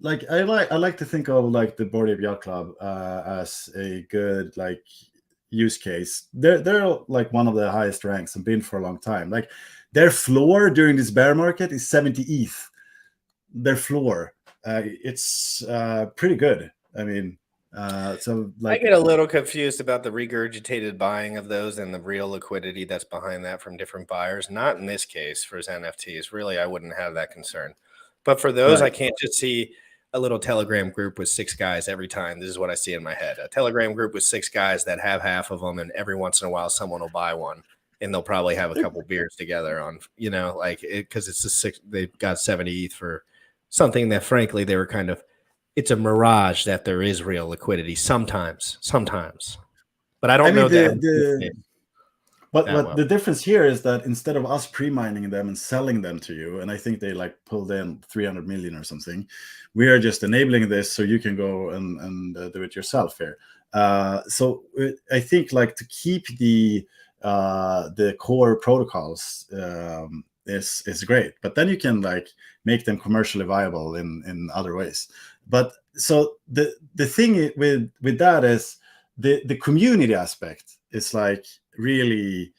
like I like to think of like the Bored Ape Yacht Club as a good like use case. They're like one of the highest ranks and been for a long time. Like their floor during this bear market is 70 ETH. Their floor, it's pretty good. I mean, so like I get a little confused about the regurgitated buying of those and the real liquidity that's behind that from different buyers. Not in this case for NFTs. Really, I wouldn't have that concern. But for those, right. I can't just see a little Telegram group with 6 guys every time. This is what I see in my head. A Telegram group with 6 guys that have half of them, and every once in a while someone will buy one, and they'll probably have a couple beers together on, you know, like because it's a 6. They've got 70 ETH for something that frankly they were kind of, it's a mirage that there is real liquidity sometimes, but I don't know that. But the difference here is that instead of us pre-mining them and selling them to you, and I think they like pulled in 300 million or something, we are just enabling this so you can go and do it yourself here. So I think like to keep the core protocols is great, but then you can like make them commercially viable in other ways. But so the thing with that is the community aspect is like really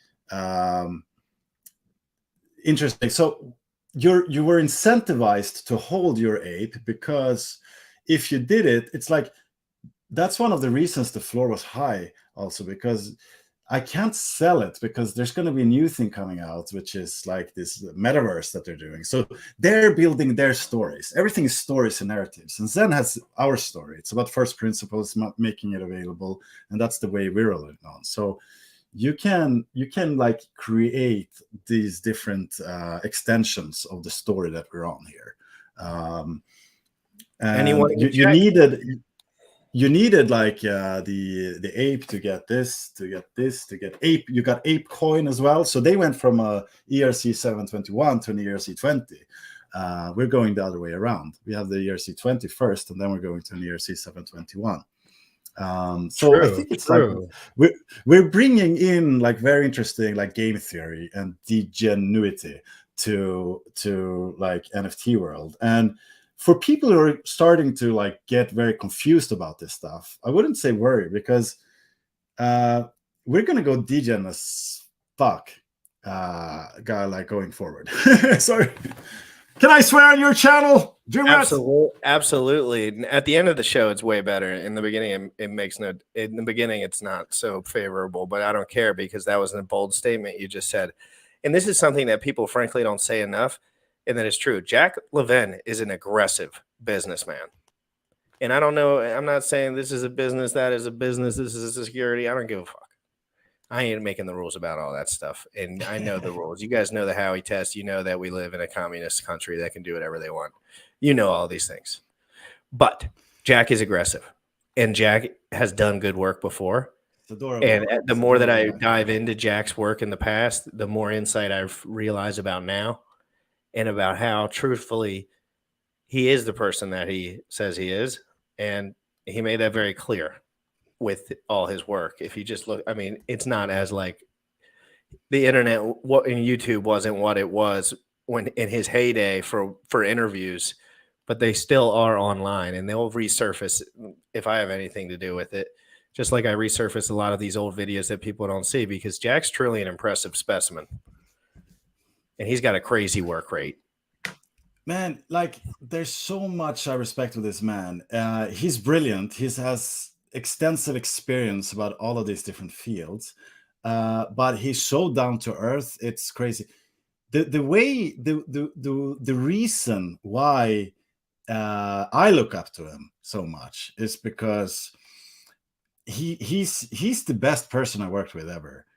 interesting. So you were incentivized to hold your ape, because if you did it, it's like that's one of the reasons the floor was high also, because I can't sell it because there's going to be a new thing coming out, which is like this metaverse that they're doing. So they're building their stories. Everything is stories and narratives. And Zen has our story. It's about first principles, making it available. And that's the way we're rolling on. So you can like create these different extensions of the story that we're on here. And you needed like the ape to get this, to get ape. You got ape coin as well. So they went from a ERC 721 to an ERC 20. We're going the other way around. We have the ERC 20 first, and then we're going to an ERC 721. So I think it's like we're bringing in like very interesting like game theory and degenuity to like NFT world. And for people who are starting to like get very confused about this stuff, I wouldn't say worry, because we're gonna go degen as fuck, guy, like going forward. Sorry, can I swear on your channel? Absolutely. At the end of the show, it's way better. In the beginning, it makes no. In the beginning, it's not so favorable, but I don't care, because that was a bold statement you just said, and this is something that people frankly don't say enough. And that is true. Jack Levin is an aggressive businessman. And I don't know, I'm not saying this is a business, that is a business, this is a security. I don't give a fuck. I ain't making the rules about all that stuff. And I know the rules. You guys know the Howey test. You know that we live in a communist country that can do whatever they want. You know all these things. But Jack is aggressive. And Jack has done good work before. And the more that I dive into Jack's work in the past, the more insight I've realized about now. And about how truthfully he is the person that he says he is. And he made that very clear with all his work. If you just look, I mean, it's not as like the internet, what in YouTube wasn't what it was when in his heyday for interviews, but they still are online, and they'll resurface if I have anything to do with it. Just like I resurface a lot of these old videos that people don't see, because Jack's truly an impressive specimen. And he's got a crazy work rate. Man, like there's so much I respect with this man. He's brilliant. He has extensive experience about all of these different fields, but he's so down to earth. It's crazy. The way the reason why I look up to him so much is because he's the best person I worked with ever.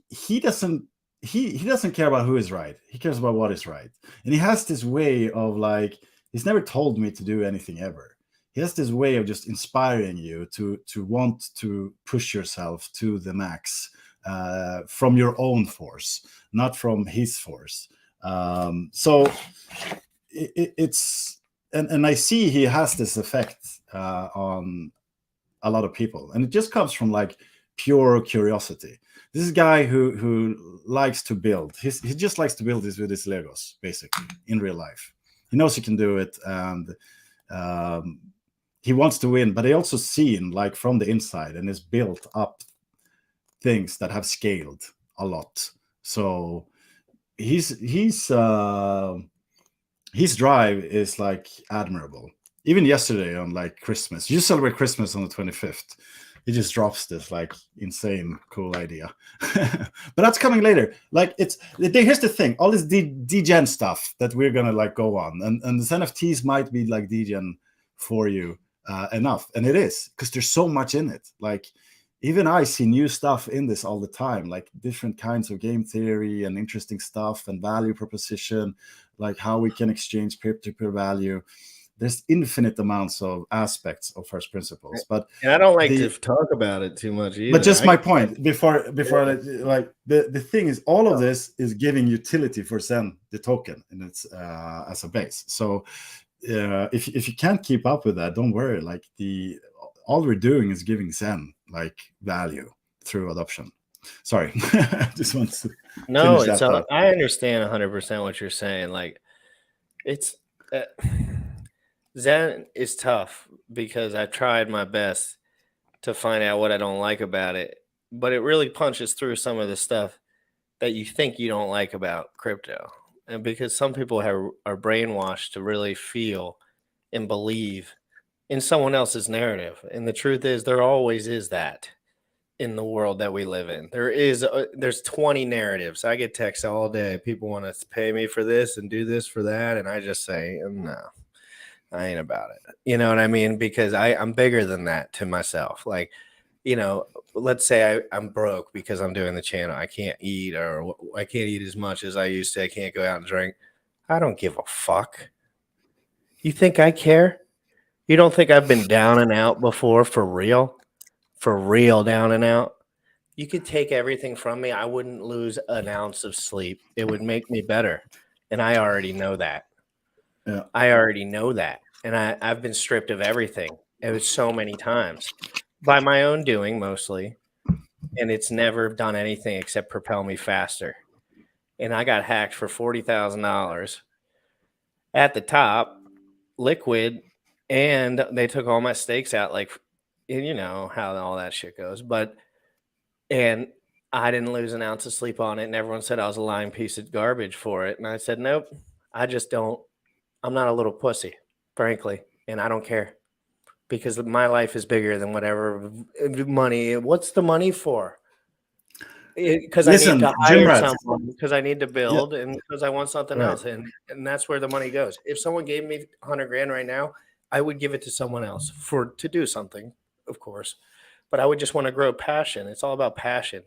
He doesn't. he doesn't care about who is right. He cares about what is right. And he has this way of like, he's never told me to do anything ever. He has this way of just inspiring you to want to push yourself to the max from your own force, not from his force. So it's and I see he has this effect on a lot of people, and it just comes from like pure curiosity. This is a guy who likes to build. He just likes to build this with his Legos, basically, in real life. He knows he can do it, and he wants to win. But he also seen like from the inside and has built up things that have scaled a lot. So his drive is like admirable. Even yesterday on like Christmas, you celebrate Christmas on the 25th. He just drops this like insane cool idea. But that's coming later. Like here's the thing, all this degen stuff that we're gonna like go on, and the NFTs might be like degen for you enough, and it is, because there's so much in it. Like even I see new stuff in this all the time, like different kinds of game theory and interesting stuff and value proposition, like how we can exchange peer-to-peer value. There's infinite amounts of aspects of first principles, but and I don't like to talk about it too much either. But just my point before like the thing is, all of this is giving utility for Xen, the token, and it's as a base. So if you can't keep up with that, don't worry. Like all we're doing is giving Xen like value through adoption. Sorry, just want to. No, it's I understand 100% what you're saying. Like it's. Xen is tough because I tried my best to find out what I don't like about it, but it really punches through some of the stuff that you think you don't like about crypto. And because some people are brainwashed to really feel and believe in someone else's narrative. And the truth is, there always is that in the world that we live in. There's 20 narratives. I get texts all day. People want to pay me for this and do this for that. And I just say, no. I ain't about it. You know what I mean? Because I'm bigger than that to myself. Like, you know, let's say I'm broke because I'm doing the channel. I can't eat, or I can't eat as much as I used to. I can't go out and drink. I don't give a fuck. You think I care? You don't think I've been down and out before for real? For real down and out? You could take everything from me. I wouldn't lose an ounce of sleep. It would make me better. And I already know that. Yeah. I already know that. And I've been stripped of everything. It was so many times by my own doing mostly. And it's never done anything except propel me faster. And I got hacked for $40,000 at the top, liquid, and they took all my stakes out. Like, you know how all that shit goes. And I didn't lose an ounce of sleep on it. And everyone said I was a lying piece of garbage for it. And I said, nope, I just don't. I'm not a little pussy, frankly, and I don't care, because my life is bigger than whatever money. What's the money for? Because I need to hire someone, because I need to build, and because I want something else, and that's where the money goes. If someone gave me $100,000 right now, I would give it to someone else to do something, of course, but I would just want to grow passion. It's all about passion,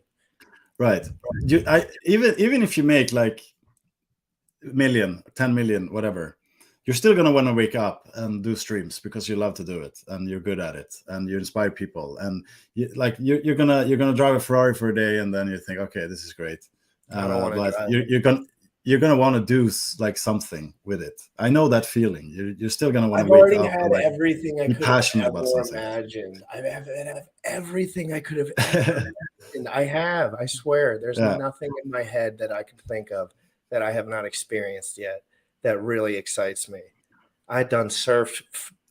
right? Even if you make like $1 million, 10 million, whatever, you're still going to want to wake up and do streams because you love to do it and you're good at it and you inspire people, and you're gonna drive a Ferrari for a day and then you think, okay, this is great. But you're gonna want to do like something with it. I know that feeling. You're still gonna want to wake up. I've already had everything I could have imagined. I have everything I could have ever imagined. I have. I swear. There's nothing in my head that I could think of that I have not experienced yet that really excites me. I done surfed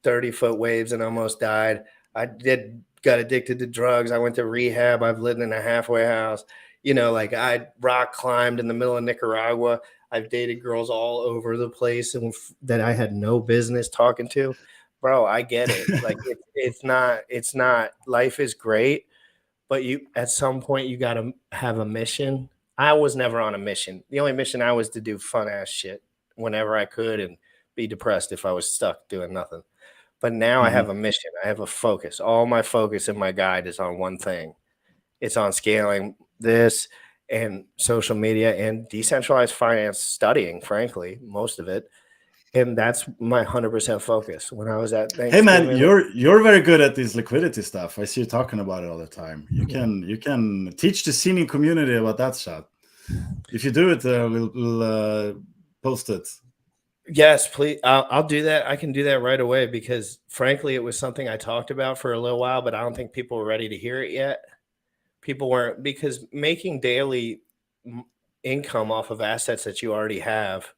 30-foot waves and almost died. Got addicted to drugs. I went to rehab. I've lived in a halfway house. You know, like I rock climbed in the middle of Nicaragua. I've dated girls all over the place and that I had no business talking to. Bro, I get it. Like it's not. Life is great, but at some point you got to have a mission. I was never on a mission. The only mission I was to do fun ass shit whenever I could and be depressed if I was stuck doing nothing. But now I have a mission. I have a focus. All my focus in my guide is on one thing. It's on scaling this and social media and decentralized finance studying, frankly, most of it. And that's my 100% focus. When I was at Hey man, Thanksgiving, you're very good at this liquidity stuff. I see you talking about it all the time. You can teach the senior community about that stuff. If you do it, we'll post it. yes, please. I'll do that. I can do that right away because, frankly, it was something I talked about for a little while, but I don't think people were ready to hear it yet. People weren't, because making daily income off of assets that you already have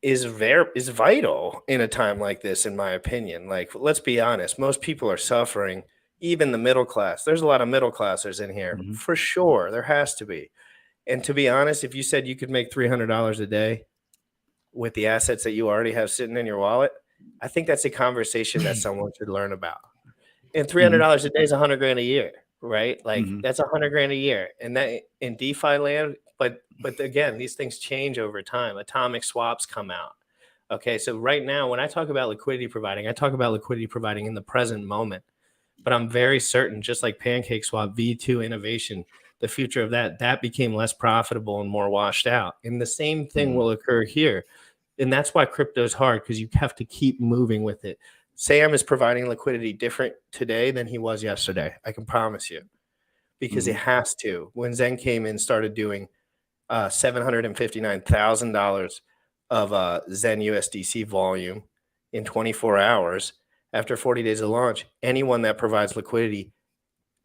is vital in a time like this, in my opinion. Like, let's be honest, most people are suffering, even the middle class. There's a lot of middle classers in here, for sure. There has to be. And to be honest, if you said you could make $300 a day with the assets that you already have sitting in your wallet, I think that's a conversation that someone should learn about. And $300 a day is $100,000 a year, right? Like that's $100,000 a year, and that in DeFi land. But again, these things change over time. Atomic swaps come out. Okay, so right now, when I talk about liquidity providing, I talk about liquidity providing in the present moment. But I'm very certain, just like PancakeSwap, V2 innovation, the future of that became less profitable and more washed out. And the same thing will occur here. And that's why crypto is hard, because you have to keep moving with it. Sam is providing liquidity different today than he was yesterday. I can promise you, because it has to. When Zen came in, started doing $759,000 of Zen USDC volume in 24 hours after 40 days of launch. Anyone that provides liquidity,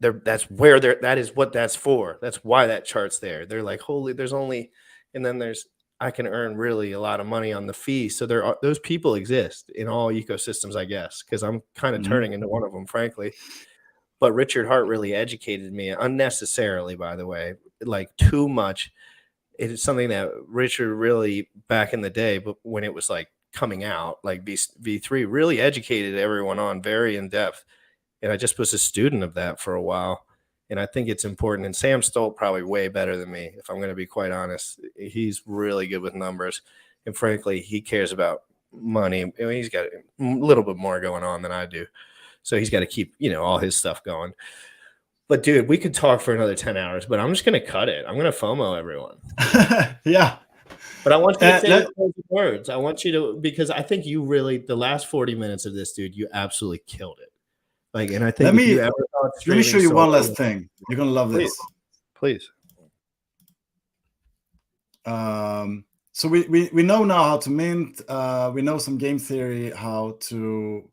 that is what that's for. That's why that chart's there. They're like, holy, there's only, and then I can earn really a lot of money on the fee. So those people exist in all ecosystems, I guess, because I'm kind of turning into one of them, frankly. But Richard Hart really educated me unnecessarily, by the way, like too much. It is something that Richard really, back in the day, but when it was like coming out, like V3, really educated everyone on very in depth. And I just was a student of that for a while. And I think it's important. And Sam Stolt probably way better than me, if I'm going to be quite honest. He's really good with numbers. And frankly, he cares about money. I mean, he's got a little bit more going on than I do. So he's got to keep, all his stuff going. But dude, we could talk for another 10 hours, but I'm just going to cut it. I'm going to FOMO everyone. Yeah. But I want you to say closing words. I want you to, because I think you really, the last 40 minutes of this, dude, you absolutely killed it. Like, and I think let me show you one last thing. You're going to love this. Please. So we know now how to mint. We know some game theory, how to.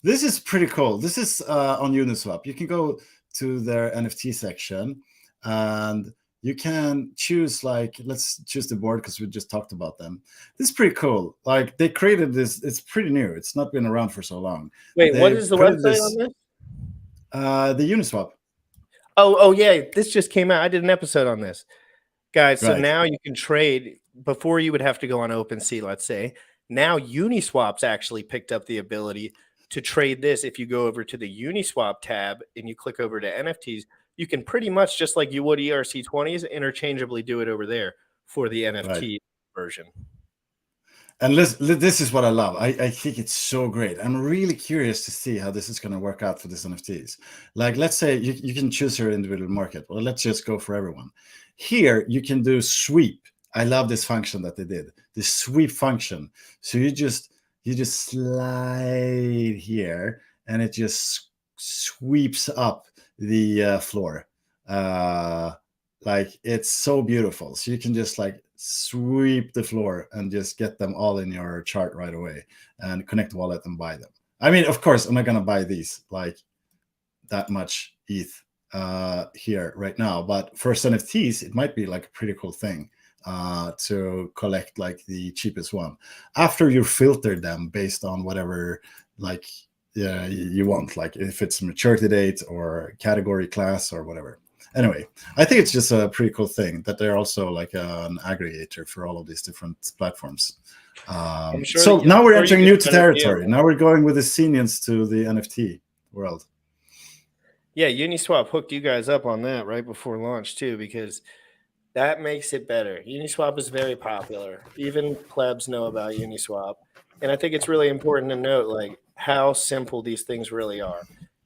This is pretty cool. This is on Uniswap. You can go to their NFT section, and you can choose, like, let's choose the board because we just talked about them. This is pretty cool. Like, they created this. It's pretty new. It's not been around for so long. Wait, what is the website on this? The Uniswap. Oh yeah, this just came out. I did an episode on this, guys. So Right. now you can trade. Before you would have to go on OpenSea, let's say. Now Uniswap's actually picked up the ability to trade this. If you go over to the Uniswap tab and you click over to NFTs, you can pretty much, just like you would ERC20s, interchangeably do it over there for the NFT version. And this is what I love. I think it's so great. I'm really curious to see how this is going to work out for these NFTs. Like, let's say you can choose your individual market. Well, let's just go for everyone. Here, you can do sweep. I love this function that they did, this sweep function. So you just slide here, and it just sweeps up the floor. Like, it's so beautiful. So you can just like sweep the floor and just get them all in your chart right away, and connect wallet and buy them. I mean, of course, I'm not gonna buy these like that much ETH here right now, but for NFTs, it might be like a pretty cool thing to collect like the cheapest one after you filter them based on whatever like you want, like if it's maturity date or category class or whatever. Anyway, I think it's just a pretty cool thing that they're also like an aggregator for all of these different platforms. So now we're entering new territory. Now we're going with the Xenians to the NFT world. Yeah, Uniswap hooked you guys up on that right before launch too, because that makes it better. Uniswap is very popular. Even plebs know about Uniswap. And I think it's really important to note like how simple these things really are.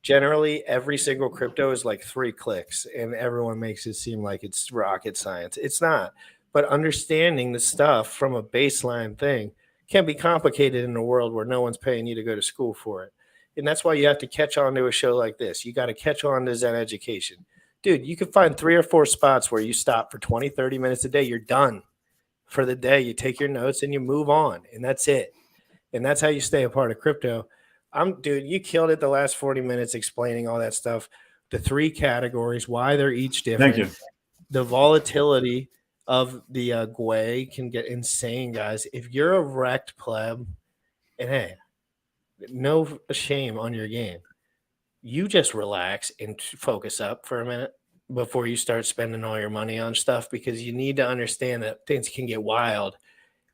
Generally, every single crypto is like 3 clicks, and everyone makes it seem like it's rocket science. It's not. But understanding the stuff from a baseline thing can be complicated in a world where no one's paying you to go to school for it. And that's why you have to catch on to a show like this. You got to catch on to Zen Education. Dude, you can find 3 or 4 spots where you stop for 20, 30 minutes a day. You're done for the day. You take your notes and you move on, and that's it. And that's how you stay a part of crypto. Dude, you killed it the last 40 minutes explaining all that stuff. The 3 categories, why they're each different. Thank you. The volatility of the GUI can get insane, guys. If you're a wrecked pleb, and hey, no shame on your game, you just relax and focus up for a minute before you start spending all your money on stuff, because you need to understand that things can get wild.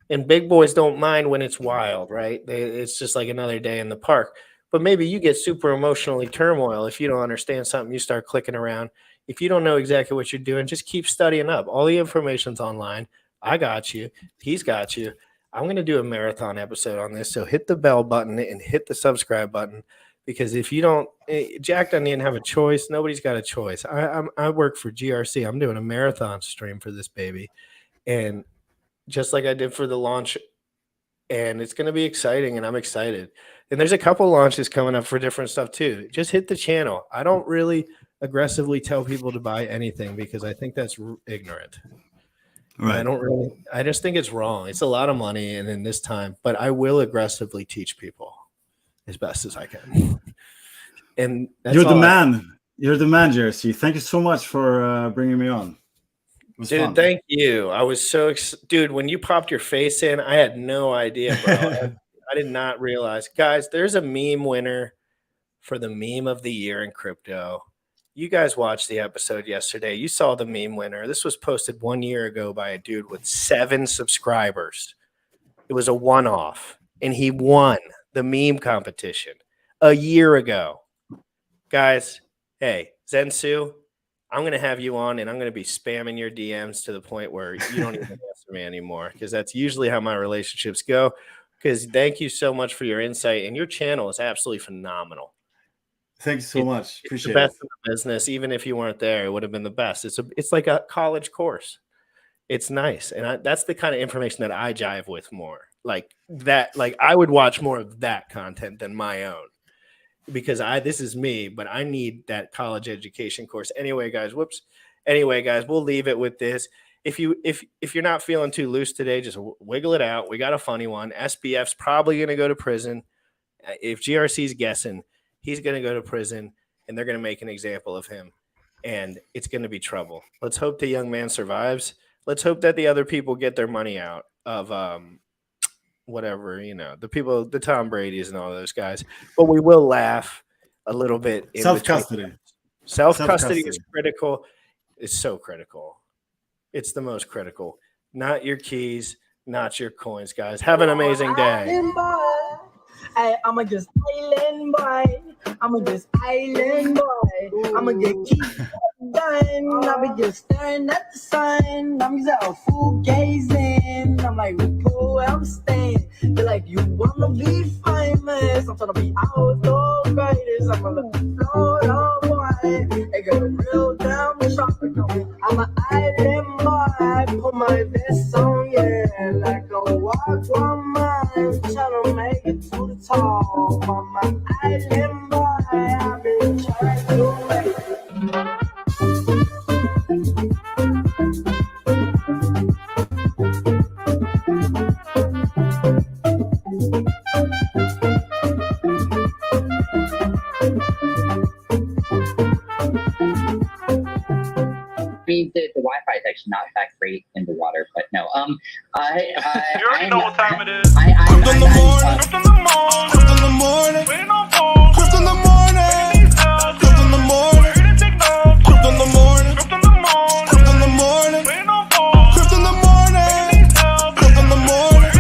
And big boys don't mind when it's wild, right? It's just like another day in the park. But maybe you get super emotionally turmoil if you don't understand something. You start clicking around. If you don't know exactly what you're doing, just keep studying up. All the information's online. I got you. He's got you. I'm going to do a marathon episode on this. So hit the bell button and hit the subscribe button, because if you don't, Jack doesn't even have a choice. Nobody's got a choice. I work for GRC. I'm doing a marathon stream for this baby. And just like I did for the launch, and it's going to be exciting, and I'm excited. And there's a couple launches coming up for different stuff too. Just hit the channel. I don't really aggressively tell people to buy anything because I think that's ignorant. Right. I just think it's wrong. It's a lot of money, and in this time, but I will aggressively teach people as best as I can. And that's You're the man. You're the man, JRC. Thank you so much for bringing me on. Dude, fun. Thank you. I was so dude, when you popped your face in, I had no idea, bro. I did not realize. Guys, there's a meme winner for the meme of the year in crypto. You guys watched the episode yesterday. You saw the meme winner. This was posted 1 year ago by a dude with 7 subscribers. It was a one-off, and he won the meme competition a year ago. Guys, hey, Zensu, I'm going to have you on, and I'm going to be spamming your DMs to the point where you don't even answer me anymore, because that's usually how my relationships go. Because thank you so much for your insight, and your channel is absolutely phenomenal. Thanks so much. Appreciate it. The best in the business. Even if you weren't there, it would have been the best. It's like a college course. It's nice, and that's the kind of information that I jive with more. Like that. Like I would watch more of that content than my own, because this is me, but I need that college education course. Anyway, guys, we'll leave it with this. If you're not feeling too loose today, just wiggle it out. We got a funny one. SBF's probably going to go to prison. If GRC's guessing, he's going to go to prison, and they're going to make an example of him, and it's going to be trouble. Let's hope the young man survives. Let's hope that the other people get their money out of whatever, the people, the Tom Brady's and all those guys. But we will laugh a little bit. Self-custody. Self-custody is critical. It's so critical. It's the most critical. Not your keys, not your coins, guys. Have an amazing day. I'm a just island boy. I'm a just island boy. I'm a get keep done. I be just staring at the sun. I'm just a fool gazing. I'm like, where I'm staying. They're like, you wanna be famous? I'm trying to be outdoor greatest. I'm gonna float on wine. They got a real damn tropical. I'm an island boy. Put my vest on, yeah, like a walk one mile. Trying to make it to the top. I'm an island boy. I've been trying to make it. The Wi-Fi is actually not that great in the water, but no. You already know what time it is. Crypto in the morning. Crypto in the morning. Crypto in the morning. Waiting on phone. Crypto in the morning. Crypto in the morning. Crypto in the morning. Crypto in the morning. Crypto in the morning. Waiting on phone. Crypto in the morning. Crypto in the morning.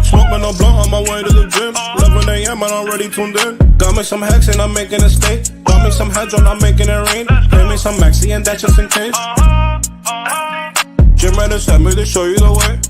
Smoking a blunt on my way to the gym. 11 a.m. and I'm already tuned in. Got me some hex and I'm making a stake. Got me some hedge on, I'm making it rain. Pay me some maxi and that's just in case. Jim Reddit sent me to show you the way.